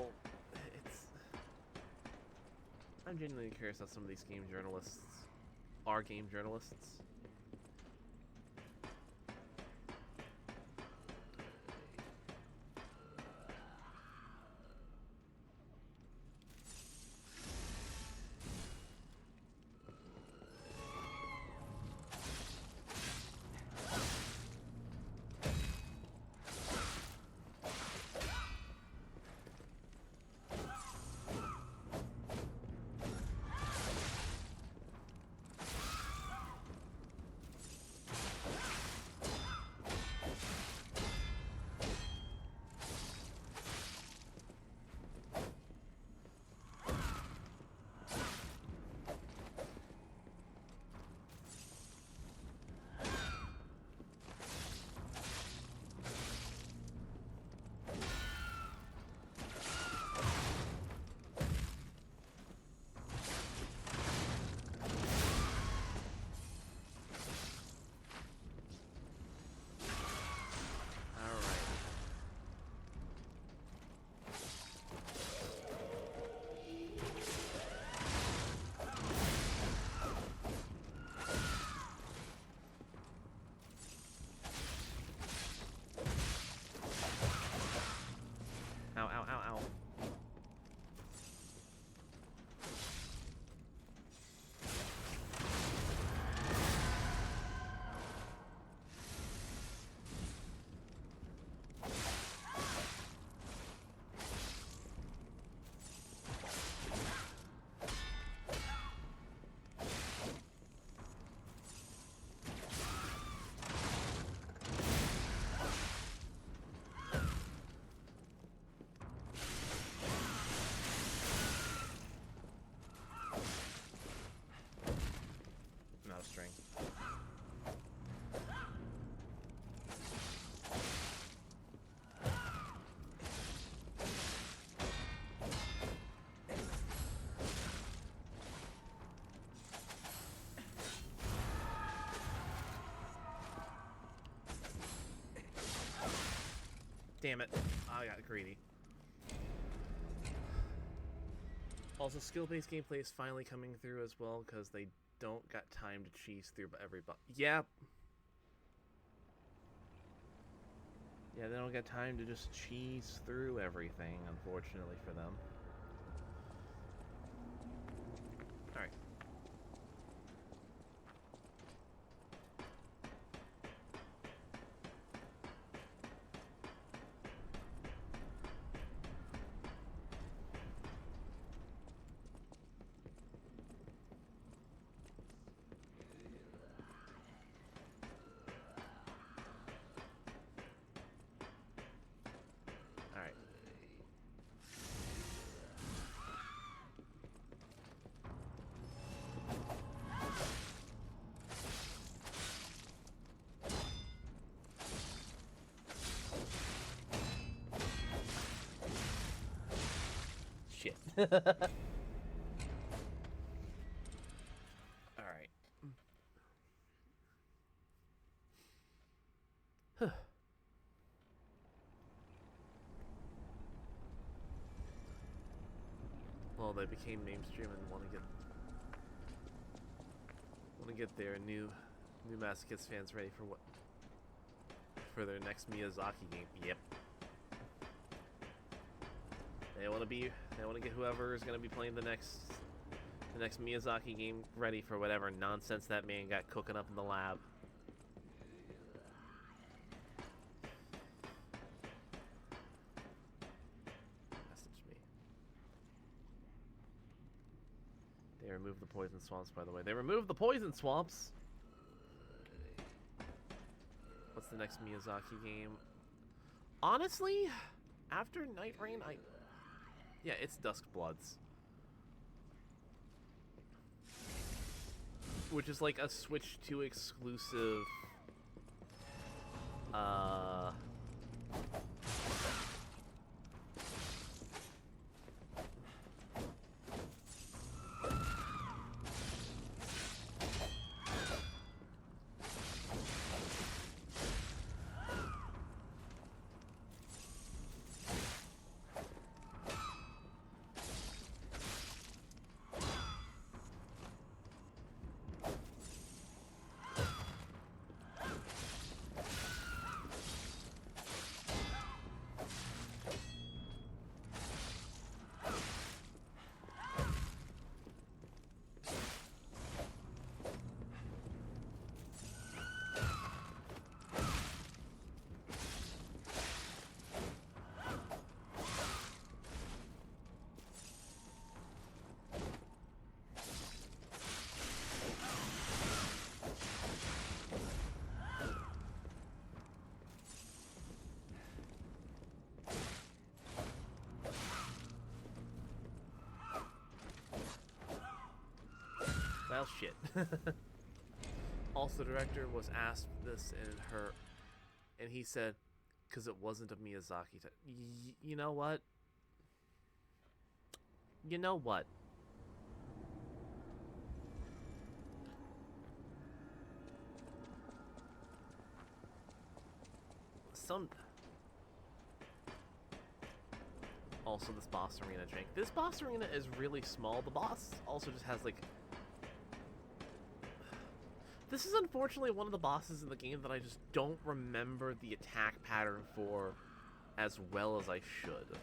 S1: I'm genuinely curious how some of these game journalists are game journalists. Damn it. I got greedy. Also, skill-based gameplay is finally coming through as well, because they don't got time to cheese through every Yeah, they don't get time to just cheese through everything, unfortunately for them. Alright. Alright. Shit. Alright. Well, they became mainstream and want to get their new Masochist fans ready for their next Miyazaki game. Yep. They want to get whoever is going to be playing the next Miyazaki game ready for whatever nonsense that man got cooking up in the lab. Message me. They removed the poison swamps, by the way. They removed the poison swamps! What's the next Miyazaki game? Honestly, after Night Rain, yeah, it's Dusk Bloods. Which is like a Switch 2 exclusive, well, shit. Also, the director was asked this and he said, because it wasn't a Miyazaki. You know what? You know what? Also, this boss arena jank. This boss arena is really small. The boss also just has, like... This is unfortunately one of the bosses in the game that I just don't remember the attack pattern for as well as I should.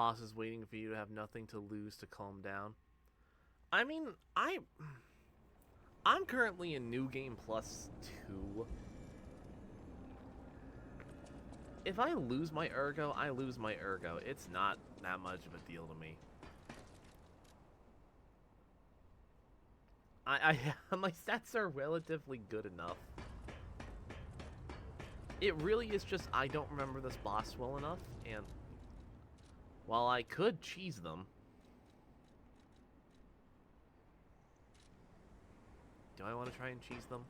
S1: boss is waiting for you to have nothing to lose to calm down. I mean, I'm currently in New Game Plus 2. If I lose my Ergo, I lose my Ergo. It's not that much of a deal to me. My stats are relatively good enough. It really is just I don't remember this boss well enough, and while I could cheese them, do I want to try and cheese them?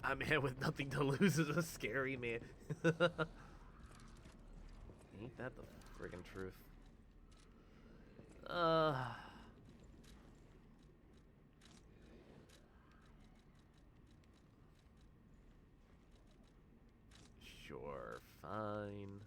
S1: A man with nothing to lose is a scary man. Ain't that the friggin' truth? Sure, fine.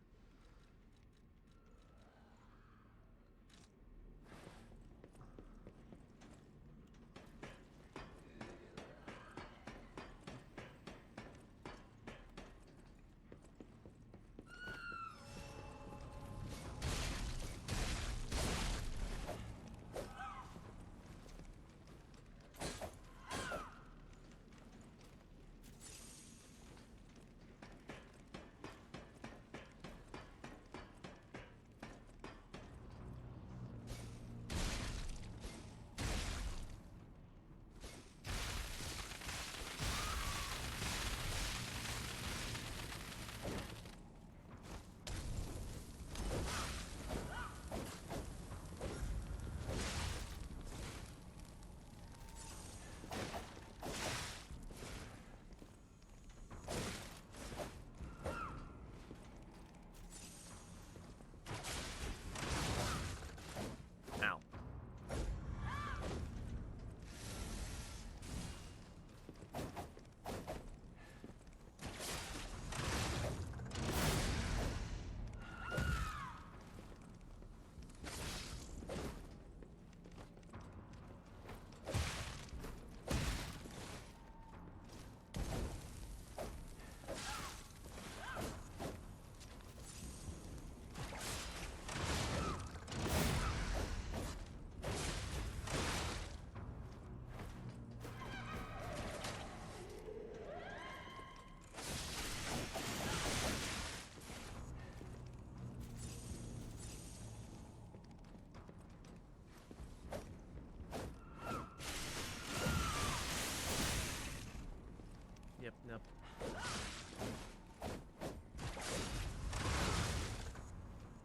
S1: Yep.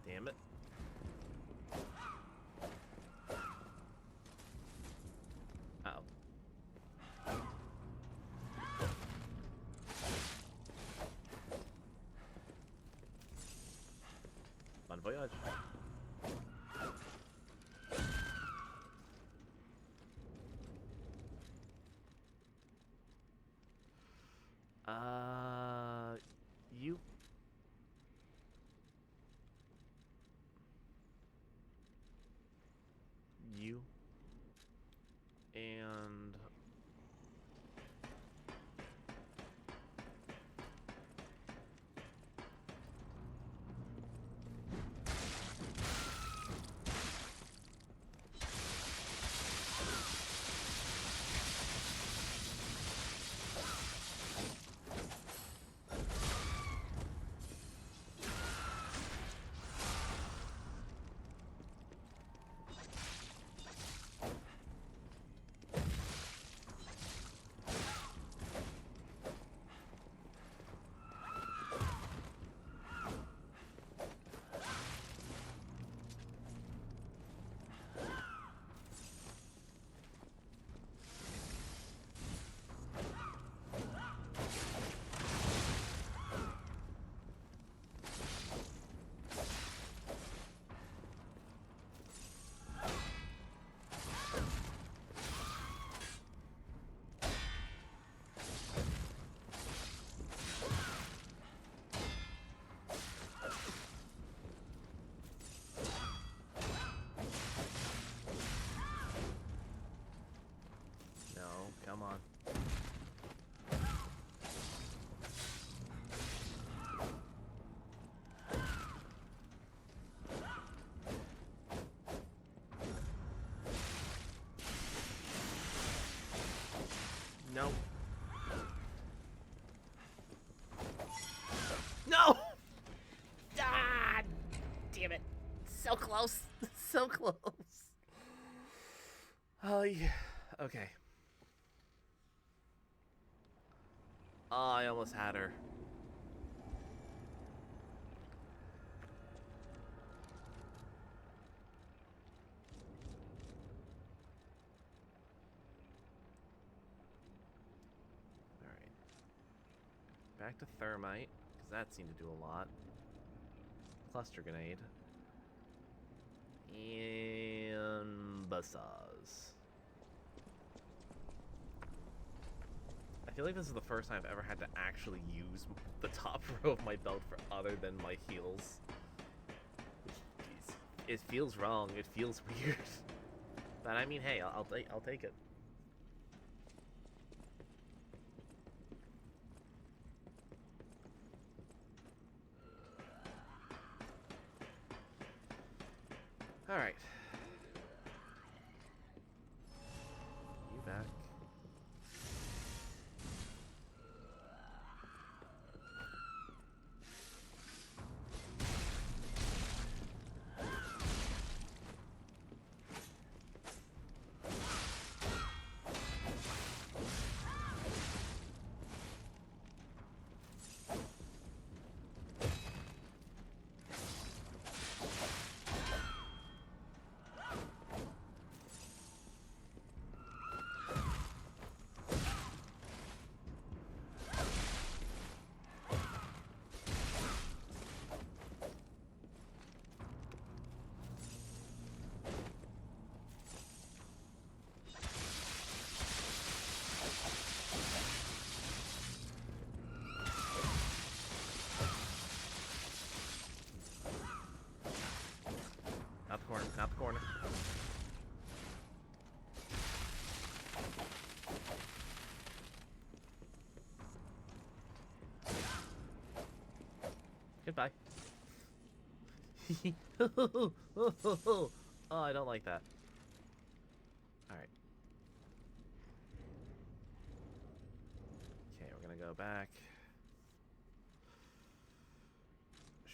S1: Damn it. Uh-oh. Bon voyage. You. You. And... Come on. so close. Oh, yeah. Okay. Oh, I almost had her. Alright. Back to thermite, because that seemed to do a lot. Cluster grenade. And buzzsaws. I feel like this is the first time I've ever had to actually use the top row of my belt for other than my heals. It feels wrong. It feels weird. But I mean, hey, I'll take it. All right. You back. Not the corner, not the corner. Goodbye. Oh, I don't like that. Alright. Okay, we're gonna go back.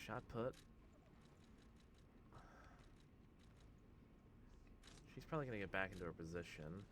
S1: Shot put. She's probably gonna get back into her position.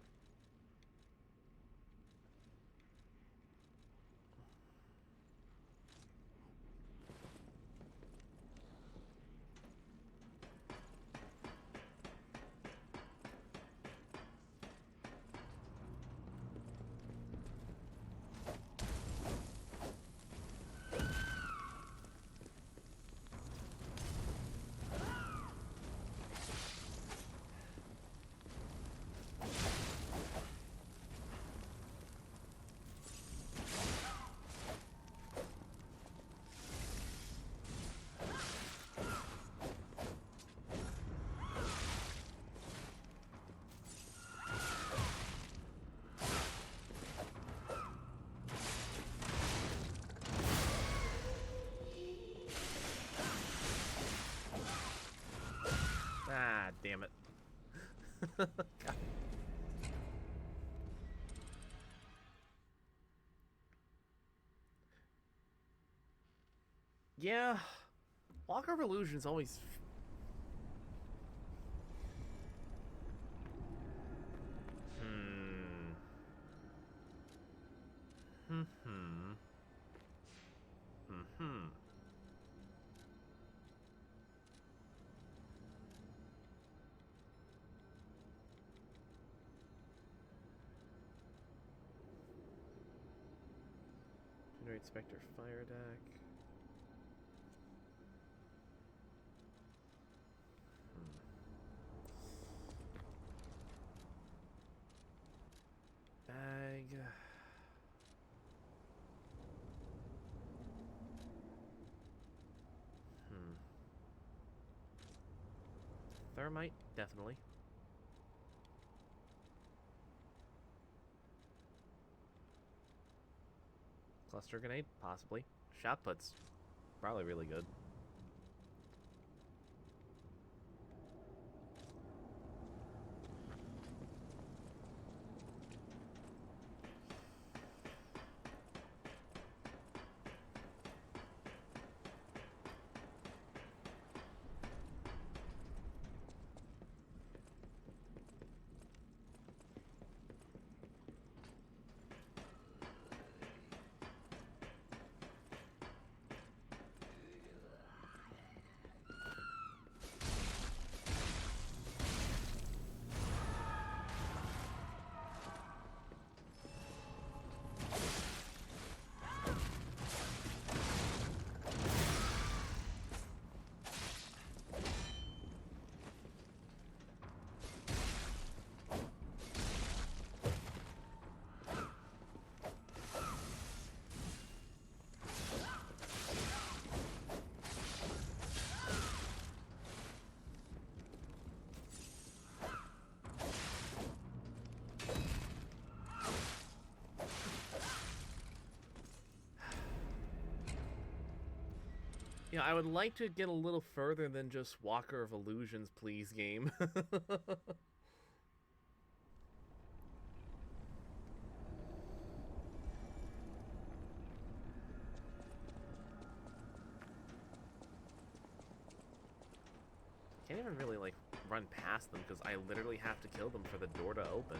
S1: Ah, damn it. God. Yeah, Walker of Illusion's always... Generate Spectre Fire Deck. Bag. Thermite, definitely. Cluster grenade, possibly. Shot puts, probably really good. Yeah, I would like to get a little further than just Walker of Illusions, please, game. Can't even really, like, run past them because I literally have to kill them for the door to open.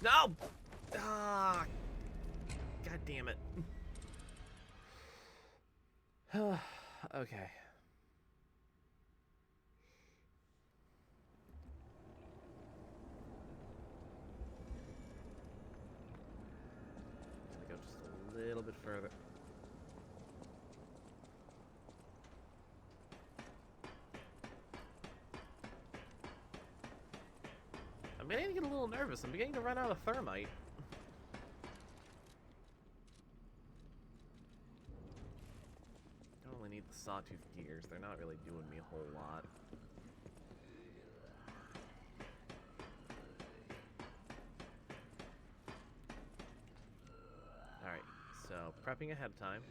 S1: No! Ah! God damn it. Okay. Gotta go just a little bit further. I'm beginning to get a little nervous. I'm beginning to run out of thermite. Don't really need the sawtooth gears. They're not really doing me a whole lot. Alright, so prepping ahead of time.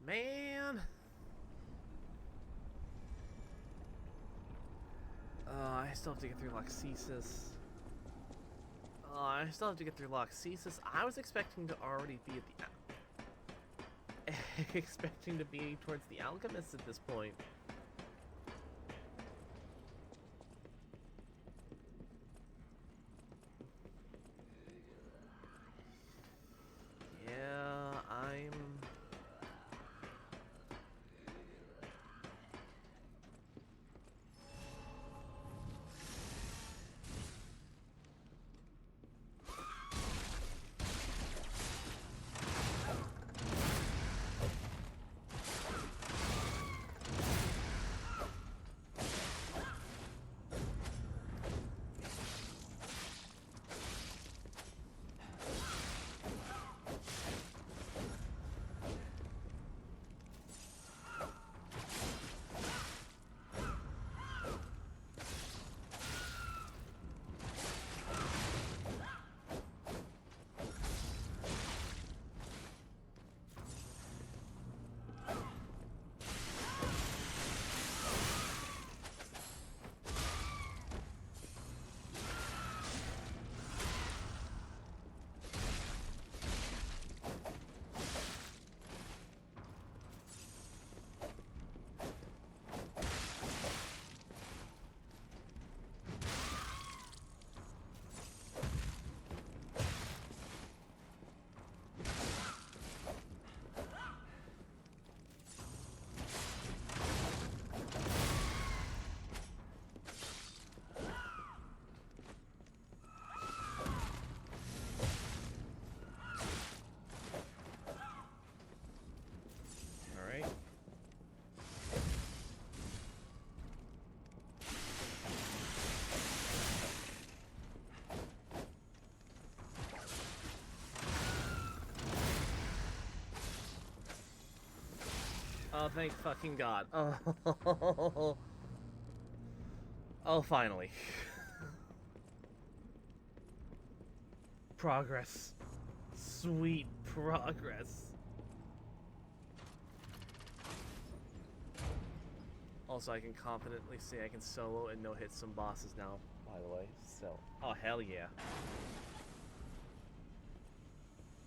S1: Man! I still have to get through Loxesis. I still have to get through Loxesis. I was expecting to already be at the... expecting to be towards the Alchemist at this point. Yeah, I'm... Oh, thank fucking God. Oh, oh, finally. Progress. Sweet progress. Also, I can confidently say I can solo and no-hit some bosses now, by the way. So, oh, hell yeah.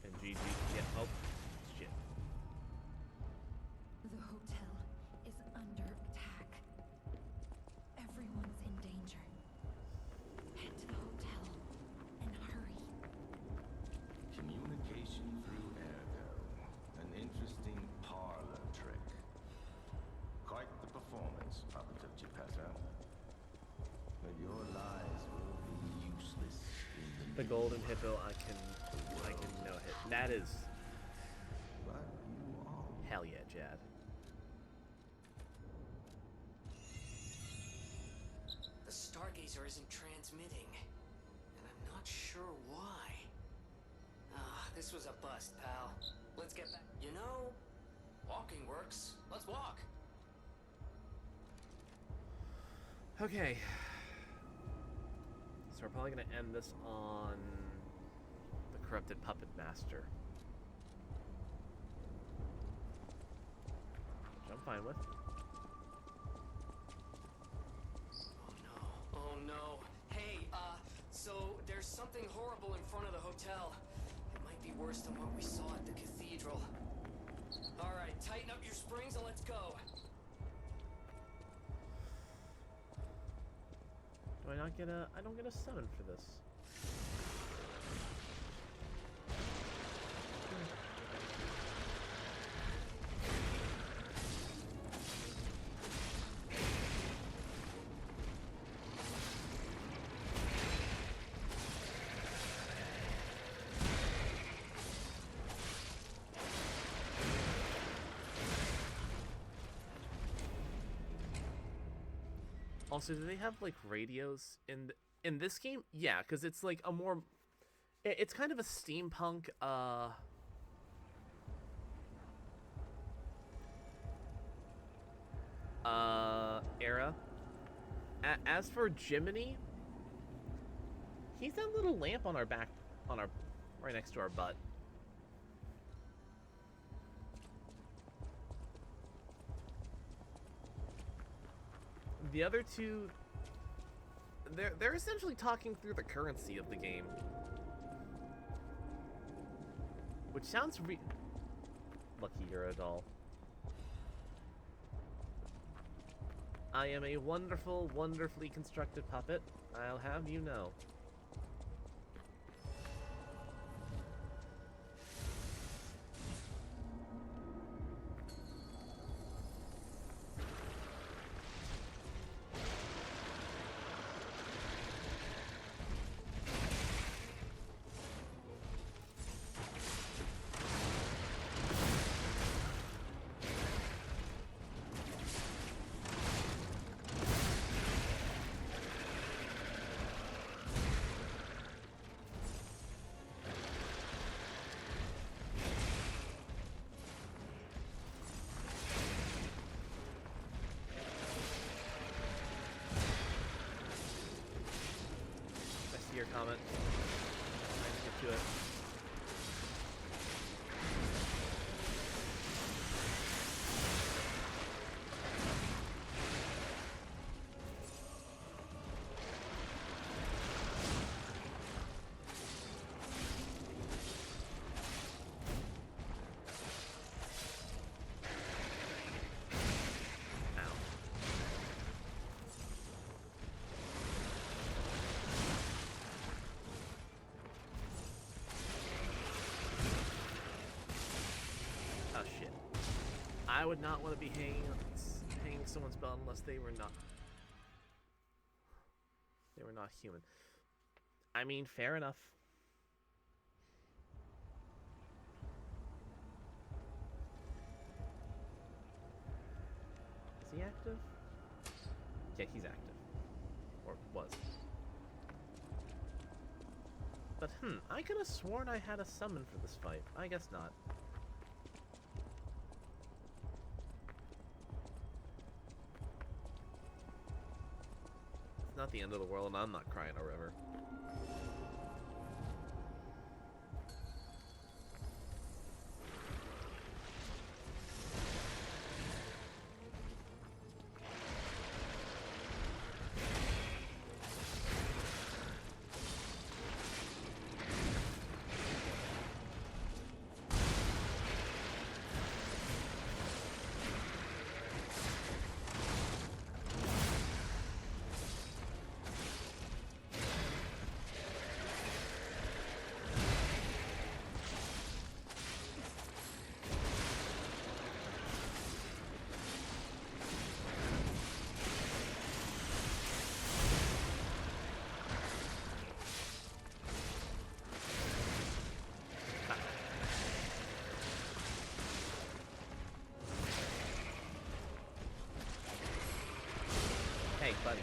S1: And GG. Yeah, oh, shit.
S9: The hotel is under attack. Everyone's in danger. Head to the hotel and hurry.
S8: Communication through ergo. An interesting parlor trick. Quite the performance, puppet of Geppetto. But your lies will be useless in
S1: The golden hippo I can no hit. That is
S8: But you are.
S1: hell yeah, Jad.
S4: The Stargazer isn't transmitting, and I'm not sure why. Ah, this was a bust, pal. Let's get back. You know, walking works. Let's walk.
S1: Okay. So we're probably gonna end this on the corrupted puppet master. Which I'm fine with.
S4: Oh no. Hey, so there's something horrible in front of the hotel. It might be worse than what we saw at the cathedral. Alright, tighten up your springs and let's go.
S1: Do I not get a... I don't get a summon for this. Also, do they have like radios in this game? Yeah, because it's like a more, it's kind of a steampunk era. As for Jiminy, he's that little lamp on our back, right next to our butt. The other two, they're essentially talking through the currency of the game, which sounds lucky you're a doll. I am a wonderful, wonderfully constructed puppet. I'll have you know. Your comment. Let's get to it. I would not want to be hanging someone's belt unless they were not human. I mean, fair enough. Is he active? Yeah, he's active. Or was. But I could have sworn I had a summon for this fight. I guess not. the end of the world, and I'm not crying a river. Hey, buddy.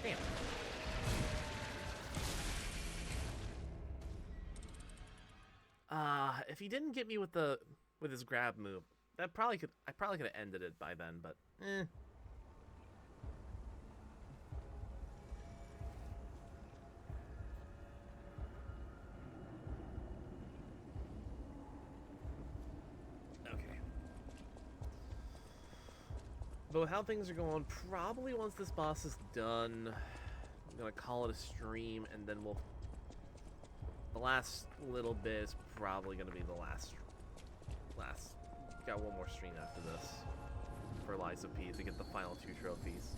S1: Damn. If he didn't get me with his grab move, I probably could have ended it by then, but eh. But with how things are going, probably once this boss is done, I'm gonna call it a stream, and then the last little bit is probably gonna be the last. Got one more stream after this for Liza P to get the final 2 trophies.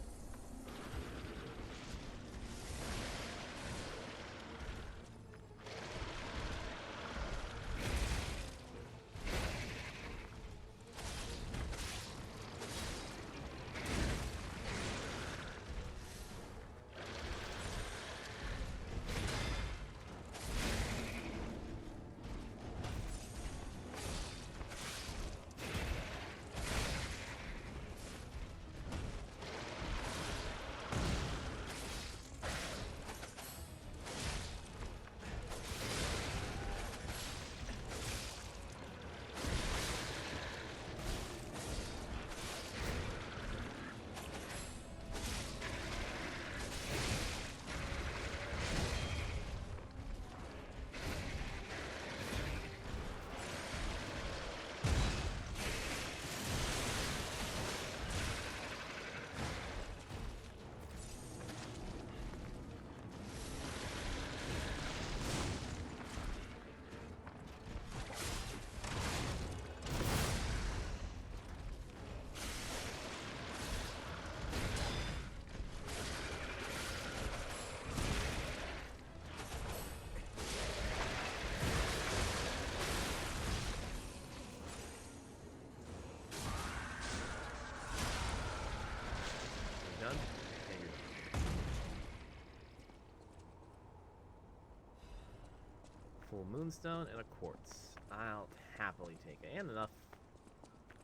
S1: Full moonstone and a quartz. I'll happily take it, and enough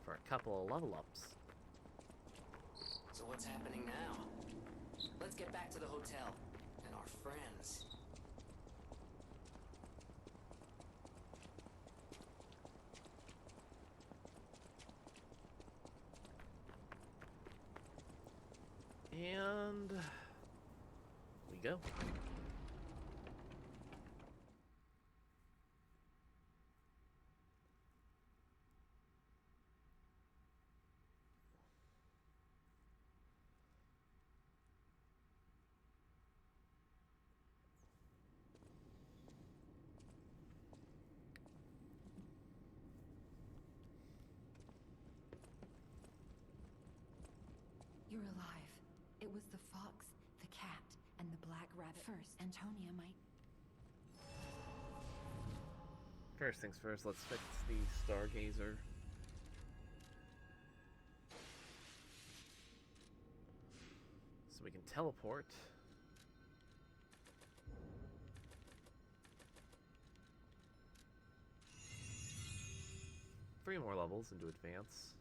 S1: for a couple of level ups.
S4: So what's happening now? Let's get back to the hotel and our friends.
S1: And we go.
S9: You're alive. It was the fox, the cat, and the black rabbit. First, Antonia might...
S1: First things first, let's fix the Stargazer. So we can teleport. Three more levels into advance.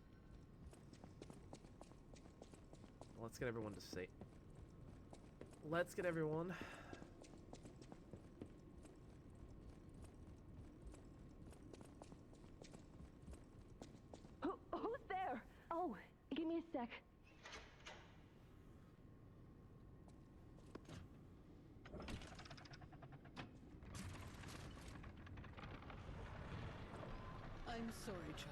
S1: Let's get everyone to save. let's get everyone.
S15: Who's there? Oh, give me a sec.
S11: I'm sorry, child.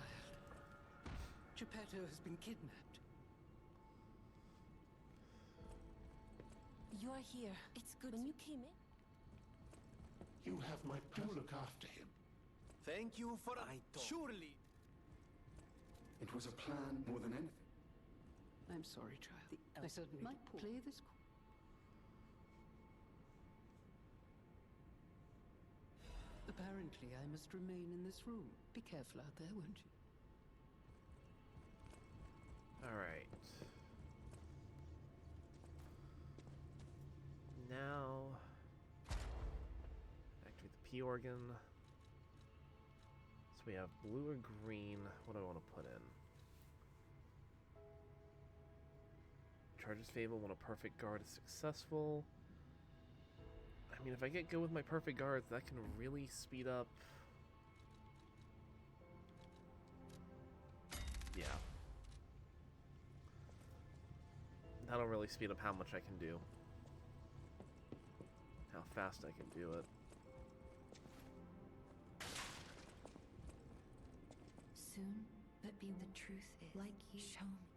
S11: Geppetto has been kidnapped.
S9: You're here. It's good. When you came in.
S7: You have my to look after him.
S14: Thank you for surely.
S6: It was a plan more than anything.
S11: I'm sorry, child. I certainly might play this. Apparently, I must remain in this room. Be careful out there, won't you?
S1: Alright. Now, activate the P organ. So we have blue or green. What do I want to put in? Charges Fable when a perfect guard is successful. I mean, if I get good with my perfect guards, that can really speed up. Yeah. That'll really speed up how much I can do. How fast I can do it.
S9: Soon, but be the truth is like you show me.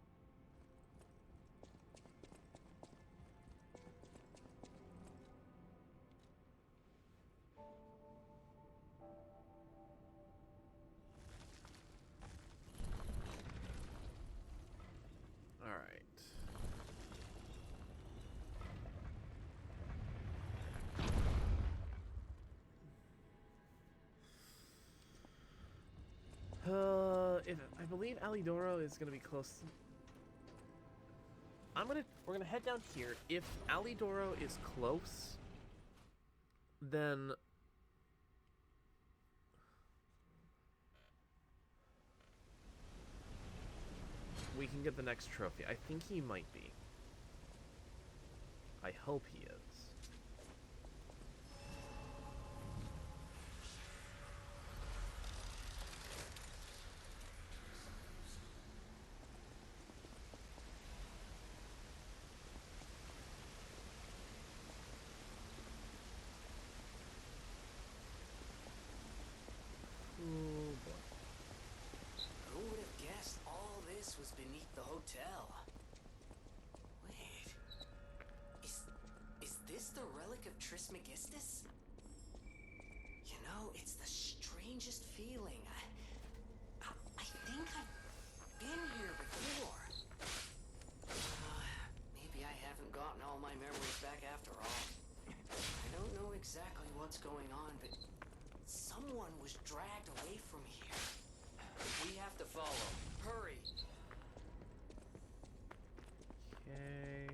S1: I believe Alidoro is gonna be close. We're gonna head down here. If Alidoro is close, then we can get the next trophy. I think he might be. I hope he is.
S4: Was beneath the hotel. Wait. Is this the relic of Trismegistus? You know, it's the strangest feeling. I think I've been here before. Maybe I haven't gotten all my memories back after all. I don't know exactly what's going on, but someone was dragged away from here. We have to follow. Hurry!
S1: Okay.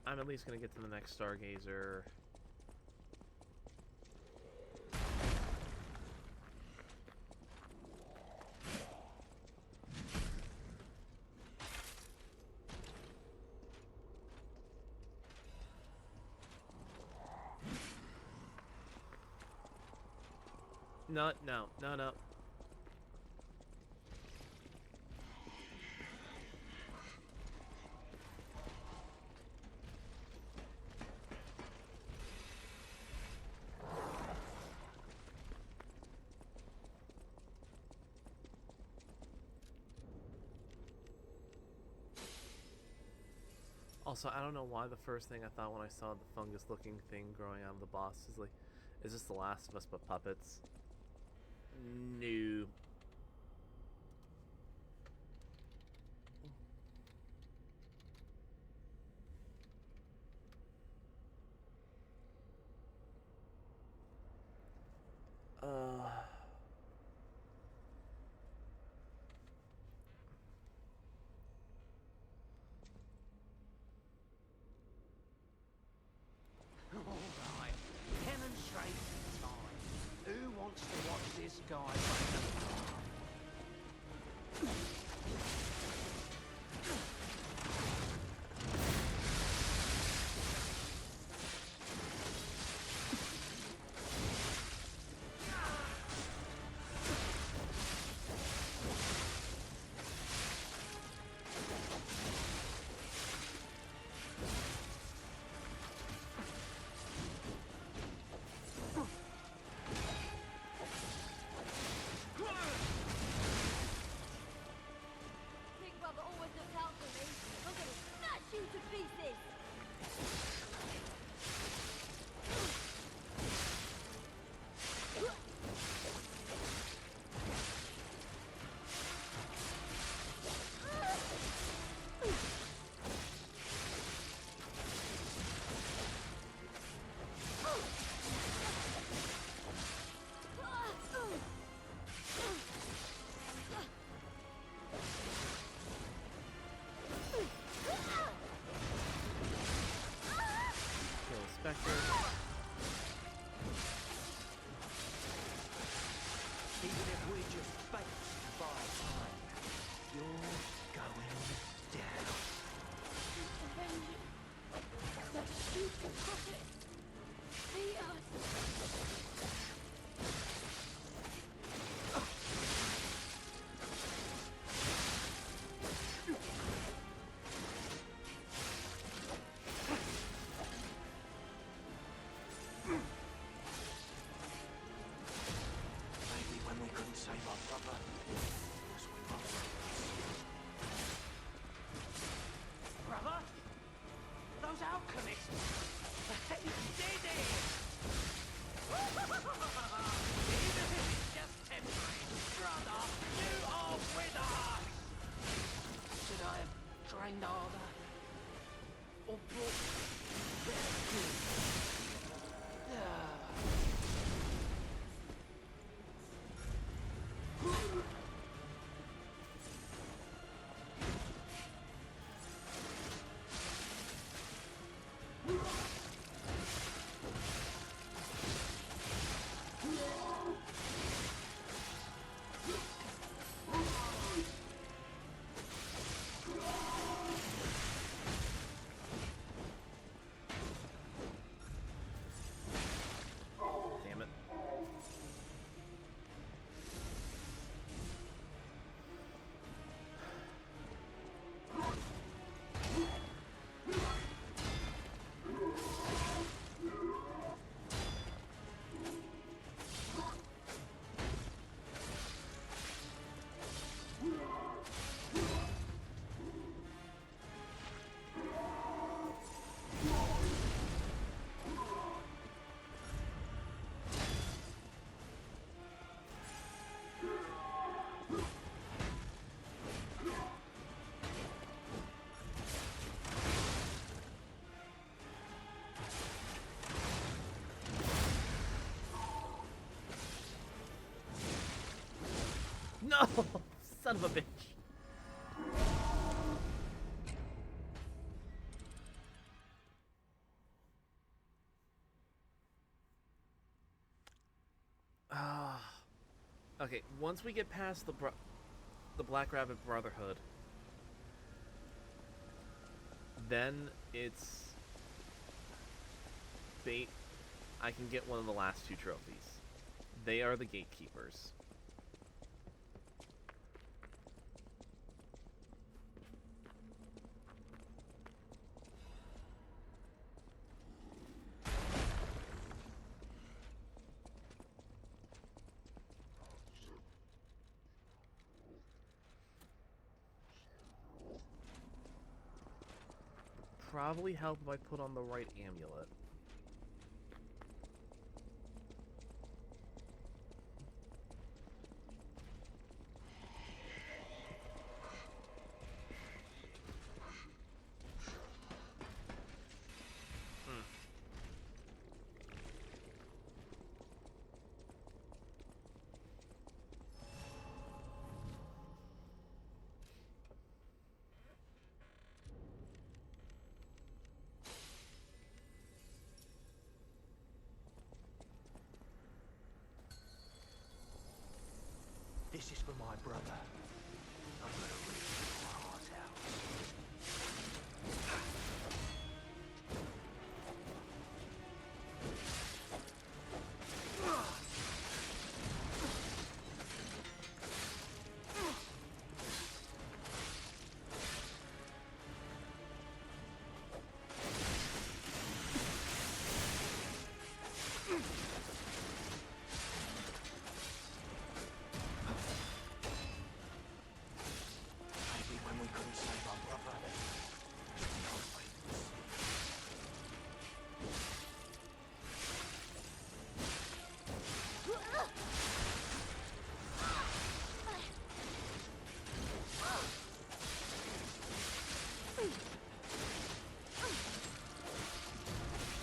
S1: I'm at least gonna get to the next Stargazer. No. Also, I don't know why the first thing I thought when I saw the fungus-looking thing growing out of the boss is like, is this The Last of Us but puppets? No.
S2: Alright, demonstrate time. Who wants to watch this guy break apart?
S1: No! Son of a bitch. Ah. Okay, once we get past the Black Rabbit Brotherhood, then it's bait. I can get one of the last 2 trophies. They are the gatekeepers. Probably help if I put on the right amulet.
S2: This is for my brother. I'm gonna rip your heart out. Maybe when we couldn't save our brother,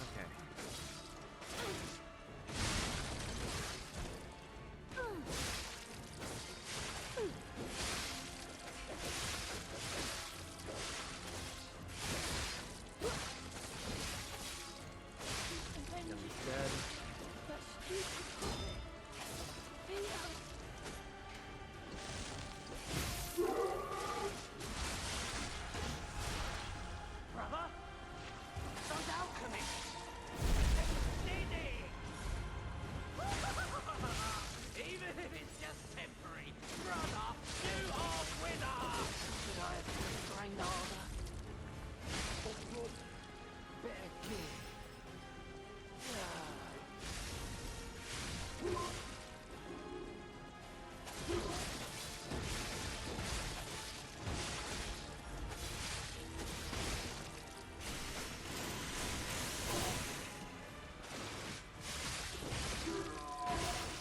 S1: Okay. Yum's dead.
S2: brother? Those alchemists! Even if it's just temporary, brother, you are winner! Should I have trained harder? Or brought better gear?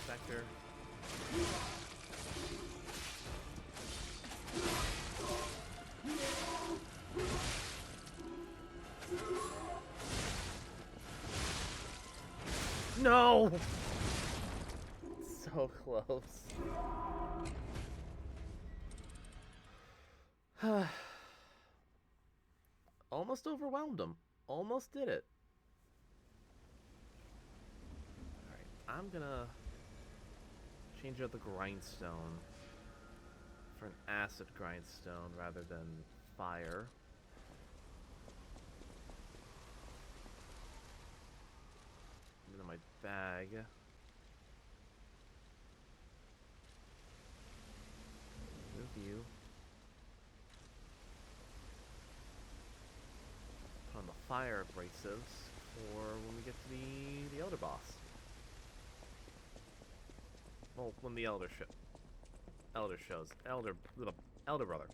S1: Spectre. No! So close. Almost overwhelmed him. Almost did it. Alright, I'm gonna change out the grindstone for an acid grindstone rather than fire. Put it in my bag. Review. Put on the fire abrasives for when we get to the Elder boss. Well, when the Elder shows. Elder brother.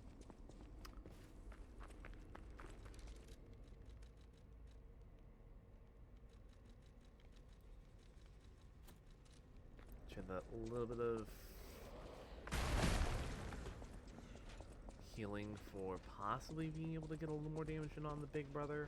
S1: Should that little bit of healing for possibly being able to get a little more damage in on the big brother.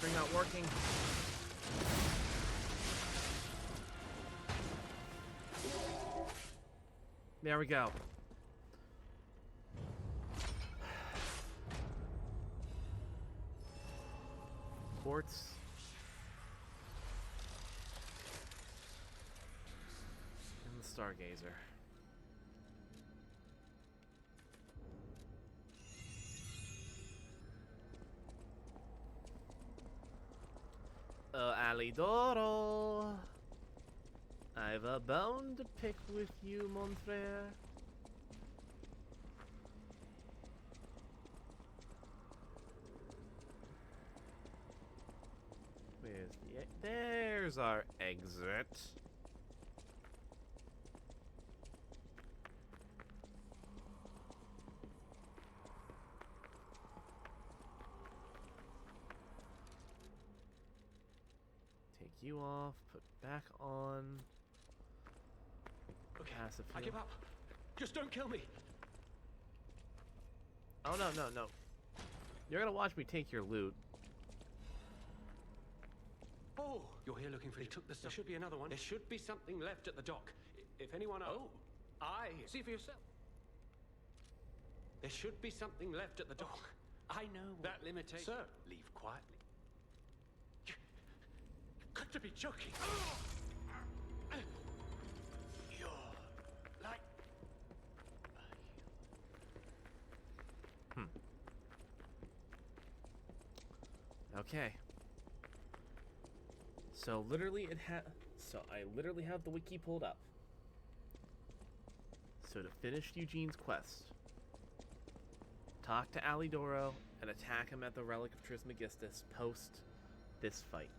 S1: string not working. There we go. Quartz. And the Stargazer. Alidoro. I've a bone to pick with you, mon frere. Where's the there's our exit. Take you off, put back on.
S13: Okay,
S1: Passive
S13: I
S1: heal.
S13: give up. Just don't kill me.
S1: Oh no, no, no. You're gonna watch me take your loot.
S13: Oh, you're here looking for. They took the stuff. There should be another one. There should be something left at the dock. If anyone. Oh, I see for yourself. There should be something left at the dock. I know that limitation. Sir, leave quietly. You've got to be joking. You're like.
S1: Okay. So literally I literally have the wiki pulled up. So to finish Eugene's quest, talk to Alidoro and attack him at the Relic of Trismegistus post this fight.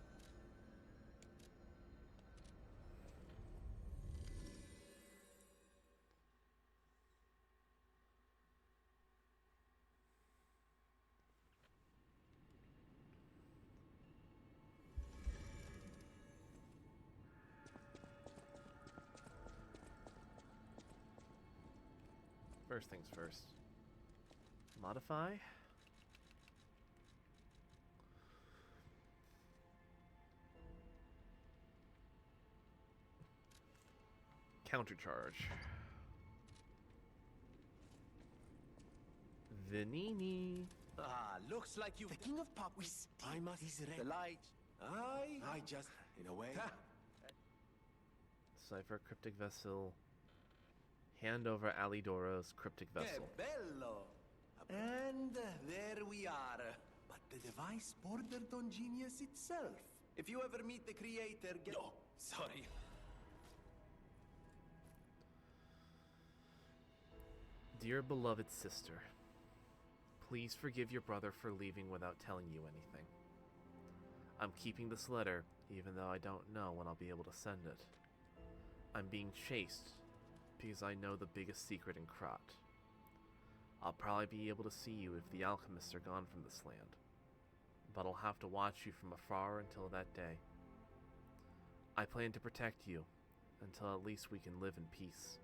S1: First things first. Modify. Countercharge. Venini.
S14: Ah, looks like you. The king of pop. I must. The light. I just, in a way.
S1: Cipher cryptic vessel. Hand over Alidoro's cryptic vessel.
S14: Que bello! And there we are. But the device bordered on genius itself. If you ever meet the creator, get. No, sorry.
S1: Dear beloved sister, please forgive your brother for leaving without telling you anything. I'm keeping this letter, even though I don't know when I'll be able to send it. I'm being chased because I know the biggest secret in Krat. I'll probably be able to see you if the alchemists are gone from this land, but I'll have to watch you from afar until that day. I plan to protect you until at least we can live in peace.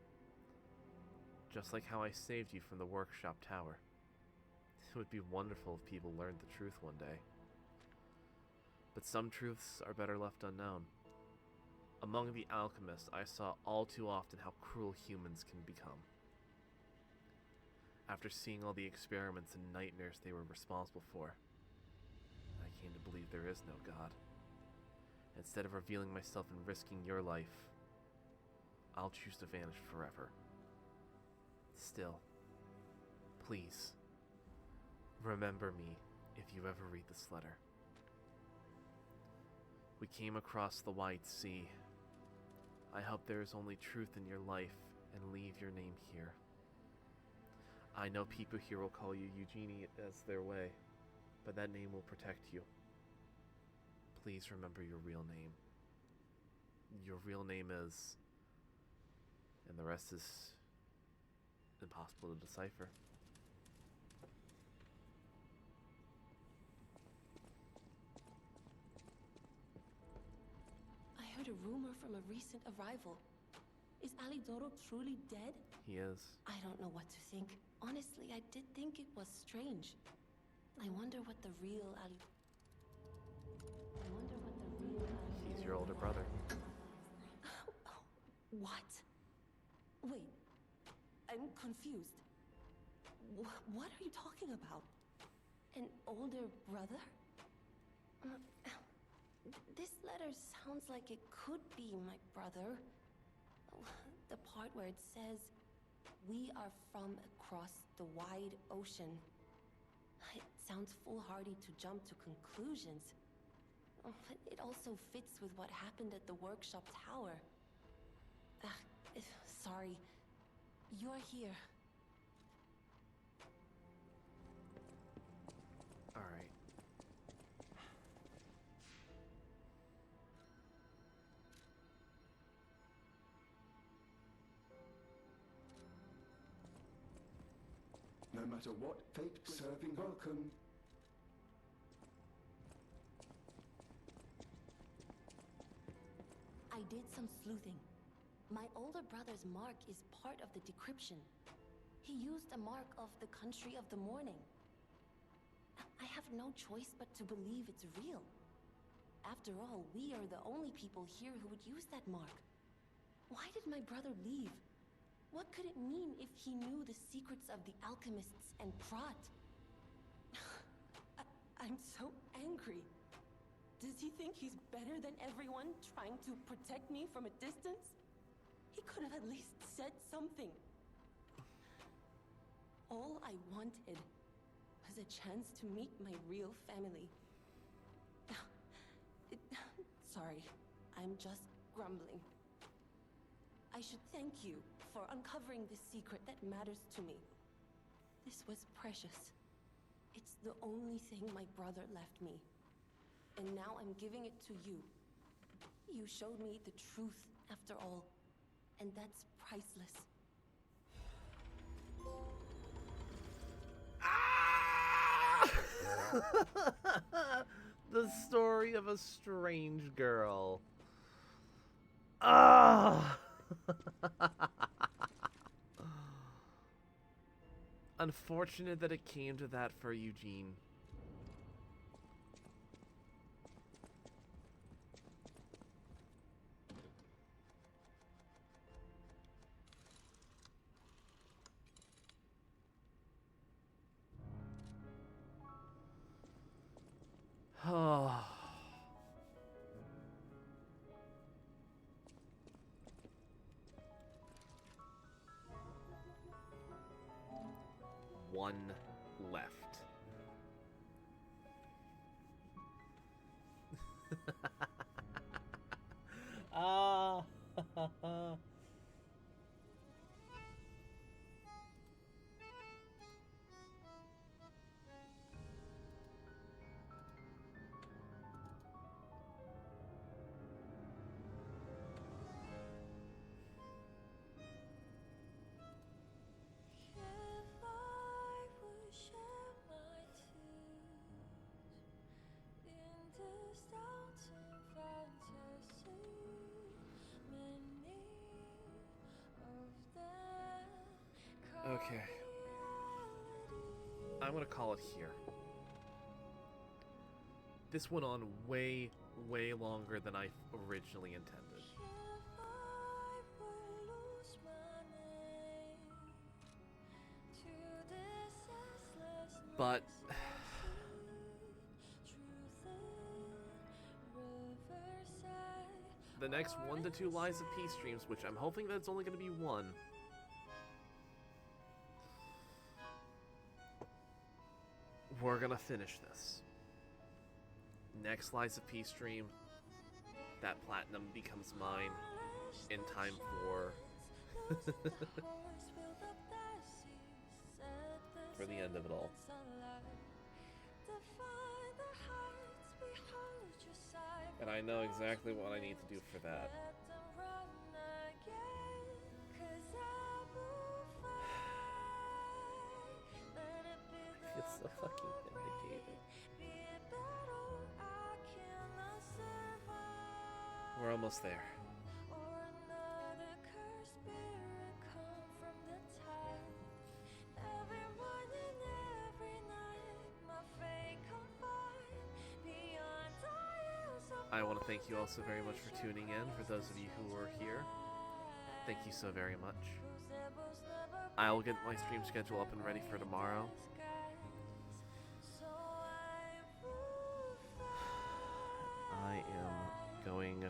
S1: Just like how I saved you from the workshop tower. It would be wonderful if people learned the truth one day. But some truths are better left unknown. Among the alchemists, I saw all too often how cruel humans can become. After seeing all the experiments and nightmares they were responsible for, I came to believe there is no God. Instead of revealing myself and risking your life, I'll choose to vanish forever. Still, please, remember me if you ever read this letter. We came across the White Sea. I hope there is only truth in your life and leave your name here. I know people here will call you Eugenie as their way, but that name will protect you. Please remember your real name. Your real name is... and the rest is impossible to decipher.
S16: I heard a rumor from a recent arrival. Is Alidoro truly dead?
S1: He is.
S16: I don't know what to think. Honestly, I did think it was strange. I wonder what the real I wonder what the real
S1: He's your older brother.
S16: What? Wait, I'm confused. What are you talking about? An older brother? This letter sounds like it could be my brother. The part where it says, "We are from across the wide ocean." It sounds foolhardy to jump to conclusions. But it also fits with what happened at the workshop tower. Sorry. You're here.
S1: All right.
S6: No matter what fate serving welcome.
S16: I did some sleuthing. My older brother's mark is part of the decryption. He used a mark of the country of the morning. I have no choice but to believe it's real. After all, we are the only people here who would use that mark. Why did my brother leave? What could it mean if he knew the secrets of the alchemists and Prat? I'm so angry. Does he think he's better than everyone, trying to protect me from a distance? He could have at least said something. All I wanted was a chance to meet my real family. Sorry, I'm just grumbling. I should thank you for uncovering this secret that matters to me. This was precious. It's the only thing my brother left me. And now I'm giving it to you. You showed me the truth after all, and that's priceless.
S1: The story of a strange girl. Ah! Unfortunate that it came to that for Eugene. Oh. One left. Ah. Okay. I'm gonna call it here. This went on way, way longer than I originally intended. But the next 1 to 2 Lies of Peace streams, which I'm hoping that it's only going to be one, we're gonna finish this. Next Lies of Peace stream, that platinum becomes mine in time for for the end of it all. And I know exactly what I need to do for that. I feel so fucking vindicated. We're almost there. I want to thank you all so very much for tuning in. For those of you who are here, thank you so very much. I'll get my stream schedule up and ready for tomorrow. I am going...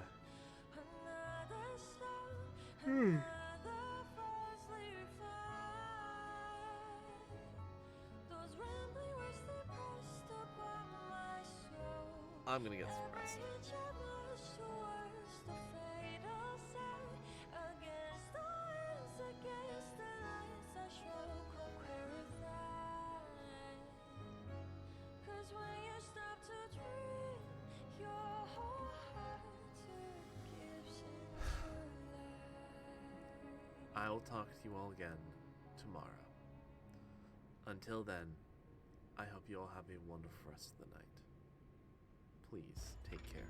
S1: I'm gonna get some rest. I will talk to you all again tomorrow. Until then, I hope you all have a wonderful rest of the night. Please take care.